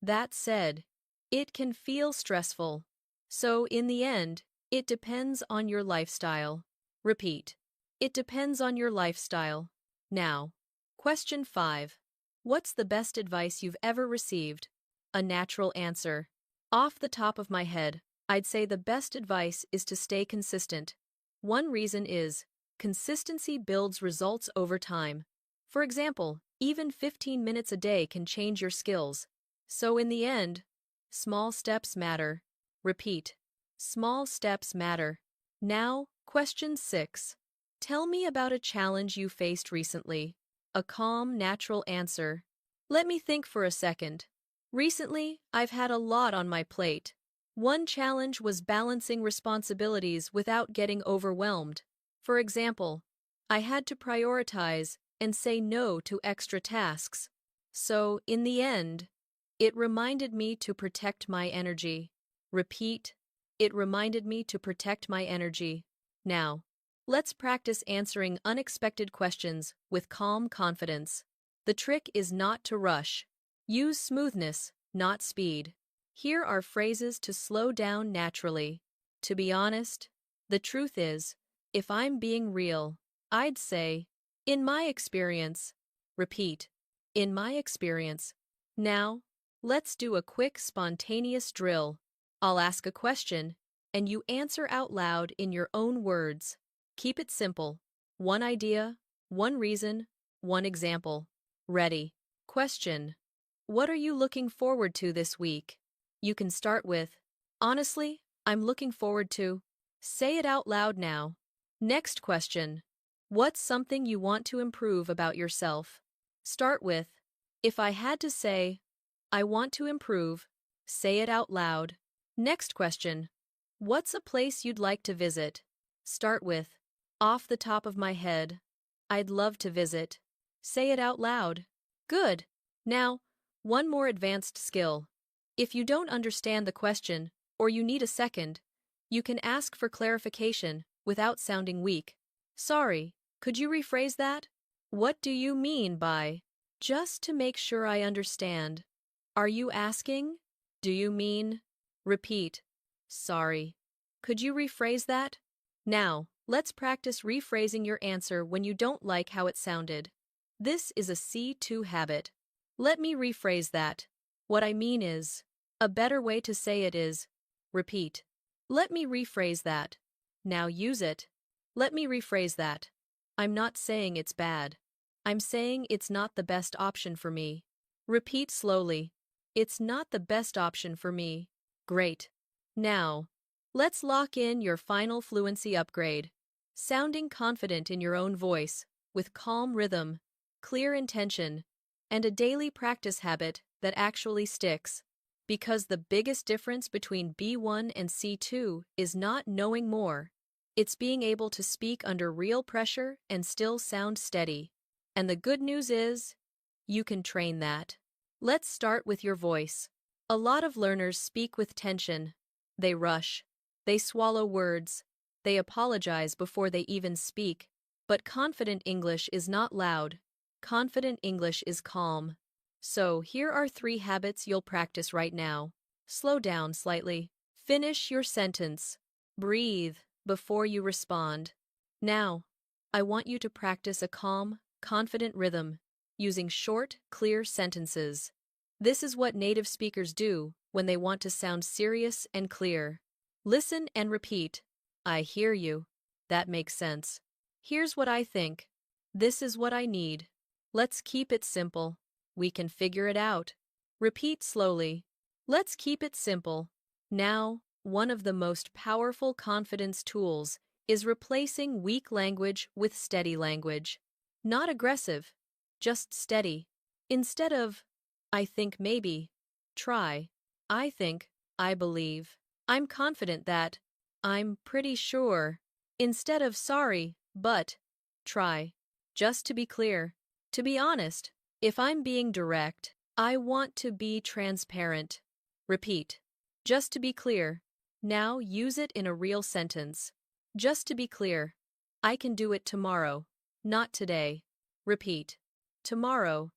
That said, it can feel stressful. So in the end, it depends on your lifestyle. Repeat. It depends on your lifestyle. Now, question 5. What's the best advice you've ever received? A natural answer. Off the top of my head, I'd say the best advice is to stay consistent. One reason is, consistency builds results over time. For example, even 15 minutes a day can change your skills. So in the end, small steps matter. Repeat. Small steps matter. Now, question 6. Tell me about a challenge you faced recently. A calm, natural answer. Let me think for a second. Recently, I've had a lot on my plate. One challenge was balancing responsibilities without getting overwhelmed. For example, I had to prioritize and say no to extra tasks. So, in the end, it reminded me to protect my energy. Repeat. It reminded me to protect my energy. Now, let's practice answering unexpected questions with calm confidence. The trick is not to rush. Use smoothness, not speed. Here are phrases to slow down naturally. To be honest, the truth is, if I'm being real, I'd say, in my experience. Repeat. In my experience. Now, let's do a quick spontaneous drill. I'll ask a question, and you answer out loud in your own words. Keep it simple. One idea, one reason, one example. Ready. Question. What are you looking forward to this week? You can start with, "Honestly, I'm looking forward to." Say it out loud now. Next question. What's something you want to improve about yourself? Start with, "If I had to say, I want to improve." Say it out loud. Next question. What's a place you'd like to visit? Start with, "Off the top of my head, I'd love to visit." Say it out loud. Good. Now, one more advanced skill. If you don't understand the question, or you need a second, you can ask for clarification without sounding weak. "Sorry, could you rephrase that? What do you mean by?" Just to make sure I understand. Are you asking? Do you mean? Repeat. "Sorry. Could you rephrase that?" Now, let's practice rephrasing your answer when you don't like how it sounded. This is a C2 habit. Let me rephrase that. What I mean is, a better way to say it is, repeat. Let me rephrase that. Now use it. Let me rephrase that. I'm not saying it's bad. I'm saying it's not the best option for me. Repeat slowly. It's not the best option for me. Great. Now, let's lock in your final fluency upgrade. Sounding confident in your own voice, with calm rhythm, clear intention, and a daily practice habit that actually sticks. Because the biggest difference between B1 and C2 is not knowing more, it's being able to speak under real pressure and still sound steady. And the good news is, you can train that. Let's start with your voice. A lot of learners speak with tension. They rush. They swallow words. They apologize before they even speak. But confident English is not loud. Confident English is calm. So, here are 3 habits you'll practice right now. Slow down slightly. Finish your sentence. Breathe before you respond. Now, I want you to practice a calm, confident rhythm, using short, clear sentences. This is what native speakers do when they want to sound serious and clear. Listen and repeat. I hear you. That makes sense. Here's what I think. This is what I need. Let's keep it simple. We can figure it out. Repeat slowly. Let's keep it simple. Now, one of the most powerful confidence tools is replacing weak language with steady language. Not aggressive, just steady. Instead of, I think maybe, try, I think, I believe, I'm confident that, I'm pretty sure. Instead of sorry, but, try. Just to be clear, to be honest, if I'm being direct, I want to be transparent. Repeat. Just to be clear. Now use it in a real sentence. Just to be clear, I can do it tomorrow, not today. Repeat. Tomorrow,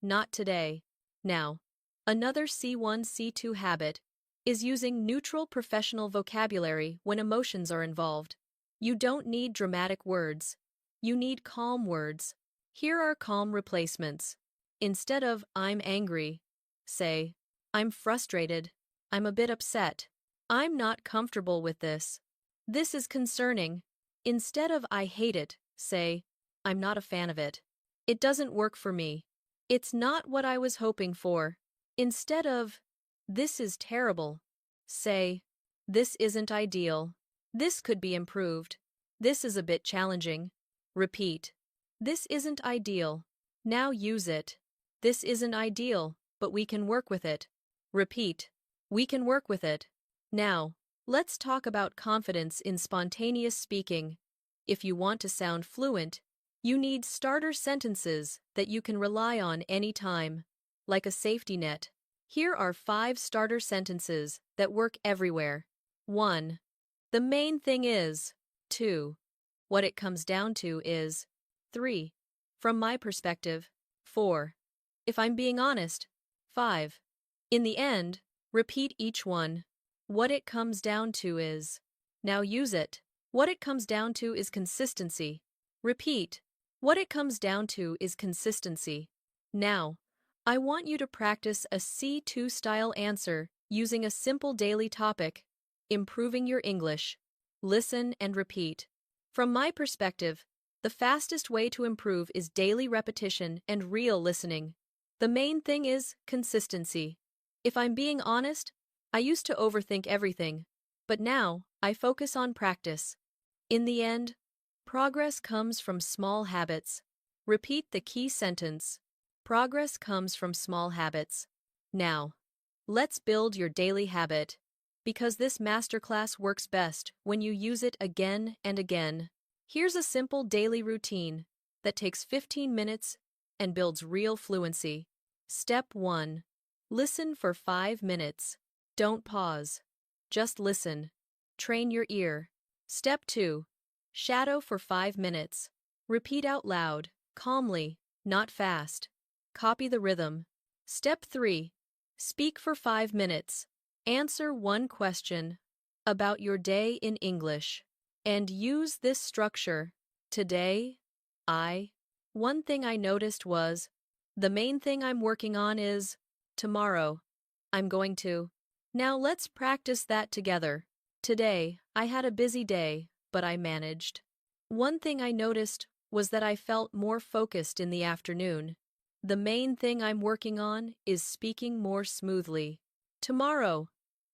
not today. Now, another C1, C2 habit is using neutral professional vocabulary when emotions are involved. You don't need dramatic words. You need calm words. Here are calm replacements. Instead of I'm angry, say I'm frustrated, I'm a bit upset, I'm not comfortable with this. This is concerning. Instead of I hate it, say I'm not a fan of it. It doesn't work for me. It's not what I was hoping for. Instead of this is terrible, say this isn't ideal. This could be improved. This is a bit challenging. Repeat. This isn't ideal. Now use it. This isn't ideal, but we can work with it. Repeat. We can work with it. Now, let's talk about confidence in spontaneous speaking. If you want to sound fluent, you need starter sentences that you can rely on anytime, like a safety net. Here are 5 starter sentences that work everywhere. 1. The main thing is. 2. What it comes down to is. 3. From my perspective. 4. If I'm being honest. 5. In the end, repeat each one. What it comes down to is. Now use it. What it comes down to is consistency. Repeat. What it comes down to is consistency. Now, I want you to practice a C2 style answer using a simple daily topic, improving your English. Listen and repeat. From my perspective, the fastest way to improve is daily repetition and real listening. The main thing is consistency. If I'm being honest, I used to overthink everything, but now I focus on practice. In the end, progress comes from small habits. Repeat the key sentence. Progress comes from small habits. Now, let's build your daily habit, because this masterclass works best when you use it again and again. Here's a simple daily routine that takes 15 minutes and builds real fluency. Step 1. Listen for 5 minutes. Don't pause. Just listen. Train your ear. Step 2. Shadow for 5 minutes. Repeat out loud, calmly, not fast. Copy the rhythm. Step 3. Speak for 5 minutes. Answer one question about your day in English. And use this structure. Today, one thing I noticed was, the main thing I'm working on is, tomorrow, I'm going to. Now let's practice that together. Today, I had a busy day, but I managed. One thing I noticed was that I felt more focused in the afternoon. The main thing I'm working on is speaking more smoothly. Tomorrow,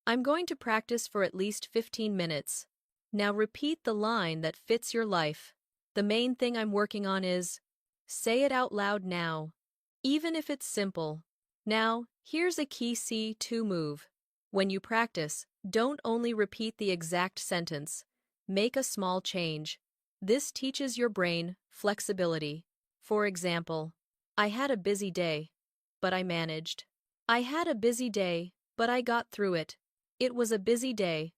I'm going to practice for at least 15 minutes. Now repeat the line that fits your life. The main thing I'm working on is say it out loud now, even if it's simple. Now, here's a key C2 move. When you practice, don't only repeat the exact sentence. Make a small change. This teaches your brain flexibility. For example, I had a busy day, but I managed. I had a busy day, but I got through it. It was a busy day,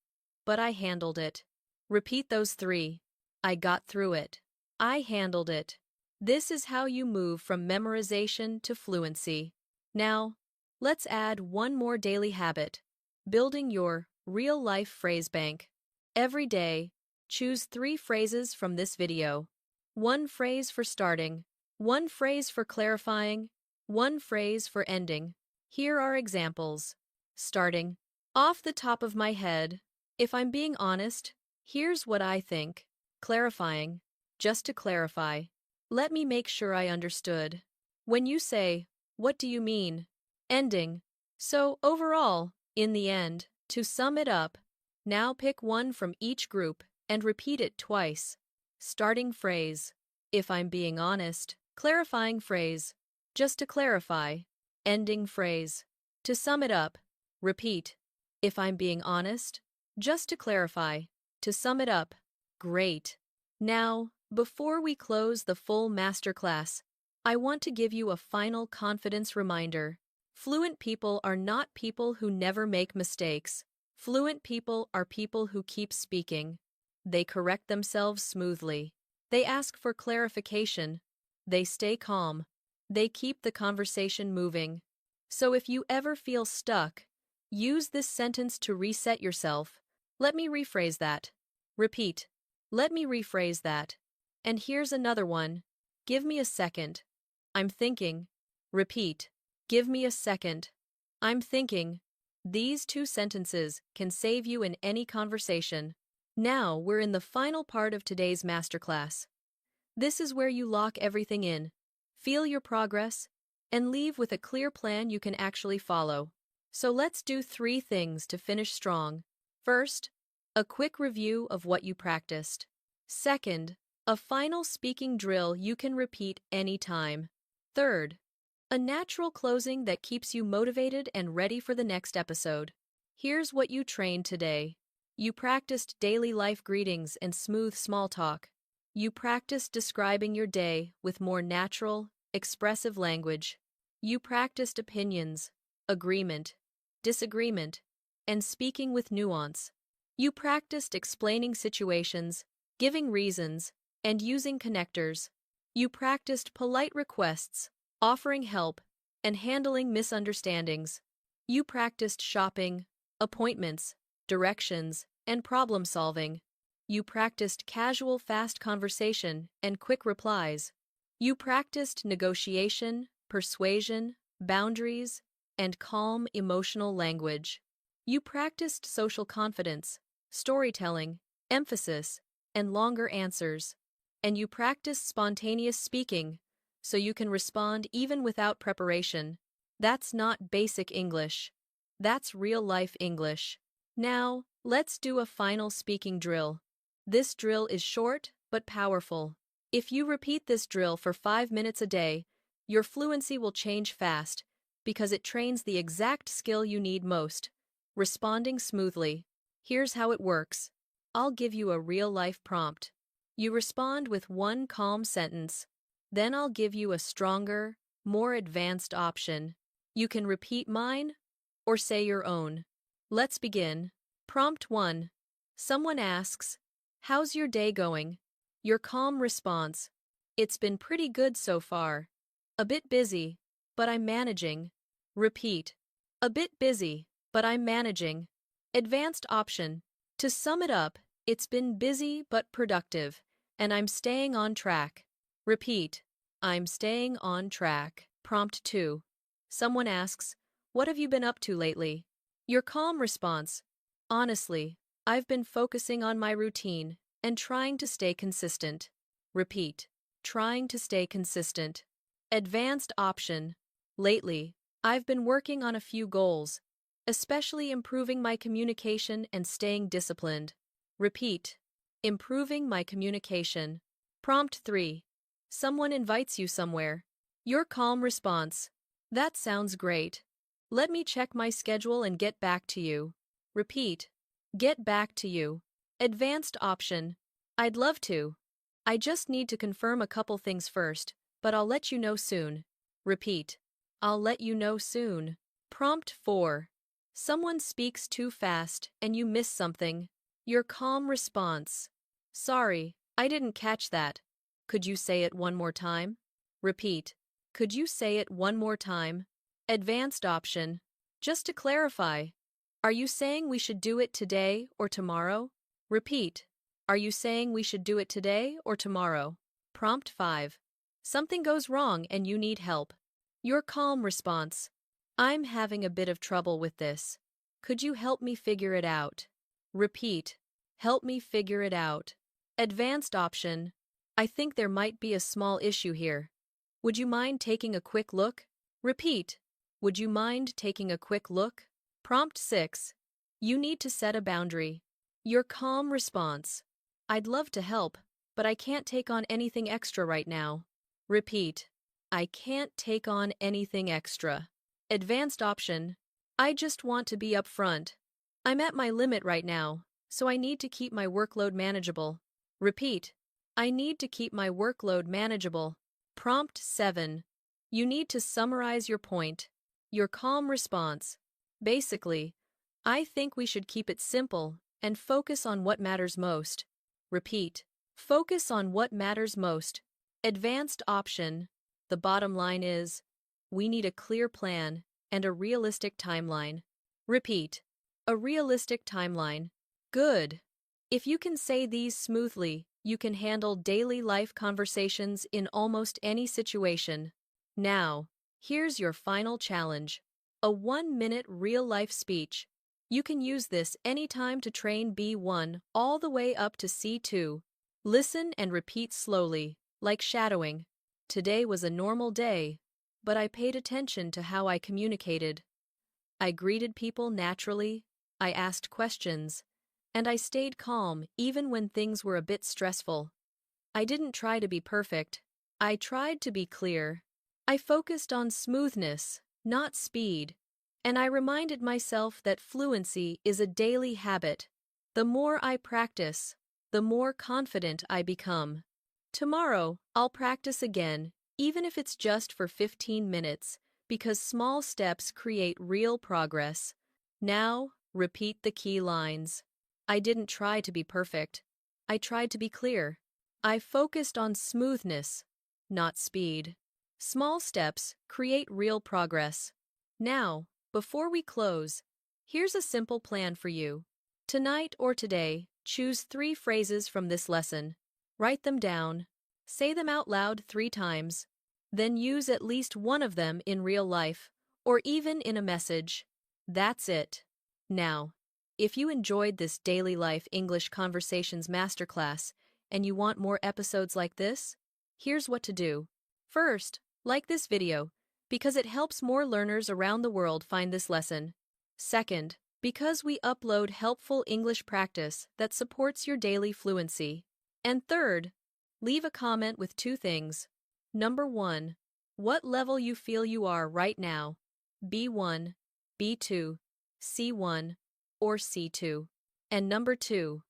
but I handled it. Repeat those three. I got through it. I handled it. This is how you move from memorization to fluency. Now, let's add one more daily habit. Building your real-life phrase bank. Every day, choose 3 phrases from this video. 1 phrase for starting, 1 phrase for clarifying, 1 phrase for ending. Here are examples. Starting. Off the top of my head, if I'm being honest, here's what I think. Clarifying. Just to clarify. Let me make sure I understood. When you say, what do you mean? Ending. So, overall, in the end, to sum it up, now pick one from each group and repeat it twice. Starting phrase. If I'm being honest. Clarifying phrase. Just to clarify. Ending phrase. To sum it up. Repeat. If I'm being honest. Just to clarify. To sum it up. Great. Now, before we close the full masterclass, I want to give you a final confidence reminder. Fluent people are not people who never make mistakes. Fluent people are people who keep speaking. They correct themselves smoothly. They ask for clarification. They stay calm. They keep the conversation moving. So if you ever feel stuck, use this sentence to reset yourself. Let me rephrase that. Repeat. Let me rephrase that. And here's another one. Give me a second. I'm thinking. Repeat. Give me a second. I'm thinking. These 2 sentences can save you in any conversation. Now we're in the final part of today's masterclass. This is where you lock everything in, feel your progress, and leave with a clear plan you can actually follow. So let's do 3 things to finish strong. First, a quick review of what you practiced. Second, a final speaking drill you can repeat anytime. Third, a natural closing that keeps you motivated and ready for the next episode. Here's what you trained today. You practiced daily life greetings and smooth small talk. You practiced describing your day with more natural, expressive language. You practiced opinions, agreement, disagreement, and speaking with nuance. You practiced explaining situations, giving reasons, and using connectors. You practiced polite requests, offering help, and handling misunderstandings. You practiced shopping, appointments, directions, and problem solving. You practiced casual fast conversation and quick replies. You practiced negotiation, persuasion, boundaries, and calm emotional language. You practiced social confidence, storytelling, emphasis, and longer answers. And you practiced spontaneous speaking, so you can respond even without preparation. That's not basic English. That's real-life English. Now, let's do a final speaking drill. This drill is short but powerful. If you repeat this drill for 5 minutes a day, your fluency will change fast because it trains the exact skill you need most, responding smoothly. Here's how it works. I'll give you a real-life prompt. You respond with one calm sentence. Then I'll give you a stronger, more advanced option. You can repeat mine or say your own. Let's begin. Prompt 1. Someone asks, "How's your day going?" Your calm response, "It's been pretty good so far. A bit busy, but I'm managing." Repeat. A bit busy, but I'm managing. Advanced option. To sum it up, it's been busy but productive, and I'm staying on track. Repeat. I'm staying on track. Prompt 2. Someone asks, "What have you been up to lately?" Your calm response, "Honestly, I've been focusing on my routine and trying to stay consistent." Repeat. Trying to stay consistent. Advanced option. Lately, I've been working on a few goals, especially improving my communication and staying disciplined. Repeat. Improving my communication. Prompt 3. Someone invites you somewhere. Your calm response. That sounds great. Let me check my schedule and get back to you. Repeat. Get back to you. Advanced option. I'd love to. I just need to confirm a couple things first, but I'll let you know soon. Repeat. I'll let you know soon. Prompt 4. Someone speaks too fast and you miss something. Your calm response. Sorry, I didn't catch that. Could you say it one more time? Repeat. Could you say it one more time? Advanced option. Just to clarify. Are you saying we should do it today or tomorrow? Repeat. Are you saying we should do it today or tomorrow? Prompt 5. Something goes wrong and you need help. Your calm response. I'm having a bit of trouble with this. Could you help me figure it out? Repeat. Help me figure it out. Advanced option. I think there might be a small issue here. Would you mind taking a quick look? Repeat. Would you mind taking a quick look? Prompt 6. You need to set a boundary. Your calm response. I'd love to help, but I can't take on anything extra right now. Repeat. I can't take on anything extra. Advanced option. I just want to be upfront. I'm at my limit right now, so I need to keep my workload manageable. Repeat. I need to keep my workload manageable. Prompt 7. You need to summarize your point. Your calm response. Basically, I think we should keep it simple and focus on what matters most. Repeat. Focus on what matters most. Advanced option. The bottom line is, we need a clear plan and a realistic timeline. Repeat. A realistic timeline. Good. If you can say these smoothly, you can handle daily life conversations in almost any situation. Now, here's your final challenge. A 1-minute real-life speech. You can use this anytime to train B1 all the way up to C2. Listen and repeat slowly, like shadowing. Today was a normal day, but I paid attention to how I communicated. I greeted people naturally, I asked questions, and I stayed calm even when things were a bit stressful. I didn't try to be perfect. I tried to be clear. I focused on smoothness, not speed, and I reminded myself that fluency is a daily habit. The more I practice, the more confident I become. Tomorrow, I'll practice again, even if it's just for 15 minutes, because small steps create real progress. Now, repeat the key lines. I didn't try to be perfect. I tried to be clear. I focused on smoothness, not speed. Small steps create real progress. Now, before we close, here's a simple plan for you. Tonight or today, choose 3 phrases from this lesson. Write them down. Say them out loud 3 times. Then use at least one of them in real life, or even in a message. That's it. Now, if you enjoyed this Daily Life English Conversations Masterclass and you want more episodes like this, here's what to do. First, like this video, because it helps more learners around the world find this lesson. Second, because we upload helpful English practice that supports your daily fluency. And third, leave a comment with 2 things. Number 1, what level you feel you are right now, B1, B2, C1, or C2. And number 2,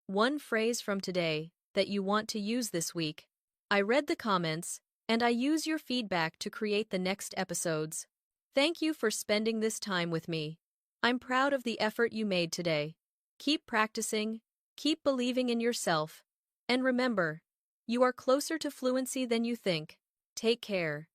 one phrase from today that you want to use this week. I read the comments, and I use your feedback to create the next episodes. Thank you for spending this time with me. I'm proud of the effort you made today. Keep practicing, keep believing in yourself, and remember, you are closer to fluency than you think. Take care.